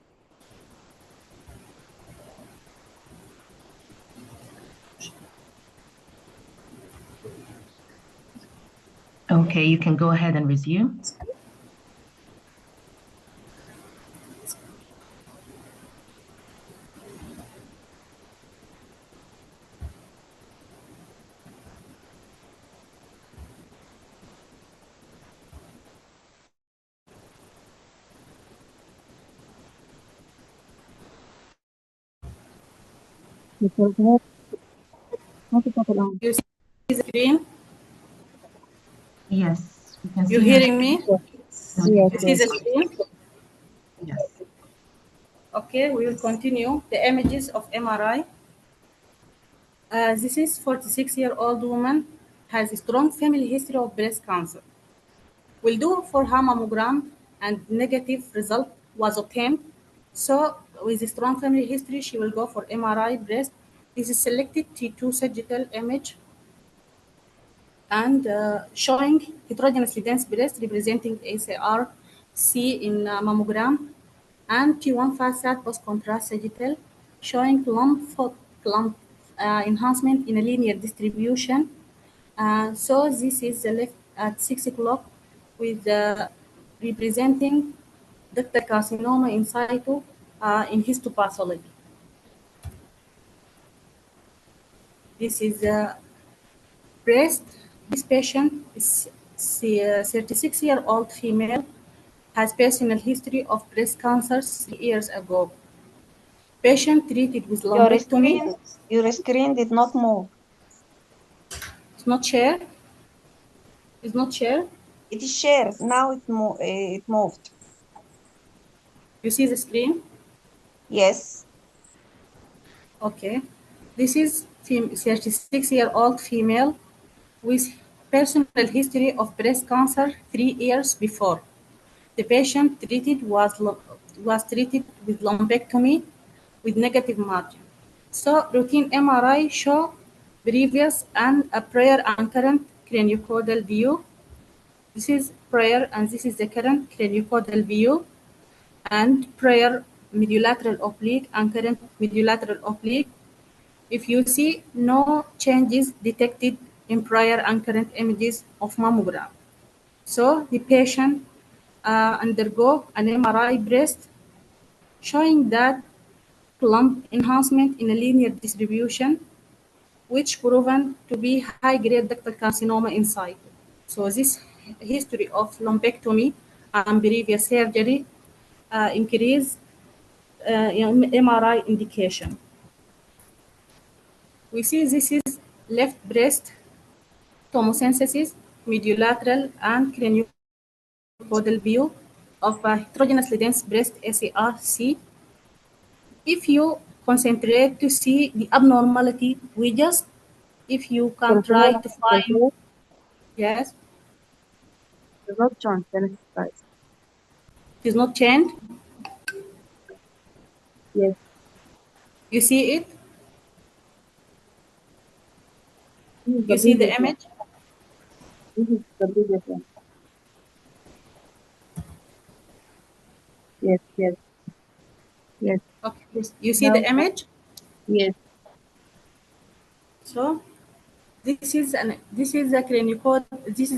Speaker 2: Okay, you can go ahead and resume.
Speaker 12: You see the screen?
Speaker 2: Yes, we can see
Speaker 12: You
Speaker 2: your
Speaker 12: hearing
Speaker 2: screen.
Speaker 12: me?
Speaker 2: No, we
Speaker 12: You
Speaker 2: can
Speaker 12: see
Speaker 2: hear
Speaker 12: the
Speaker 2: you.
Speaker 12: screen?
Speaker 2: Yes.
Speaker 12: Okay, we will continue. The images of MRI. This is 46-year-old woman, has a strong family history of breast cancer. Will do for her mammogram and negative result was obtained. So with a strong family history, she will go for MRI breast. This is selected T2 surgical image and showing heterogeneously dense breast representing ACR-C in mammogram and T1 facet post-contrast sagittal showing clump enhancement in a linear distribution. So this is the left at 6 o'clock with representing ductal carcinoma in situ in histopathology. This is breast. This patient is a 36-year-old female, has personal history of breast cancer 3 years ago. Patient treated with lumpectomy.
Speaker 4: Your screen did not move.
Speaker 12: It's not shared. It's not shared.
Speaker 4: It is shared. Now it moved.
Speaker 12: You see the screen?
Speaker 4: Yes.
Speaker 12: Okay. This is 36-year-old female with personal history of breast cancer 3 years before. The patient treated was treated with lumpectomy with negative margin. So routine MRI show previous and a prior and current craniocaudal view. This is prior and this is the current craniocaudal view and prior mediolateral oblique and current mediolateral oblique. If you see no changes detected in prior and current images of mammogram. So the patient undergo an MRI breast showing that clump enhancement in a linear distribution which proven to be high-grade ductal carcinoma in situ. So this history of lumpectomy and previous surgery increase MRI indication. We see this is left breast tomosynthesis, mediolateral and craniocaudal view of a heterogeneously dense breast SARC. If you concentrate to see the abnormality, if you can try to find, yes,
Speaker 9: It's not joint, then it's size.
Speaker 12: it is not changed.
Speaker 9: Yes.
Speaker 12: You see it?
Speaker 9: This is
Speaker 12: You
Speaker 9: the
Speaker 12: see the
Speaker 9: previous one.
Speaker 12: image?
Speaker 9: This is the previous one. Yes, yes. Yes.
Speaker 12: Okay. You see
Speaker 9: Now,
Speaker 12: the image?
Speaker 9: yes.
Speaker 12: So this is a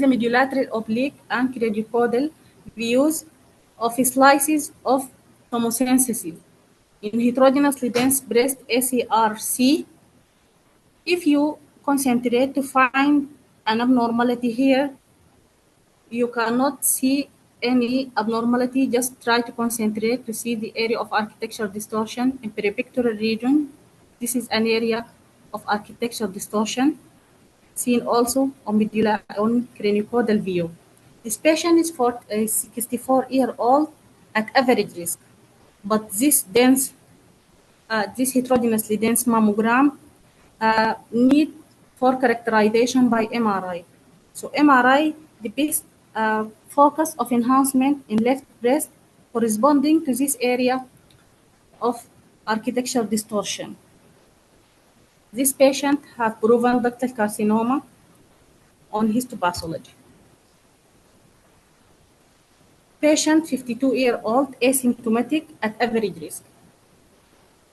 Speaker 12: mediolateral oblique and craniocaudal views of slices of tomosynthesis in heterogeneously dense breast SARC. If you concentrate to find an abnormality here, you cannot see any abnormality. Just try to concentrate to see the area of architectural distortion in peripectoral region. This is an area of architectural distortion seen also on craniocaudal view. This patient is 64-year-old at average risk, but this heterogeneously dense mammogram need for characterization by MRI. So MRI, the best focus of enhancement in left breast corresponding to this area of architectural distortion. This patient have proven ductal carcinoma on histopathology. Patient 52-year-old asymptomatic at average risk.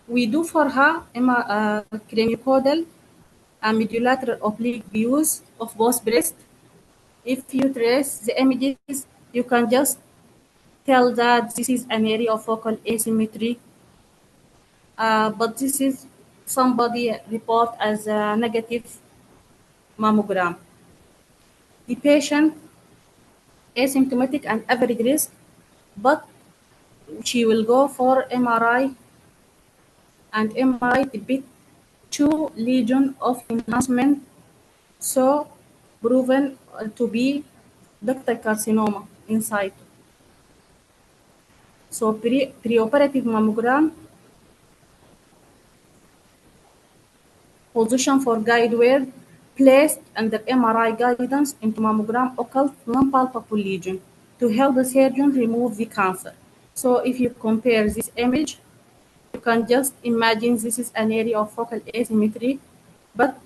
Speaker 12: We do for her craniocaudal and mediolateral oblique views of both breasts. If you trace the images, you can just tell that this is an area of focal asymmetry, but this is somebody report as a negative mammogram. The patient asymptomatic and average risk, but she will go for MRI, and MRI depict 2 lesions of enhancement, so proven to be ductal carcinoma inside. So preoperative mammogram, position for guide wire placed under MRI guidance into mammogram occult non-palpable lesion to help the surgeon remove the cancer. So if you compare this image, you can just imagine this is an area of focal asymmetry, but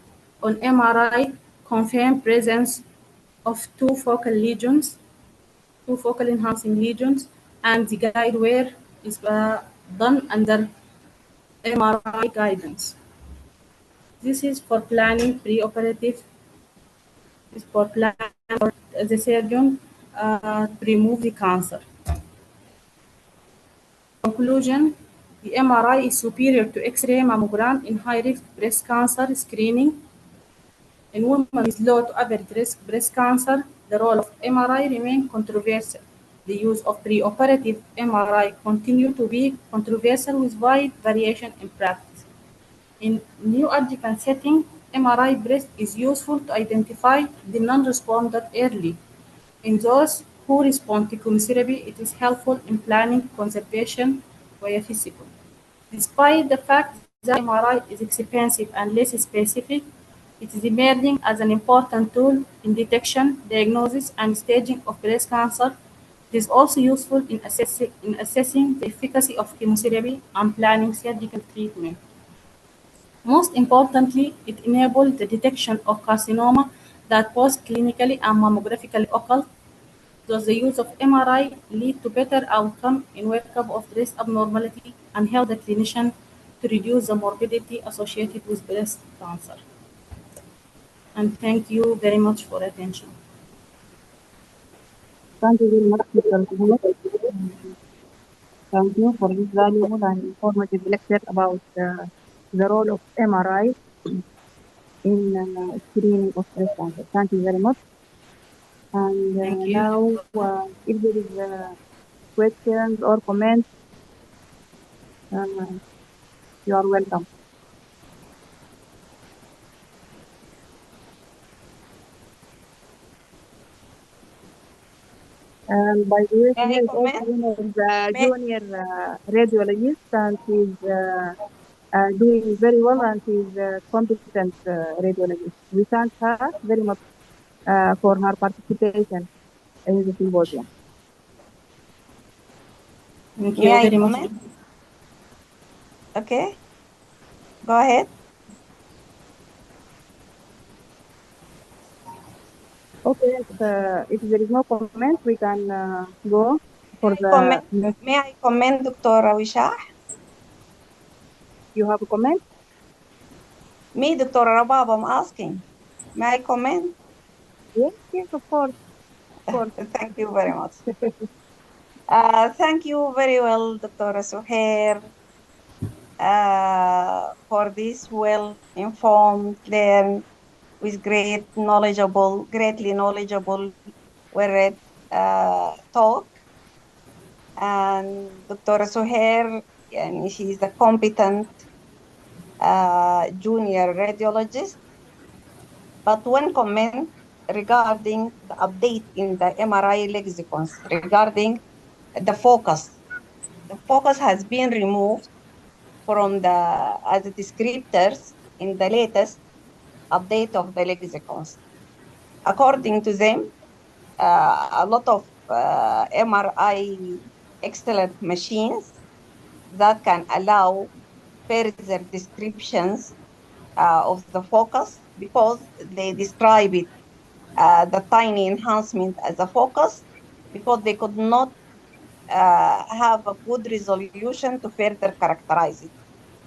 Speaker 12: on MRI, confirmed presence of 2 focal lesions, 2 focal enhancing lesions, and the guide wire is done under MRI guidance. This is for planning preoperative, is for planning for the surgeon to remove the cancer. Conclusion, the MRI is superior to X-ray mammogram in high-risk breast cancer screening. In women with low to average risk breast cancer, the role of MRI remains controversial. The use of preoperative MRI continues to be controversial with wide variation in practice. In neoadjuvant setting, MRI breast is useful to identify the non-responder early. In those who respond to chemotherapy, it is helpful in planning conservation via physical. Despite the fact that MRI is expensive and less specific, it is emerging as an important tool in detection, diagnosis, and staging of breast cancer. It is also useful in assessing the efficacy of chemotherapy and planning surgical treatment. Most importantly, it enables the detection of carcinoma that both clinically and mammographically occult. Thus, the use of MRI lead to better outcome in workup of breast abnormality and help the clinician to reduce the morbidity associated with breast cancer. And thank you very much for attention.
Speaker 9: Thank you very much, Mr. Mahmoud. Thank you for this valuable and informative lecture about the role of MRI in screening of breast cancer. Thank you very much. And
Speaker 12: Thank you.
Speaker 9: now, if there is questions or comments, you are welcome. And by the way,
Speaker 4: May I
Speaker 9: Suhair is also
Speaker 4: comment?
Speaker 9: one of the
Speaker 4: May,
Speaker 9: junior radiologists, and she's doing very well, and she's a competent radiologist. We thank her very much for her participation in the symposium.
Speaker 12: Thank
Speaker 4: may
Speaker 12: you
Speaker 4: I
Speaker 12: very much.
Speaker 4: comment? Okay, go ahead.
Speaker 9: Okay, if there is no comment, we can go for
Speaker 4: May I
Speaker 9: the
Speaker 4: comment?
Speaker 9: next.
Speaker 4: May I comment, Dr. Wishah?
Speaker 9: You have a comment?
Speaker 4: Me, Dr. Rabab, I'm asking. May I comment?
Speaker 9: Yes, yes, of course, of course.
Speaker 4: Thank you very much. Thank you very well, Dr. Suhair, for this well-informed, learned, with greatly knowledgeable, well-read talk. And Dr. Suhair, and she's a competent junior radiologist. But one comment regarding the update in the MRI lexicons regarding the focus. The focus has been removed from the as descriptors in the latest update of the lexicons. According to them, a lot of MRI excellent machines that can allow further descriptions of the focus because they describe it, the tiny enhancement as a focus, because they could not have a good resolution to further characterize it.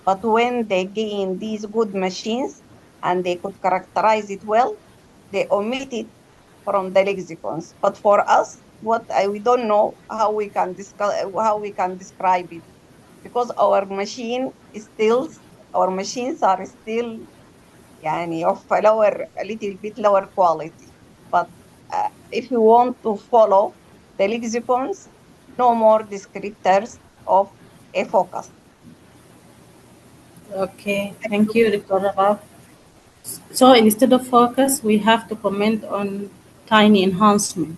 Speaker 4: But when they gain these good machines and they could characterize it well, they omit it from the lexicons. But for us, we don't know how we can describe it, because our machines are still of a little bit lower quality. But if you want to follow the lexicons, no more descriptors of a focus.
Speaker 12: Okay, thank you, Dr. Rabab. So instead of focus, we have to comment on tiny enhancement.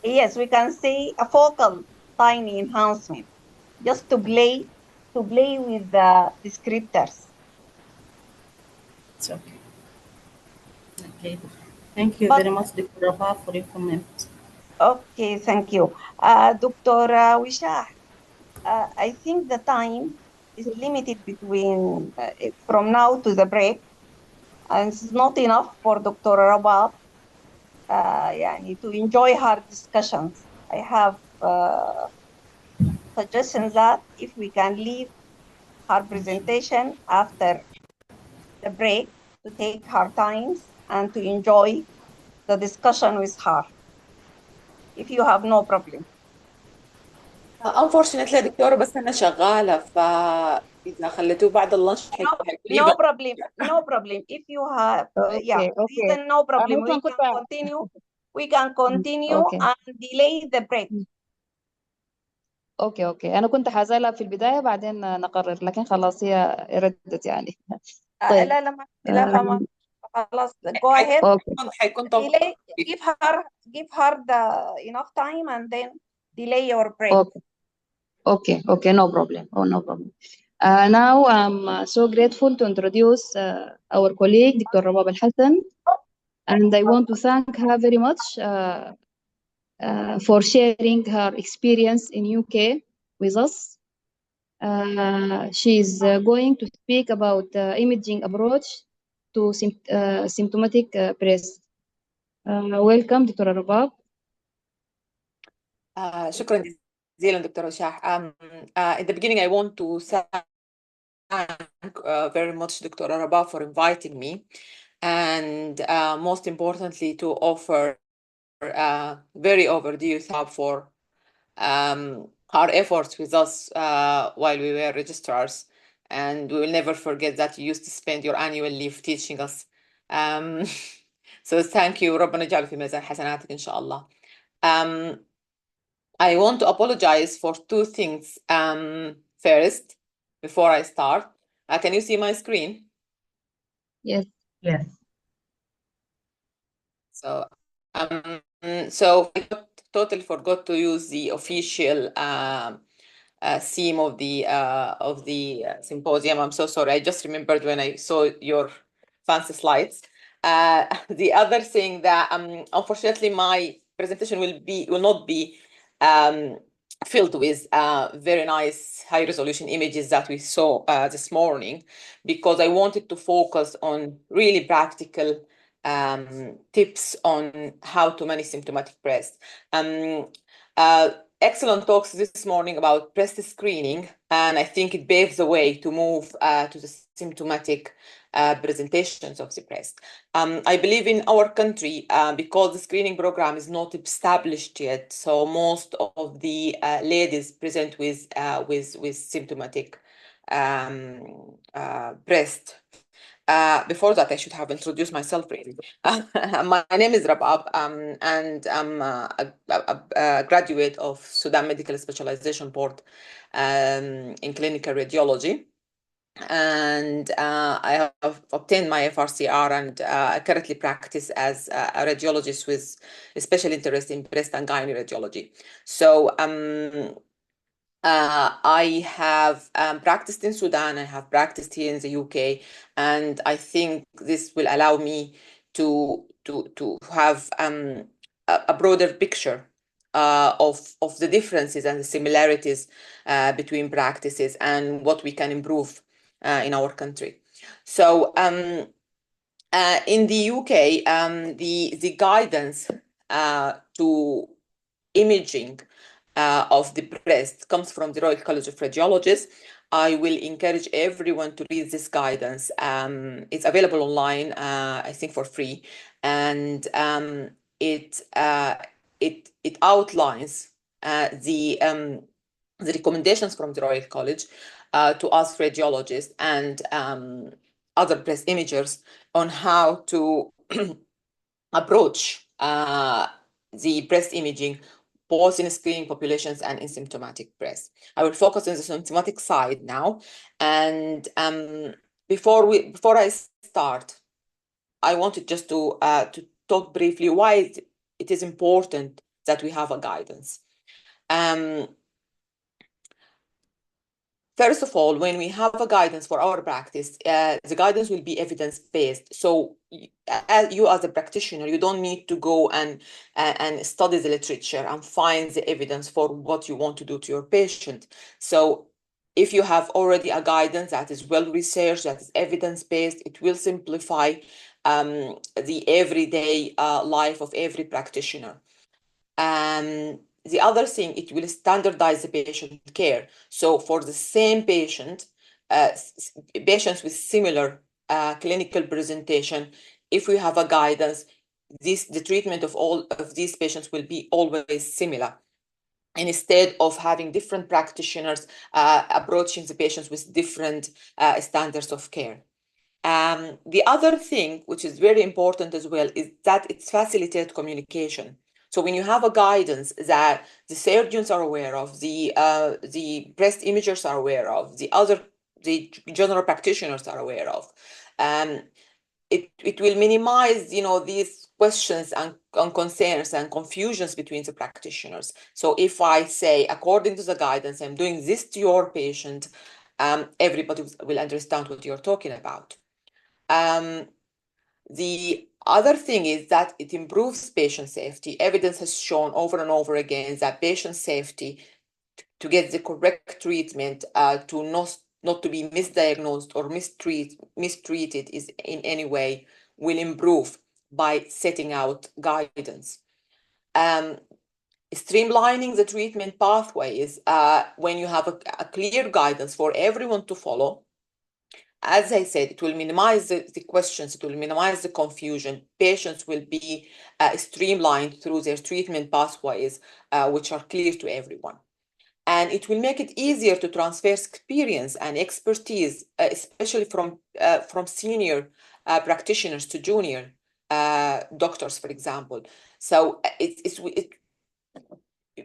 Speaker 4: Yes, we can say a focal tiny enhancement, just to play with the descriptors.
Speaker 12: It's okay. Okay. Thank you
Speaker 4: But
Speaker 12: very much, Dr. Rabab, for your comment.
Speaker 4: okay, thank you. Dr. Wishah, I think the time is limited between from now to the break, and it's not enough for Dr. Rabab to enjoy her discussions. I have suggestions that if we can leave her presentation after the break to take her times and to enjoy the discussion with her, if you have no problem.
Speaker 10: unfortunately دكتورة بس أنا شغالة فإذا خليتوه بعد اللانش
Speaker 4: No problem, no problem. If you have,
Speaker 6: Okay, okay.
Speaker 4: then no problem.
Speaker 6: أنا كنت
Speaker 4: We can continue
Speaker 6: Okay.
Speaker 4: and delay the break.
Speaker 6: اوكي انا كنت حازلها في البدايه بعدين نقرر لكن خلاص هي ردت يعني طيب
Speaker 4: لا ما خلاص. Go ahead.
Speaker 10: حيكون طبعا.
Speaker 4: Delay, give her the enough time and then delay your break.
Speaker 6: Okay, no problem. No problem. Now I'm so grateful to introduce our colleague, Dr. Rabab Al-Hassan, and I want to thank her very much for sharing her experience in UK with us. She's going to speak about imaging approach to symptomatic breast. Welcome, Dr. Rabab.
Speaker 10: شكرا جزيلا دكتورة شاح. In the beginning I want to thank very much Dr. Rabab for inviting me, and most importantly to offer very overdue thanks for her efforts with us while we were registrars, and we will never forget that you used to spend your annual leave teaching us So thank you. ربنا يجعله في ميزان حسناتك إن شاء الله. I want to apologize for two things. First, before I start, can you see my screen?
Speaker 6: Yes.
Speaker 2: Yes.
Speaker 10: So I totally forgot to use the official theme of the symposium. I'm so sorry. I just remembered when I saw your fancy slides. The other thing that unfortunately my presentation will not be filled with very nice high resolution images that we saw this morning, because I wanted to focus on really practical tips on how to manage symptomatic breast. Excellent talks this morning about breast screening, and I think it paves the way to move to the symptomatic presentations of the breast. I believe in our country, because the screening program is not established yet, so most of the ladies present with symptomatic breast. Before that, I should have introduced myself really. My name is Rabab, and I'm a graduate of Sudan Medical Specialization Board in clinical radiology. And I have obtained my FRCR, and I currently practice as a radiologist with a special interest in breast and gynae radiology. So I have practiced in Sudan, I have practiced here in the UK, and I think this will allow me to have a broader picture of the differences and the similarities between practices and what we can improve in our country. So in the UK, the guidance to imaging of the breast comes from the Royal College of Radiologists. I will encourage everyone to read this guidance. It's available online, I think for free, and it outlines the recommendations from the Royal College to us radiologists and other breast imagers on how to approach the breast imaging, both in screening populations and in symptomatic breast. I will focus on the symptomatic side now. And before I start, I wanted just to talk briefly why it is important that we have a guidance. First of all, when we have a guidance for our practice, the guidance will be evidence-based. So you as a practitioner, you don't need to go and study the literature and find the evidence for what you want to do to your patient. So if you have already a guidance that is well-researched, that is evidence-based, it will simplify the everyday life of every practitioner. The other thing, it will standardize the patient care. So for the same patient, patients with similar clinical presentation, if we have a guidance, the treatment of all of these patients will be always similar. And instead of having different practitioners approaching the patients with different standards of care. The other thing, which is very important as well, is that it facilitates communication. So when you have a guidance that the surgeons are aware of, the breast imagers are aware of, the general practitioners are aware of, it will minimize, these questions and concerns and confusions between the practitioners. So if I say, according to the guidance, I'm doing this to your patient, everybody will understand what you're talking about. The other thing is that it improves patient safety. Evidence has shown over and over again that patient safety to get the correct treatment, to not to be misdiagnosed or mistreated is in any way, will improve by setting out guidance. Streamlining the treatment pathways, when you have a clear guidance for everyone to follow, as I said, it will minimize the questions, it will minimize the confusion. Patients will be streamlined through their treatment pathways, which are clear to everyone. And it will make it easier to transfer experience and expertise, especially from senior practitioners to junior doctors, for example. So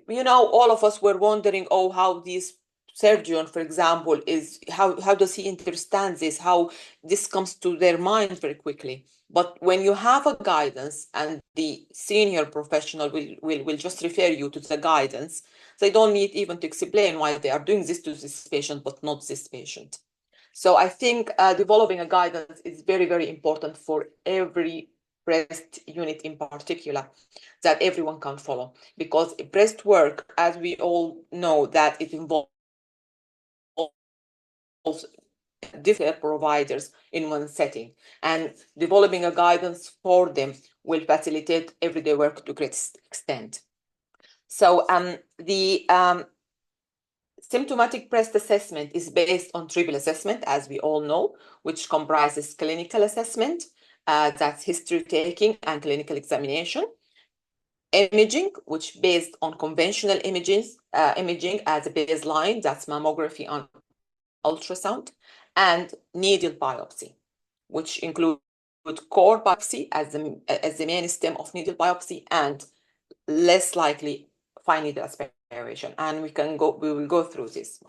Speaker 10: you know, all of us were wondering, oh, how this surgeon, for example, is how does he understand this? How this comes to their mind very quickly. But when you have a guidance and the senior professional will just refer you to the guidance, they don't need even to explain why they are doing this to this patient, but not this patient. So I think developing a guidance is very, very important for every breast unit in particular, that everyone can follow, because breast work, as we all know, that it involves different providers in one setting, and developing a guidance for them will facilitate everyday work to a great extent. So the symptomatic breast assessment is based on triple assessment, as we all know, which comprises clinical assessment, that's history taking and clinical examination, imaging, which based on conventional imaging as a baseline, that's mammography and ultrasound, and needle biopsy, which include core biopsy as the main stem of needle biopsy, and less likely fine needle aspiration. And we will go through this.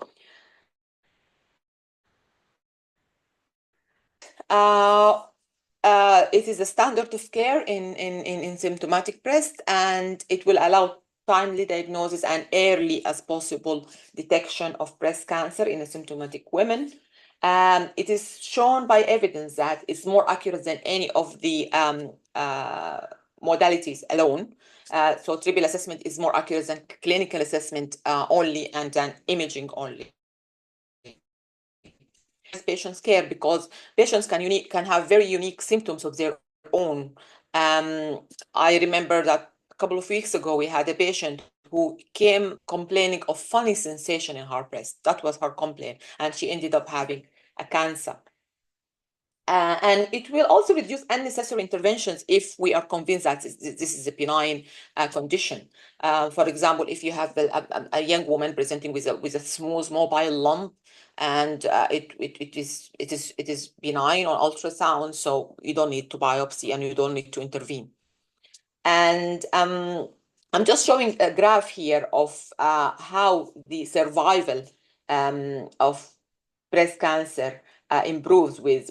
Speaker 10: It is a standard of care in symptomatic breast, and it will allow timely diagnosis and early as possible detection of breast cancer in asymptomatic women. It is shown by evidence that it's more accurate than any of the modalities alone. So triple assessment is more accurate than clinical assessment only and than imaging only. Patients care because patients can have very unique symptoms of their own. I remember that a couple of weeks ago we had a patient who came complaining of funny sensation in her breast. That was her complaint, and she ended up having a cancer. And it will also reduce unnecessary interventions if we are convinced that this is a benign condition. For example, if you have a young woman presenting with a smooth mobile lump, and it is benign on ultrasound, so you don't need to biopsy and you don't need to intervene. And I'm just showing a graph here of how the survival of breast cancer improves with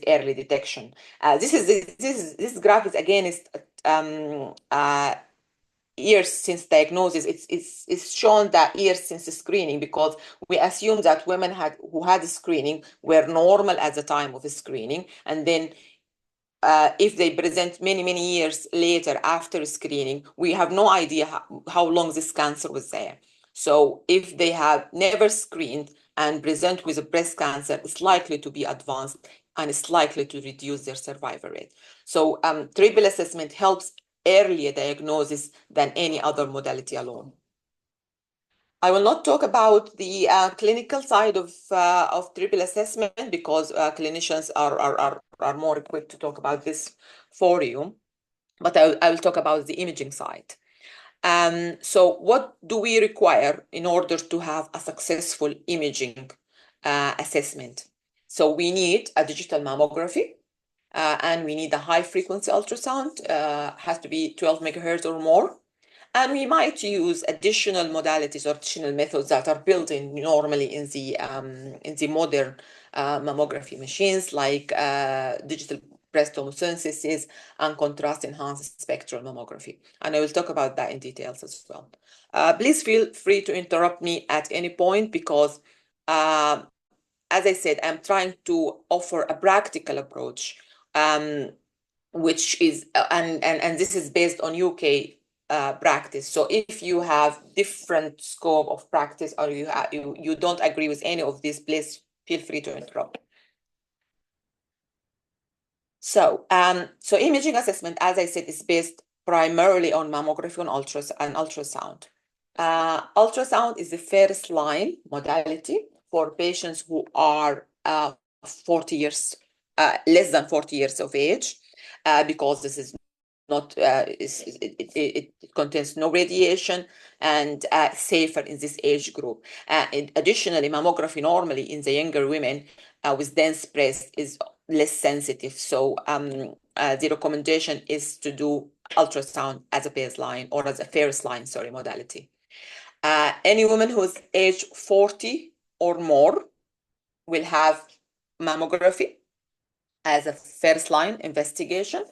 Speaker 10: early detection. This graph is again years since diagnosis. It's shown that years since screening, because we assume that women who had screening were normal at the time of screening, and then if they present many years later after screening, we have no idea how long this cancer was there. So if they have never screened and present with a breast cancer, it's likely to be advanced and it's likely to reduce their survival rate. So triple assessment helps earlier diagnosis than any other modality alone. I will not talk about the clinical side of triple assessment, because clinicians are more equipped to talk about this for you, but I will talk about the imaging side. So what do we require in order to have a successful imaging assessment? So we need a digital mammography, and we need a high frequency ultrasound, has to be 12 megahertz or more. And we might use additional modalities or additional methods that are built in normally in the modern mammography machines, like digital breast tomosynthesis and contrast enhanced spectral mammography. And I will talk about that in details as well. Please feel free to interrupt me at any point, because as I said, I'm trying to offer a practical approach, which is and this is based on UK practice. So if you have different scope of practice, or you don't agree with any of this, please feel free to interrupt. So so imaging assessment, as I said, is based primarily on mammography and ultrasound. Ultrasound is the first line modality for patients who are 40 years, less than 40 years of age, because this is not it contains no radiation and safer in this age group. Additionally, mammography normally in the younger women with dense breast is less sensitive. So the recommendation is to do ultrasound as a baseline or as a first line, modality. Any woman who's age 40 or more will have mammography as a first line investigation,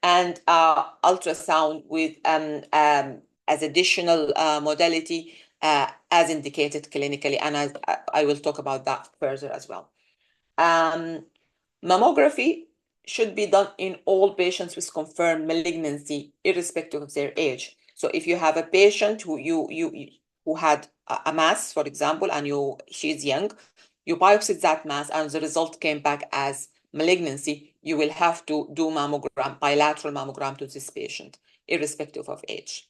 Speaker 10: and ultrasound with as additional modality as indicated clinically, and I will talk about that further as well. Mammography should be done in all patients with confirmed malignancy, irrespective of their age. So if you have a patient who had a mass, for example, and she's young, you biopsied that mass and the result came back as malignancy, you will have to do bilateral mammogram to this patient, irrespective of age.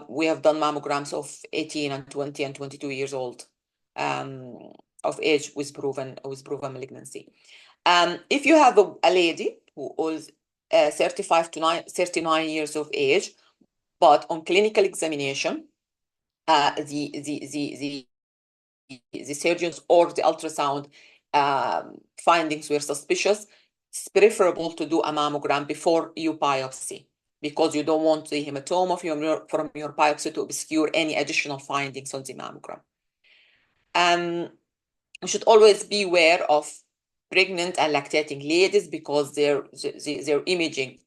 Speaker 10: We have done mammograms of 18 and 20 and 22 years old of age with proven malignancy. If you have a lady who is 35 to 39 years of age, but on clinical examination, the surgeons or the ultrasound findings were suspicious, it's preferable to do a mammogram before you biopsy, because you don't want the hematoma from your biopsy to obscure any additional findings on the mammogram. You should always be aware of pregnant and lactating ladies, because their imaging,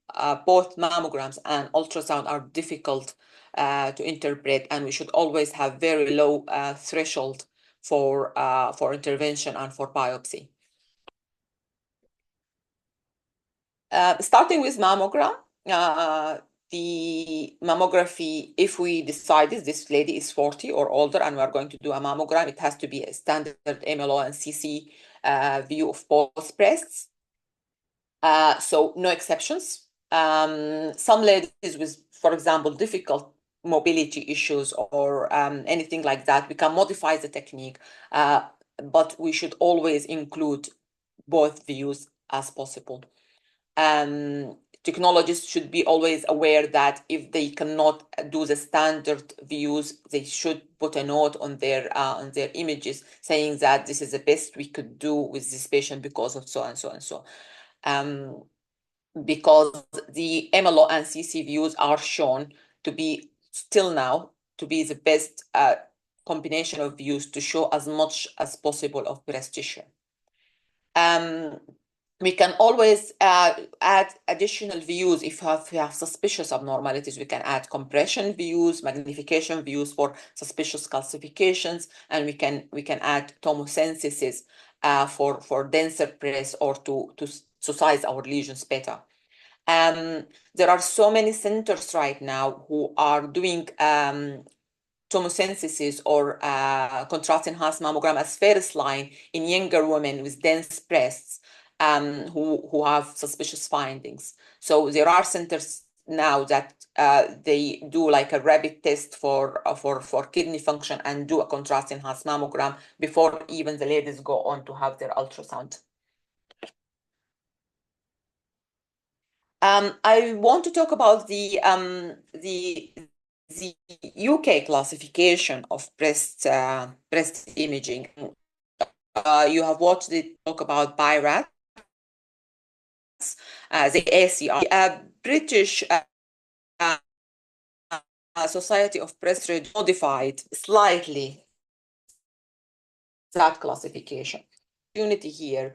Speaker 10: both mammograms and ultrasound, are difficult to interpret, and we should always have very low threshold for intervention and for biopsy. Starting with mammogram, the mammography, if we decided this lady is 40 or older and we are going to do a mammogram, it has to be a standard MLO and CC view of both breasts. So no exceptions. Some ladies with, for example, difficult mobility issues or anything like that, we can modify the technique, but we should always include both views as possible. Technologists should be always aware that if they cannot do the standard views, they should put a note on their images saying that this is the best we could do with this patient because of so and so and so. Because the MLO and CC views are shown to be still now to be the best combination of views to show as much as possible of breast tissue. We can always add additional views if we have suspicious abnormalities. We can add compression views, magnification views for suspicious calcifications, and we can add tomosynthesis for denser breasts or to size our lesions better. There are so many centers right now who are doing tomosynthesis or contrast-enhanced mammogram as first line in younger women with dense breasts who have suspicious findings. So there are centers now that they do like a rapid test for kidney function and do a contrast-enhanced mammogram before even the ladies go on to have their ultrasound. I want to talk about the UK classification of breast imaging. You have watched it talk about BIRATS, the ACR, British Society of Breast Radiology modified slightly that classification. Opportunity here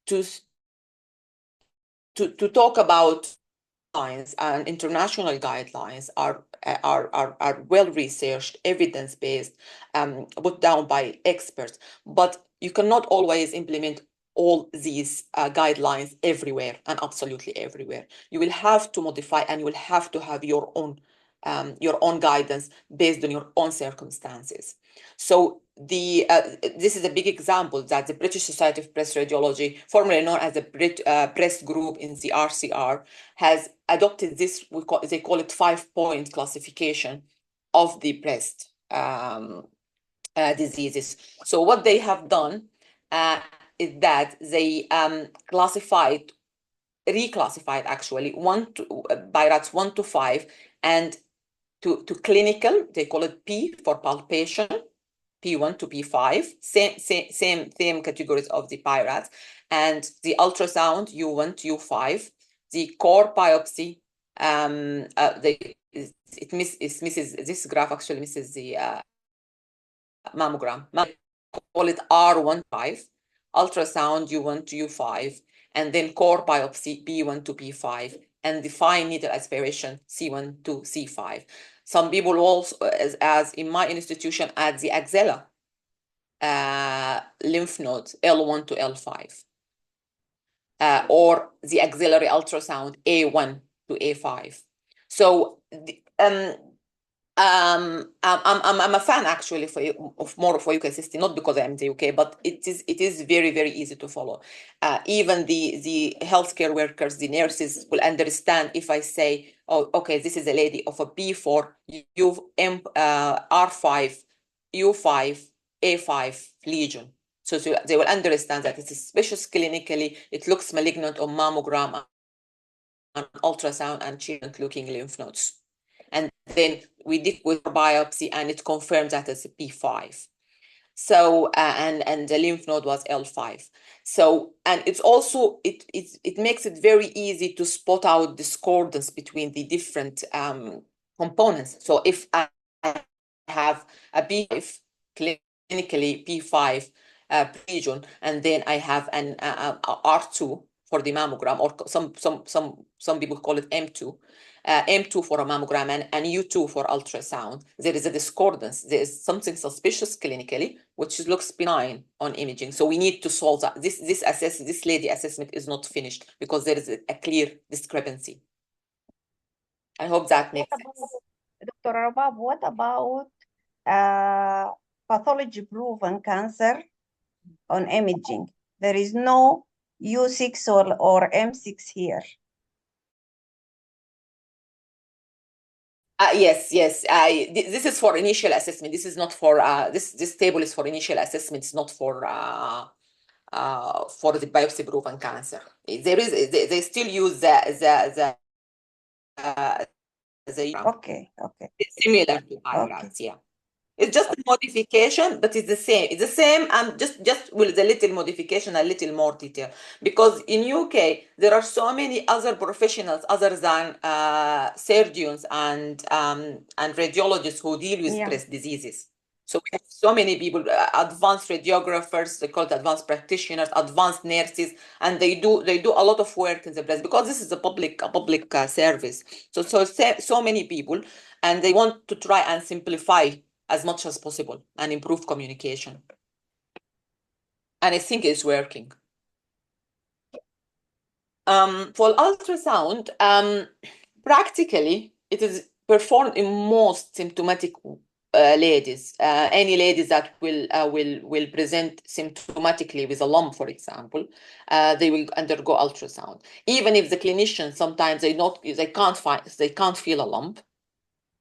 Speaker 10: to talk about guidelines and international guidelines are well researched, evidence-based, put down by experts, but you cannot always implement all these guidelines everywhere and absolutely everywhere. You will have to modify and you will have to have your own guidance based on your own circumstances. So this is a big example that the British Society of Breast Radiology, formerly known as the Breast Group in the RCR, has adopted this, they call it 5-point classification of the breast diseases. So what they have done is that they reclassified actually BIRATS 1 to 5, and to clinical, they call it P for palpation, P1 to P5, same categories of the PIRADS, and the ultrasound U1 to U5, the core biopsy, it misses this graph actually misses the mammogram. Call it R15, ultrasound U1 to U5, and then core biopsy B1 to B5, and the fine needle aspiration C1 to C5. Some people also, as in my institution, add the axilla lymph nodes L1 to L5, or the axillary ultrasound A1 to A5. So I'm a fan actually of UK system, not because I'm the UK, but it is very, very easy to follow. Even the healthcare workers, the nurses will understand if I say, oh, okay, this is a lady of a B4, R5, U5, A5 lesion. So they will understand that it's suspicious clinically, it looks malignant on mammogram and ultrasound and children-looking lymph nodes. And then we did with biopsy and it confirmed that it's a P5. So, and the lymph node was L5. So, and it's also, it makes it very easy to spot out discordance between the different components. So if I have a B5, clinically P5 region, and then I have an R2 for the mammogram, or some people call it M2. M2 for a mammogram and U2 for ultrasound, there is a discordance. There is something suspicious clinically, which looks benign on imaging. So we need to solve that. This lady assessment is not finished because there is a clear discrepancy. I hope that makes sense.
Speaker 4: Dr. Rabab, what about pathology proven cancer on imaging? There is no U6 or M6 here.
Speaker 10: Yes. This is for initial assessment. This is not for this table is for initial assessment. It's not for the biopsy proven cancer. They still use the
Speaker 4: okay.
Speaker 10: Similar to IRADS, yeah. It's just a modification, but it's the same. It's the same, and just with a little modification, a little more detail. Because in UK, there are so many other professionals other than surgeons and radiologists who deal with breast diseases. So we have so many people, advanced radiographers, they call it advanced practitioners, advanced nurses, and they do a lot of work in the breast because this is a public service. So many people, and they want to try and simplify as much as possible and improve communication. And I think it's working. For ultrasound, practically, it is performed in most symptomatic ladies. Any ladies that will present symptomatically with a lump, for example, they will undergo ultrasound. Even if the clinician sometimes they can't feel a lump,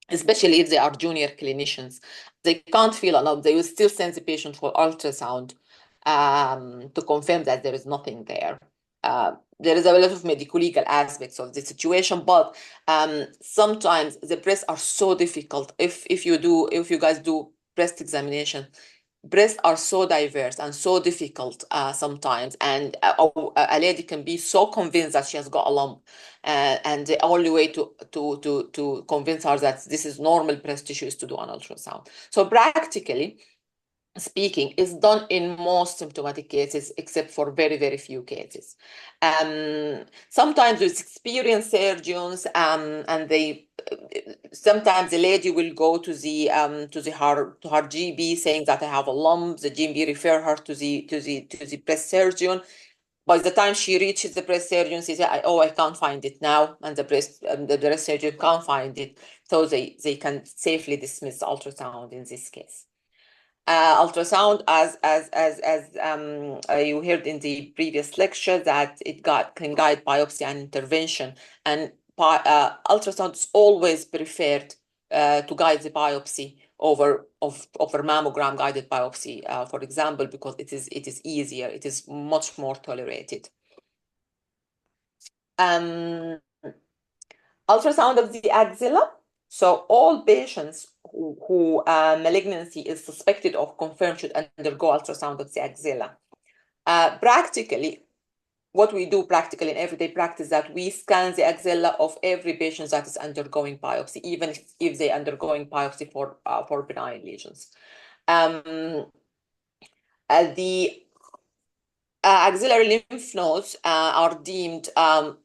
Speaker 10: especially if they are junior clinicians, they can't feel a lump. They will still send the patient for ultrasound to confirm that there is nothing there. There is a lot of medico-legal aspects of the situation, but sometimes the breasts are so difficult. If you guys do breast examination, breasts are so diverse and so difficult sometimes, and a lady can be so convinced that she has got a lump, and the only way to convince her that this is normal breast tissue is to do an ultrasound. So practically speaking, is done in most symptomatic cases, except for very, very few cases. Sometimes with experienced surgeons, and they sometimes the lady will go to her GP saying that I have a lump. The GP refer her to the breast surgeon. By the time she reaches the breast surgeon, she says, "Oh, I can't find it now," and the breast surgeon can't find it, so they can safely dismiss ultrasound in this case. Ultrasound, as you heard in the previous lecture, that it can guide biopsy and intervention, and ultrasound is always preferred to guide the biopsy over mammogram guided biopsy, for example, because it is easier, it is much more tolerated. Ultrasound of the axilla. So all patients who malignancy is suspected or confirmed should undergo ultrasound of the axilla. Practically, what we do practically in everyday practice that we scan the axilla of every patient that is undergoing biopsy, even if they're undergoing biopsy for benign lesions. The axillary lymph nodes are deemed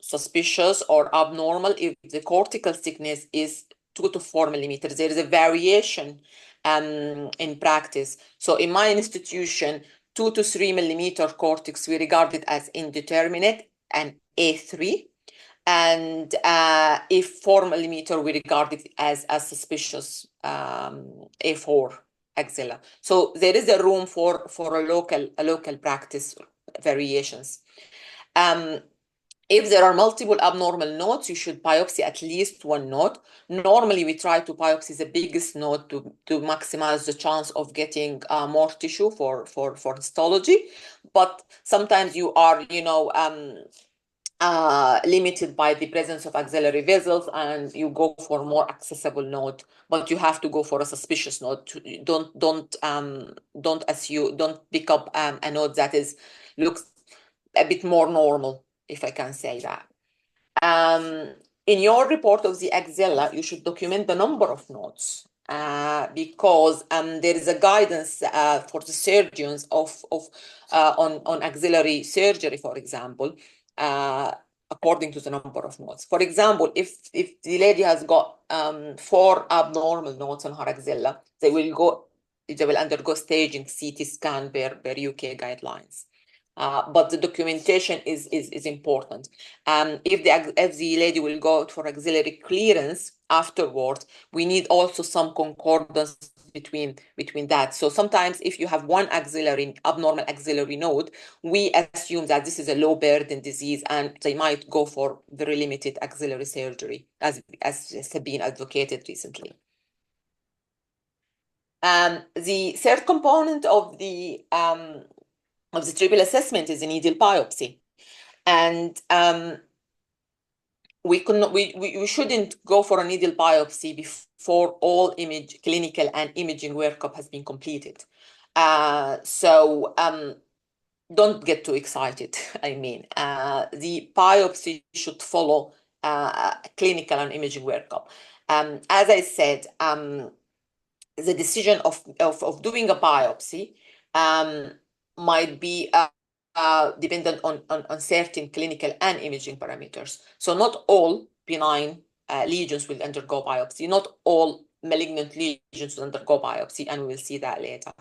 Speaker 10: suspicious or abnormal if the cortical thickness is 2 to 4 millimeters. There is a variation in practice. So in my institution, 2 to 3 millimeter cortex we regard it as indeterminate and A3. And if 4 millimeter, we regard it as suspicious A4 axilla. So there is a room for a local practice variations. If there are multiple abnormal nodes, you should biopsy at least one node. Normally, we try to biopsy the biggest node to maximize the chance of getting more tissue for histology. But sometimes you are, limited by the presence of axillary vessels, and you go for a more accessible node, but you have to go for a suspicious node. Don't pick up a node that looks a bit more normal, if I can say that. In your report of the axilla, you should document the number of nodes because there is a guidance for the surgeons on axillary surgery, for example, according to the number of nodes. For example, if the lady has got 4 abnormal nodes on her axilla, they will undergo staging CT scan per UK guidelines. But the documentation is important. If the lady will go for axillary clearance afterwards, we need also some concordance between that. So sometimes if you have one abnormal axillary node, we assume that this is a low burden disease and they might go for very limited axillary surgery, as has been advocated recently. The third component of the triple assessment is a needle biopsy, and we shouldn't go for a needle biopsy before all clinical and imaging workup has been completed. So don't get too excited. I mean, the biopsy should follow clinical and imaging workup. As I said, the decision of doing a biopsy might be dependent on certain clinical and imaging parameters. So not all benign lesions will undergo biopsy. Not all malignant lesions will undergo biopsy, and we will see that later.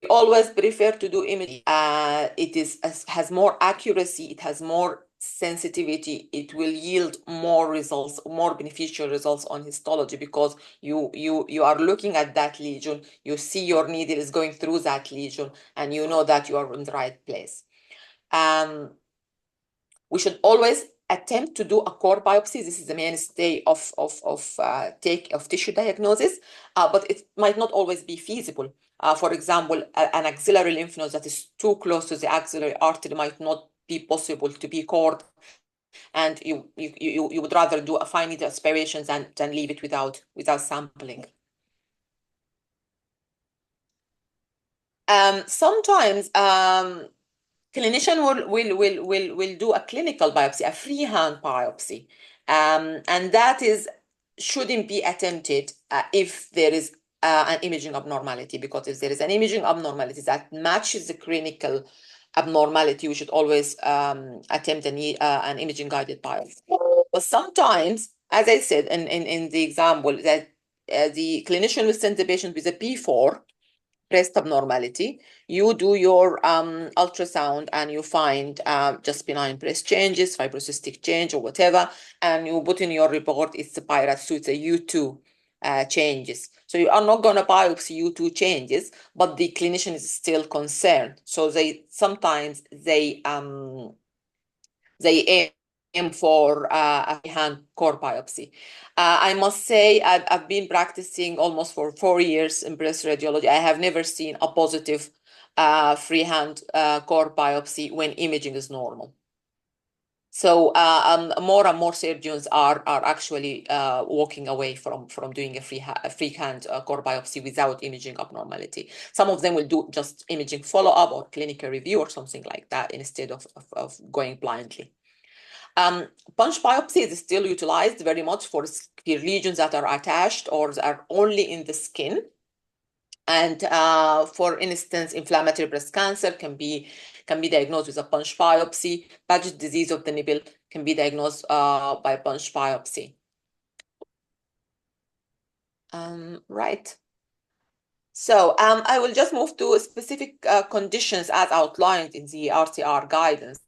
Speaker 10: We always prefer to do imaging. It has more accuracy, it has more sensitivity, it will yield more results, more beneficial results on histology, because you are looking at that lesion, you see your needle is going through that lesion, and you know that you are in the right place. We should always attempt to do a core biopsy. This is the mainstay of tissue diagnosis, but it might not always be feasible. For example, an axillary lymph node that is too close to the axillary artery might not be possible to be cored, and you would rather do a fine needle aspiration than leave it without sampling. Sometimes clinician will do a clinical biopsy, a freehand biopsy, and that shouldn't be attempted if there is an imaging abnormality, because if there is an imaging abnormality that matches the clinical abnormality, we should always attempt an imaging guided biopsy. But sometimes, as I said in the example, that the clinician will send the patient with a P4 breast abnormality, you do your ultrasound and you find just benign breast changes, fibrocystic change or whatever, and you put in your report it's a PIRAT, so it's a U2 changes. So you are not going to biopsy U2 changes, but the clinician is still concerned. So sometimes they aim for a hand core biopsy. I must say I've been practicing almost for 4 years in breast radiology. I have never seen a positive freehand core biopsy when imaging is normal. So more and more surgeons are actually walking away from doing a freehand core biopsy without imaging abnormality. Some of them will do just imaging follow-up or clinical review or something like that instead of going blindly. Punch biopsy is still utilized very much for lesions that are attached or are only in the skin. And for instance, inflammatory breast cancer can be diagnosed with a punch biopsy. Paget disease of the nipple can be diagnosed by punch biopsy. Right. So I will just move to specific conditions as outlined in the RTR guidance.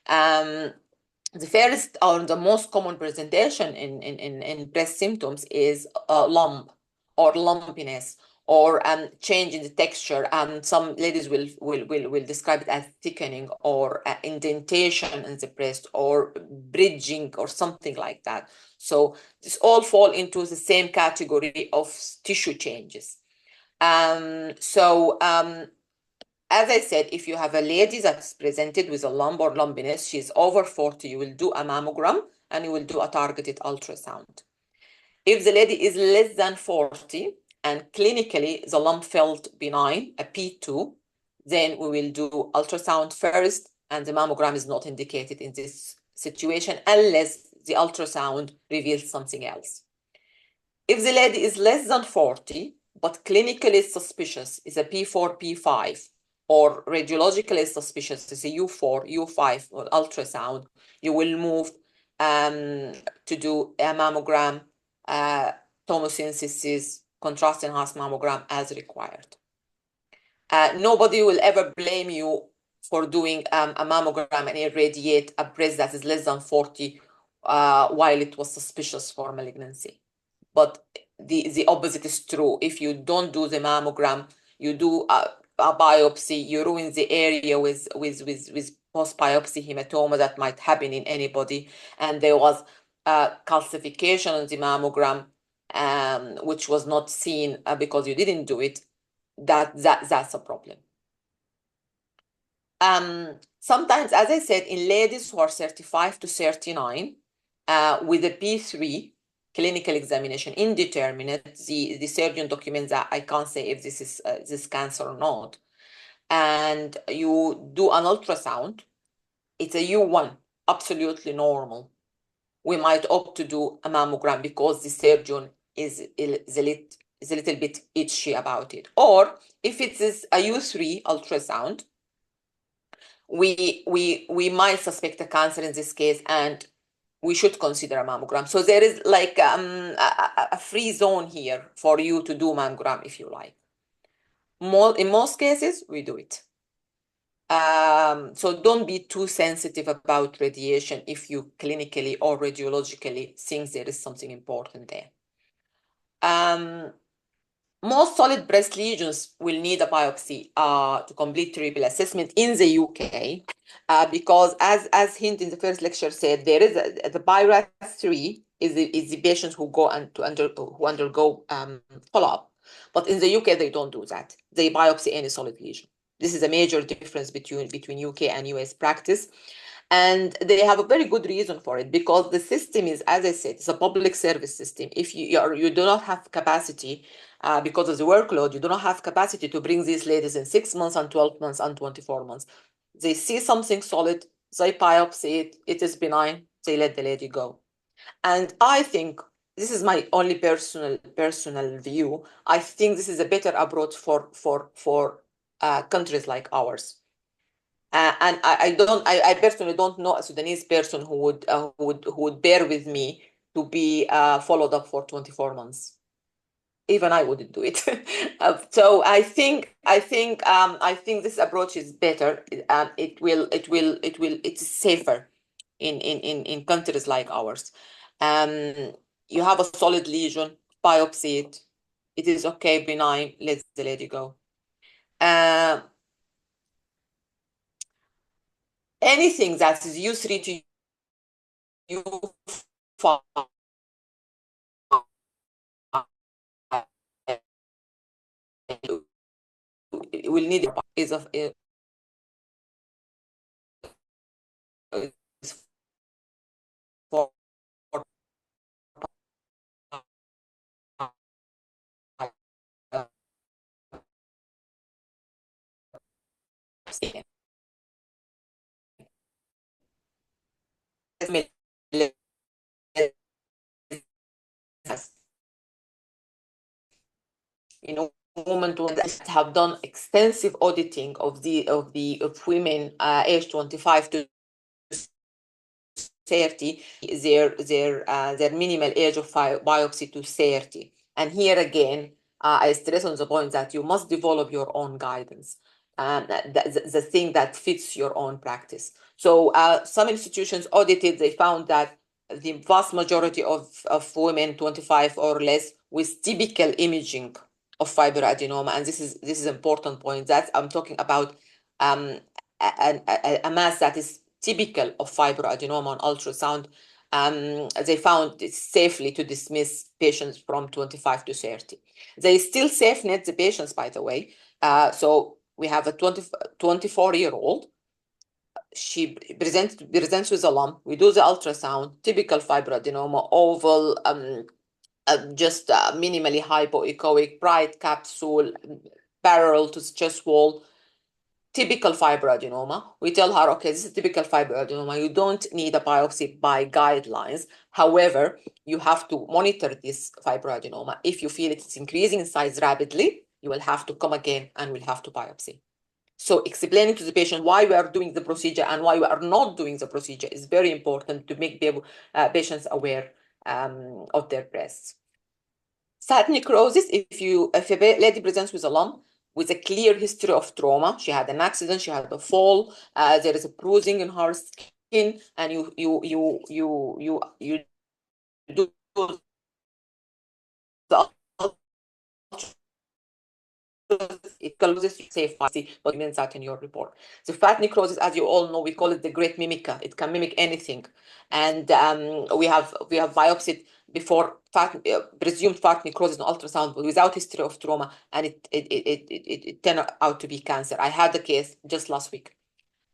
Speaker 10: The first or the most common presentation in breast symptoms is lump or lumpiness or change in the texture. Some ladies will describe it as thickening or indentation in the breast or bridging or something like that. So this all fall into the same category of tissue changes. As I said, if you have a lady that's presented with a lump or lumpiness, she's over 40, you will do a mammogram and you will do a targeted ultrasound. If the lady is less than 40 and clinically the lump felt benign, a P2, then we will do ultrasound first, and the mammogram is not indicated in this situation unless the ultrasound reveals something else. If the lady is less than 40, but clinically suspicious, is a P4, P5, or radiologically suspicious, is a U4, U5, or ultrasound, you will move to do a mammogram, tomosynthesis, contrast-enhanced mammogram as required. Nobody will ever blame you for doing a mammogram and irradiate a breast that is less than 40 while it was suspicious for malignancy. But the opposite is true. If you don't do the mammogram, you do a biopsy, you ruin the area with post-biopsy hematoma that might happen in anybody. And there was calcification on the mammogram, which was not seen because you didn't do it. That's a problem. Sometimes, as I said, in ladies who are 35 to 39, with a P3, clinical examination indeterminate, the surgeon documents that I can't say if this is this cancer or not, and you do an ultrasound, it's a U1, absolutely normal. We might opt to do a mammogram because the surgeon is a little bit itchy about it. Or if it is a U3 ultrasound, we might suspect a cancer in this case, and we should consider a mammogram. So there is like a free zone here for you to do mammogram if you like. In most cases, we do it. So don't be too sensitive about radiation if you clinically or radiologically think there is something important there. Most solid breast lesions will need a biopsy to complete triple assessment in the UK because, as Hind in the first lecture said, there is the BIRAT 3 is the patients who go who undergo follow-up, but in the UK they don't do that. They biopsy any solid lesion. This is a major difference between UK and US practice. And they have a very good reason for it because the system is, as I said, it's a public service system. If you do not have capacity because of the workload, you do not have capacity to bring these ladies in 6 months and 12 months and 24 months. They see something solid, they biopsy it, it is benign, they let the lady go. And I think, this is my only personal view, I think this is a better approach for countries like ours. And I personally don't know a Sudanese person who would bear with me to be followed up for 24 months. Even I wouldn't do it. So I think this approach is better. It's safer in countries like ours. You have a solid lesion, biopsy it. It is okay, benign. Let the lady go. Anything that is U3 to U5 will need is women that have done extensive auditing of women aged 25 to 30, their minimal age of biopsy to 30. And here again, I stress on the point that you must develop your own guidance, the thing that fits your own practice. So some institutions audited, they found that the vast majority of women 25 or less with typical imaging of fibroadenoma, and this is important point, that I'm talking about a mass that is typical of fibroadenoma on ultrasound. They found it safely to dismiss patients from 25 to 30. They still safe net the patients, by the way. So we have a 24-year-old. She presents with a lump. We do the ultrasound, typical fibroadenoma, oval, just minimally hypoechoic, bright capsule, parallel to the chest wall, typical fibroadenoma. We tell her, okay, this is typical fibroadenoma. You don't need a biopsy by guidelines. However, you have to monitor this fibroadenoma. If you feel it's increasing in size rapidly, you will have to come again and we'll have to biopsy. So explaining to the patient why we are doing the procedure and why we are not doing the procedure is very important to make patients aware of their breasts. Fat necrosis, if a lady presents with a lump with a clear history of trauma, she had an accident, she had a fall, there is a bruising in her skin, and you do the it closes safe but means that in your report. The fat necrosis, as you all know, we call it the great mimicker. It can mimic anything, and we have biopsied before presumed fat necrosis in ultrasound, but without history of trauma, and it turned out to be cancer. I had the case just last week.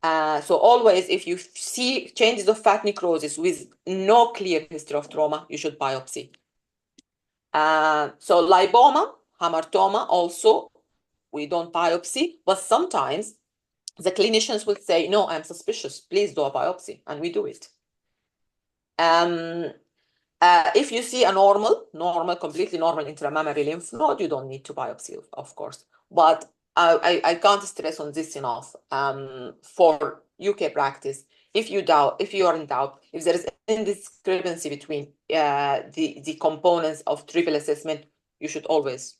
Speaker 10: So always, if you see changes of fat necrosis with no clear history of trauma, you should biopsy. So lipoma, hamartoma, also we don't biopsy, but sometimes the clinicians will say, no, I'm suspicious, please do a biopsy, and we do it. If you see a completely normal intramammary lymph node, you don't need to biopsy, of course. But I can't stress on this enough. For UK practice, if you are in doubt, if there is any discrepancy between the components of triple assessment, you should always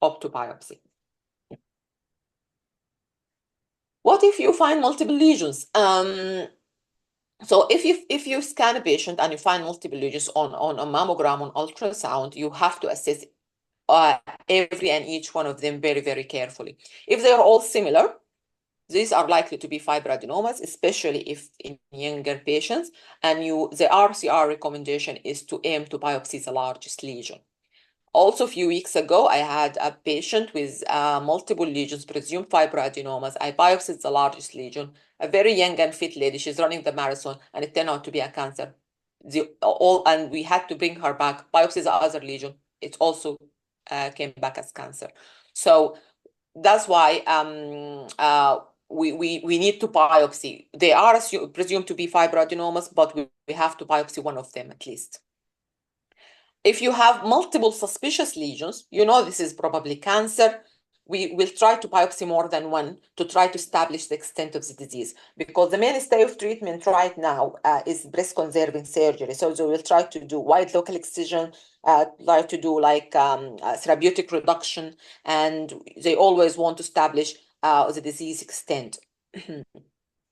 Speaker 10: opt to biopsy. What if you find multiple lesions? So if you scan a patient and you find multiple lesions on a mammogram, on ultrasound, you have to assess every and each one of them very, very carefully. If they are all similar, these are likely to be fibroadenomas, especially if in younger patients, and the RCR recommendation is to aim to biopsy the largest lesion. Also, a few weeks ago, I had a patient with multiple lesions, presumed fibroadenomas. I biopsied the largest lesion, a very young and fit lady. She's running the marathon, and it turned out to be a cancer. And we had to bring her back, biopsy the other lesion. It also came back as cancer. So that's why we need to biopsy. They are presumed to be fibroadenomas, but we have to biopsy one of them at least. If you have multiple suspicious lesions, you know this is probably cancer. We will try to biopsy more than one to try to establish the extent of the disease, because the mainstay of treatment right now is breast conserving surgery. So they will try to do wide local excision, try to do like therapeutic reduction, and they always want to establish the disease extent.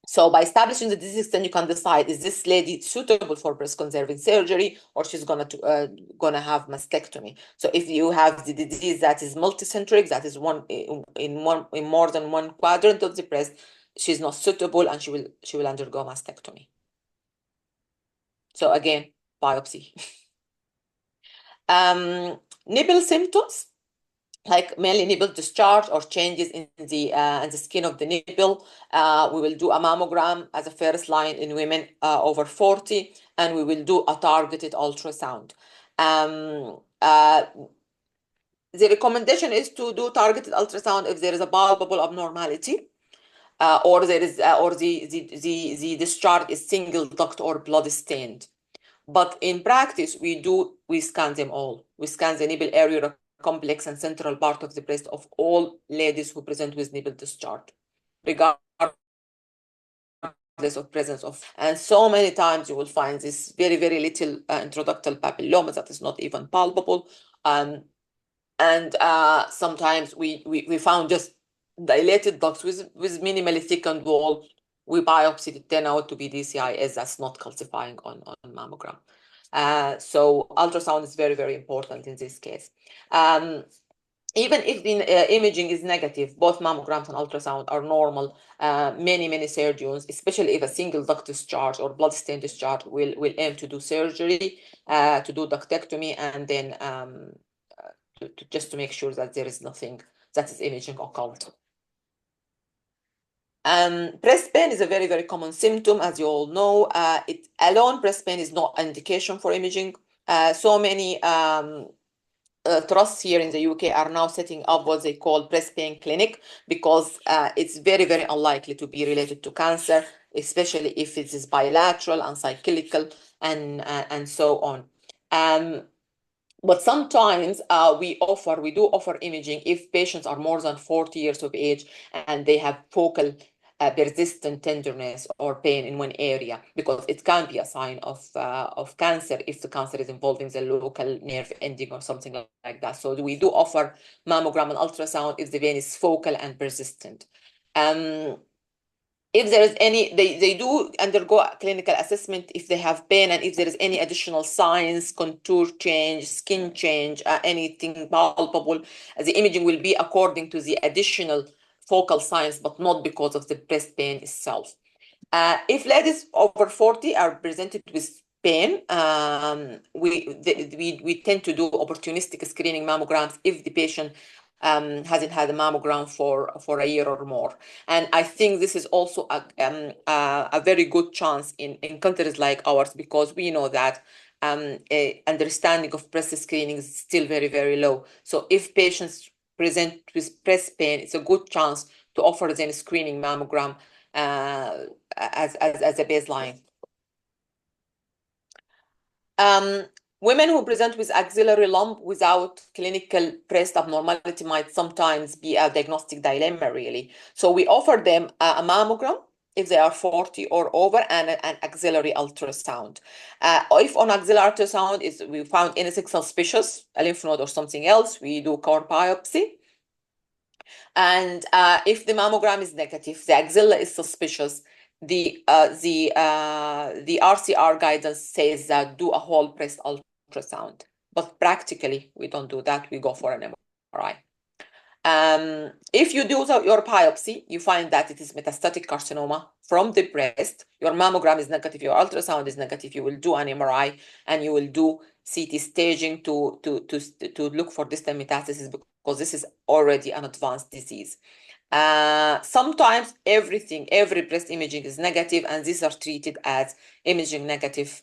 Speaker 10: So by establishing the disease extent, you can decide, is this lady suitable for breast conserving surgery, or she's gonna have mastectomy. So if you have the disease that is multicentric, that is in more than one quadrant of the breast, she's not suitable, and she will undergo mastectomy. So again, biopsy. Nipple symptoms, like mainly nipple discharge or changes in the skin of the nipple. We will do a mammogram as a first line in women over 40, and we will do a targeted ultrasound. The recommendation is to do targeted ultrasound if there is a palpable abnormality, or there is or the discharge is single duct or blood stained. But in practice, we scan them all. We scan the nipple area complex and central part of the breast of all ladies who present with nipple discharge, regardless of presence of. And so many times you will find this very, very little introductal papilloma that is not even palpable. And sometimes we found just dilated ducts with minimally thickened wall. We biopsied it, turn out to be DCIS. That's not calcifying on mammogram. So ultrasound is very, very important in this case. Even if the imaging is negative, both mammograms and ultrasound are normal. Many surgeons, especially if a single duct discharge or blood stain discharge, will aim to do surgery, to do ductectomy, and then just to make sure that there is nothing that is imaging occult. Breast pain is a very, very common symptom, as you all know. Breast pain is not an indication for imaging. So many trusts here in the UK are now setting up what they call breast pain clinic, because it's very, very unlikely to be related to cancer, especially if it is bilateral and cyclical and so on. But sometimes we do offer imaging if patients are more than 40 years of age and they have focal persistent tenderness or pain in one area, because it can be a sign of cancer if the cancer is involving the local nerve ending or something like that. So we do offer mammogram and ultrasound if the vein is focal and persistent. If there is any, they do undergo a clinical assessment if they have pain, and if there is any additional signs, contour change, skin change, anything palpable, the imaging will be according to the additional focal signs, but not because of the breast pain itself. If ladies over 40 are presented with pain, we tend to do opportunistic screening mammograms if the patient hasn't had a mammogram for a year or more. And I think this is also a very good chance in countries like ours, because we know that understanding of breast screening is still very, very low. So if patients present with breast pain, it's a good chance to offer them a screening mammogram as a baseline. Women who present with axillary lump without clinical breast abnormality might sometimes be a diagnostic dilemma, really. So we offer them a mammogram if they are 40 or over, and an axillary ultrasound. If on axillary ultrasound we found anything suspicious, a lymph node or something else, we do core biopsy. And if the mammogram is negative, the axilla is suspicious, the RCR guidance says that do a whole breast ultrasound. But practically, we don't do that. We go for an MRI. If you do your biopsy, you find that it is metastatic carcinoma from the breast, your mammogram is negative, your ultrasound is negative, you will do an MRI and you will do CT staging to look for distant metastasis, because this is already an advanced disease. Sometimes every breast imaging is negative, and these are treated as imaging negative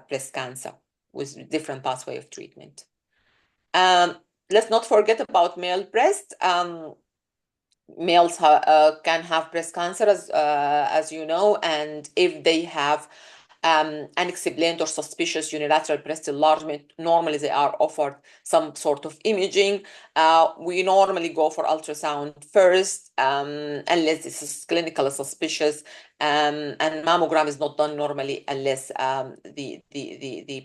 Speaker 10: breast cancer with different pathway of treatment. Let's not forget about male breast. Males can have breast cancer, as you know, and if they have unexplained or suspicious unilateral breast enlargement, normally they are offered some sort of imaging. We normally go for ultrasound first, unless this is clinically suspicious, and mammogram is not done normally unless the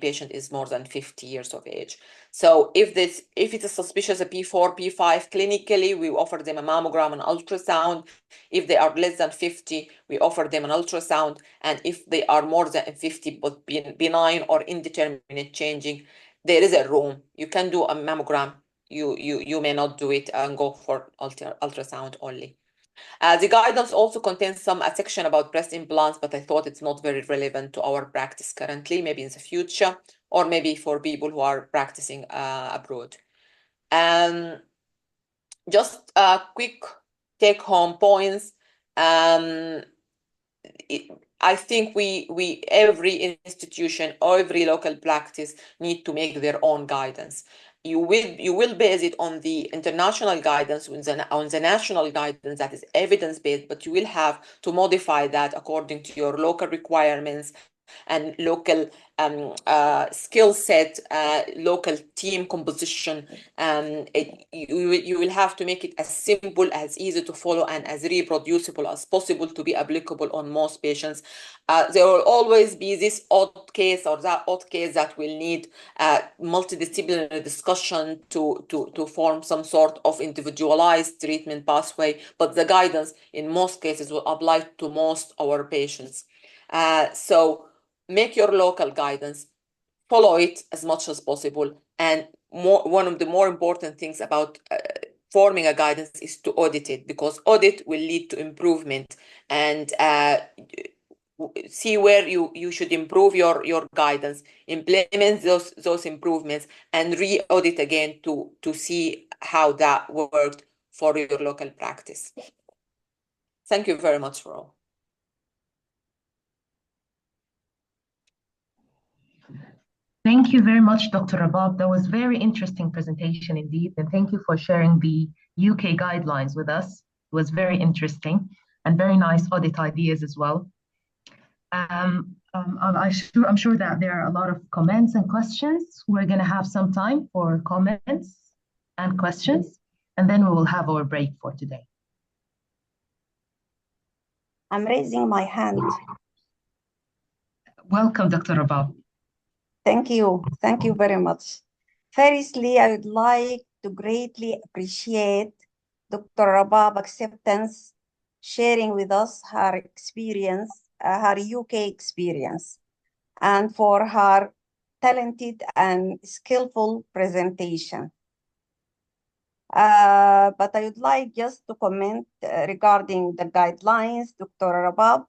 Speaker 10: patient is more than 50 years of age. So if it is suspicious, a P4, P5, clinically, we offer them a mammogram and ultrasound. If they are less than 50, we offer them an ultrasound. And if they are more than 50, but benign or indeterminate changing, there is a room. You can do a mammogram. You may not do it and go for ultrasound only. The guidance also contains a section about breast implants, but I thought it's not very relevant to our practice currently, maybe in the future, or maybe for people who are practicing abroad. Just quick take-home points. I think every institution or every local practice need to make their own guidance. You will base it on the international guidance, on the national guidance that is evidence-based, but you will have to modify that according to your local requirements and local skill set, local team composition. You will have to make it as simple, as easy to follow, and as reproducible as possible to be applicable on most patients. There will always be this odd case or that odd case that will need multidisciplinary discussion to form some sort of individualized treatment pathway, but the guidance in most cases will apply to most our patients. So make your local guidance, follow it as much as possible, and one of the more important things about forming a guidance is to audit it, because audit will lead to improvement, and see where you should improve your guidance, implement those improvements, and re-audit again to see how that worked for your local practice. Thank you very much for all.
Speaker 2: Thank you very much, Dr. Rabab. That was very interesting presentation indeed. And thank you for sharing the UK guidelines with us. It was very interesting and very nice audit ideas as well. I'm sure that there are a lot of comments and questions. We're going to have some time for comments and questions, and then we will have our break for today.
Speaker 4: I'm raising my hand.
Speaker 2: Welcome, Dr. Rabab.
Speaker 4: Thank you. Thank you very much. Firstly, I would like to greatly appreciate Dr. Rabab acceptance, sharing with us her experience, her UK experience, and for her talented and skillful presentation. But I would like just to comment regarding the guidelines, Dr. Rabab.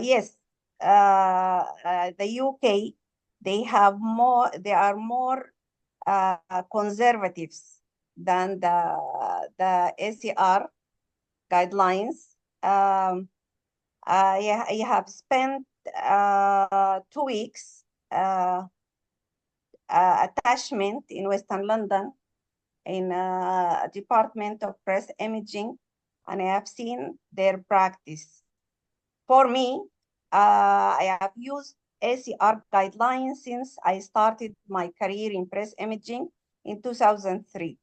Speaker 4: Yes, the UK, they are more conservatives than the ACR guidelines. I have spent 2 weeks attachment in Western London in a Department of Breast Imaging, and I have seen their practice. For me, I have used ACR guidelines since I started my career in breast imaging in 2003.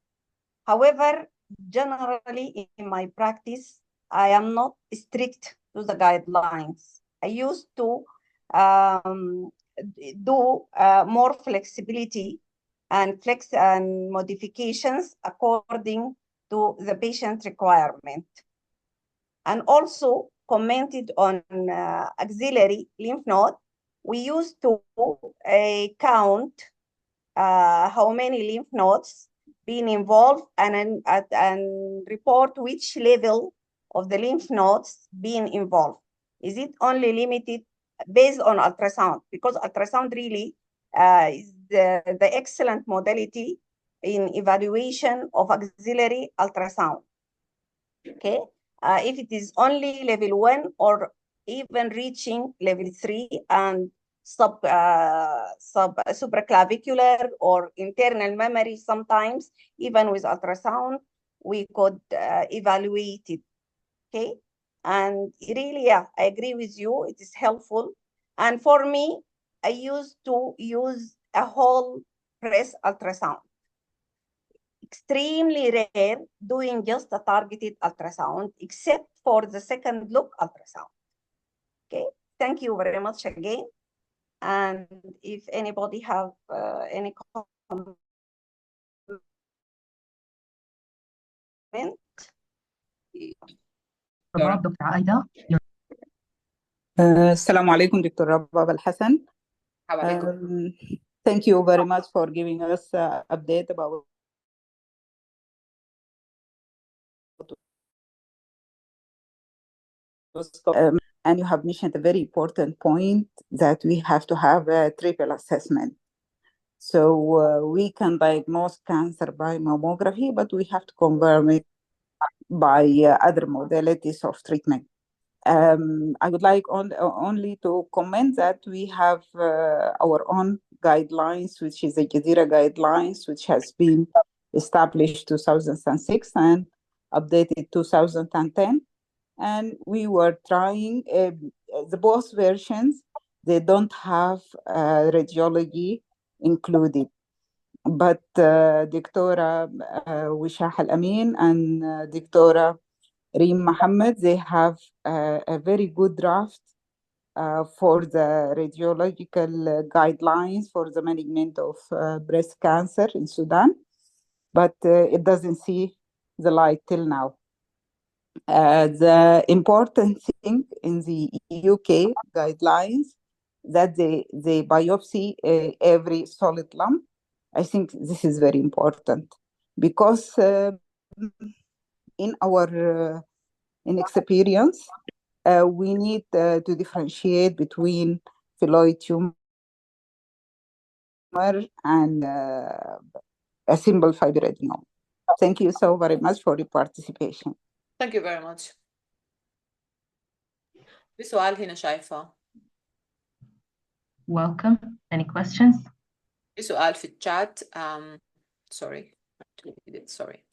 Speaker 4: However, generally in my practice, I am not strict to the guidelines. I used to do more flexibility and modifications according to the patient requirement. And also commented on axillary lymph node. We used to count how many lymph nodes being involved and report which level of the lymph nodes being involved. Is it only limited based on ultrasound? Because ultrasound really is the excellent modality in evaluation of axillary ultrasound. Okay. If it is only level 1 or even reaching level 3 and supraclavicular or internal memory, sometimes even with ultrasound, we could evaluate it. Okay. And really, yeah, I agree with you. It is helpful. And for me, I used to use a whole breast ultrasound. Extremely rare doing just a targeted ultrasound, except for the second look ultrasound. Okay, thank you very much again. And if anybody have any comment.
Speaker 2: Dr. Aida.
Speaker 7: Assalamu alaikum, Dr. Rabab Al-Hassan. Thank you very much for giving us an update about and you have mentioned a very important point that we have to have a triple assessment. So we can diagnose cancer by mammography, but we have to confirm it by other modalities of treatment. I would like only to comment that we have our own guidelines, which is the Jazeera guidelines, which has been established 2006 and updated 2010. And we were trying the both versions. they don't have radiology included. But Dr. Wishah Al-Amin and Dr. Reem Mohammed, they have a very good draft for the radiological guidelines for the management of breast cancer in Sudan, but it doesn't see the light till now. The important thing in the UK guidelines that they biopsy every solid lump. I think this is very important because in our experience, we need to differentiate between phylloid tumor and a simple fibroadenoma. Thank you so very much for your participation.
Speaker 10: Thank you very much. في سؤال هنا شايفة.
Speaker 2: Welcome. Any questions?
Speaker 10: في سؤال في الشات. Sorry. Sorry.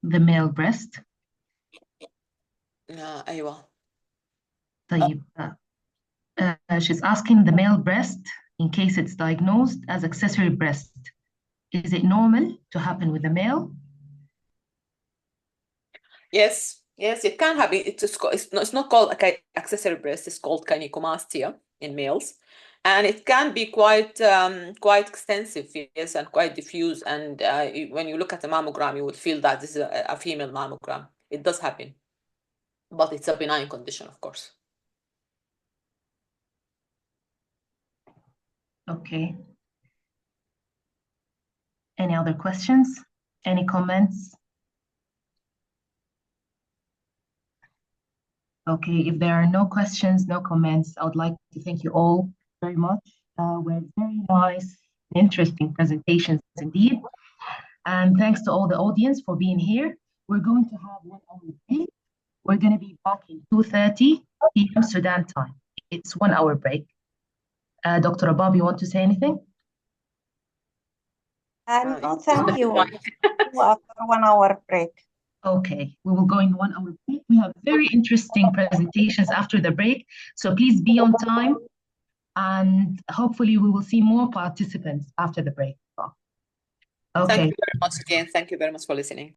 Speaker 2: The male breast.
Speaker 10: أيوة.
Speaker 2: طيب. She's asking the male breast in case it's diagnosed as accessory breast. Is it normal to happen with the male?
Speaker 10: Yes, it can happen. It's not called accessory breast. It's called gynecomastia in males, and it can be quite extensive, yes, and quite diffuse. And when you look at a mammogram, you will feel that this is a female mammogram. It does happen, but it's a benign condition, of course.
Speaker 2: Okay. Any other questions? Any comments? Okay, if there are no questions, no comments, I would like to thank you all very much. Were very nice, interesting presentations indeed. And thanks to all the audience for being here. We're going to have 1 hour break. We're going to be back in 2:30 p.m. Sudan time. It's 1 hour break. Dr. Abab, you want to say anything?
Speaker 4: No, thank you. After 1 hour break.
Speaker 2: Okay, we will go in 1 hour break. We have very interesting presentations after the break, so please be on time, and hopefully we will see more participants after the break. Okay.
Speaker 10: Thank you very much again. Thank you very much for listening.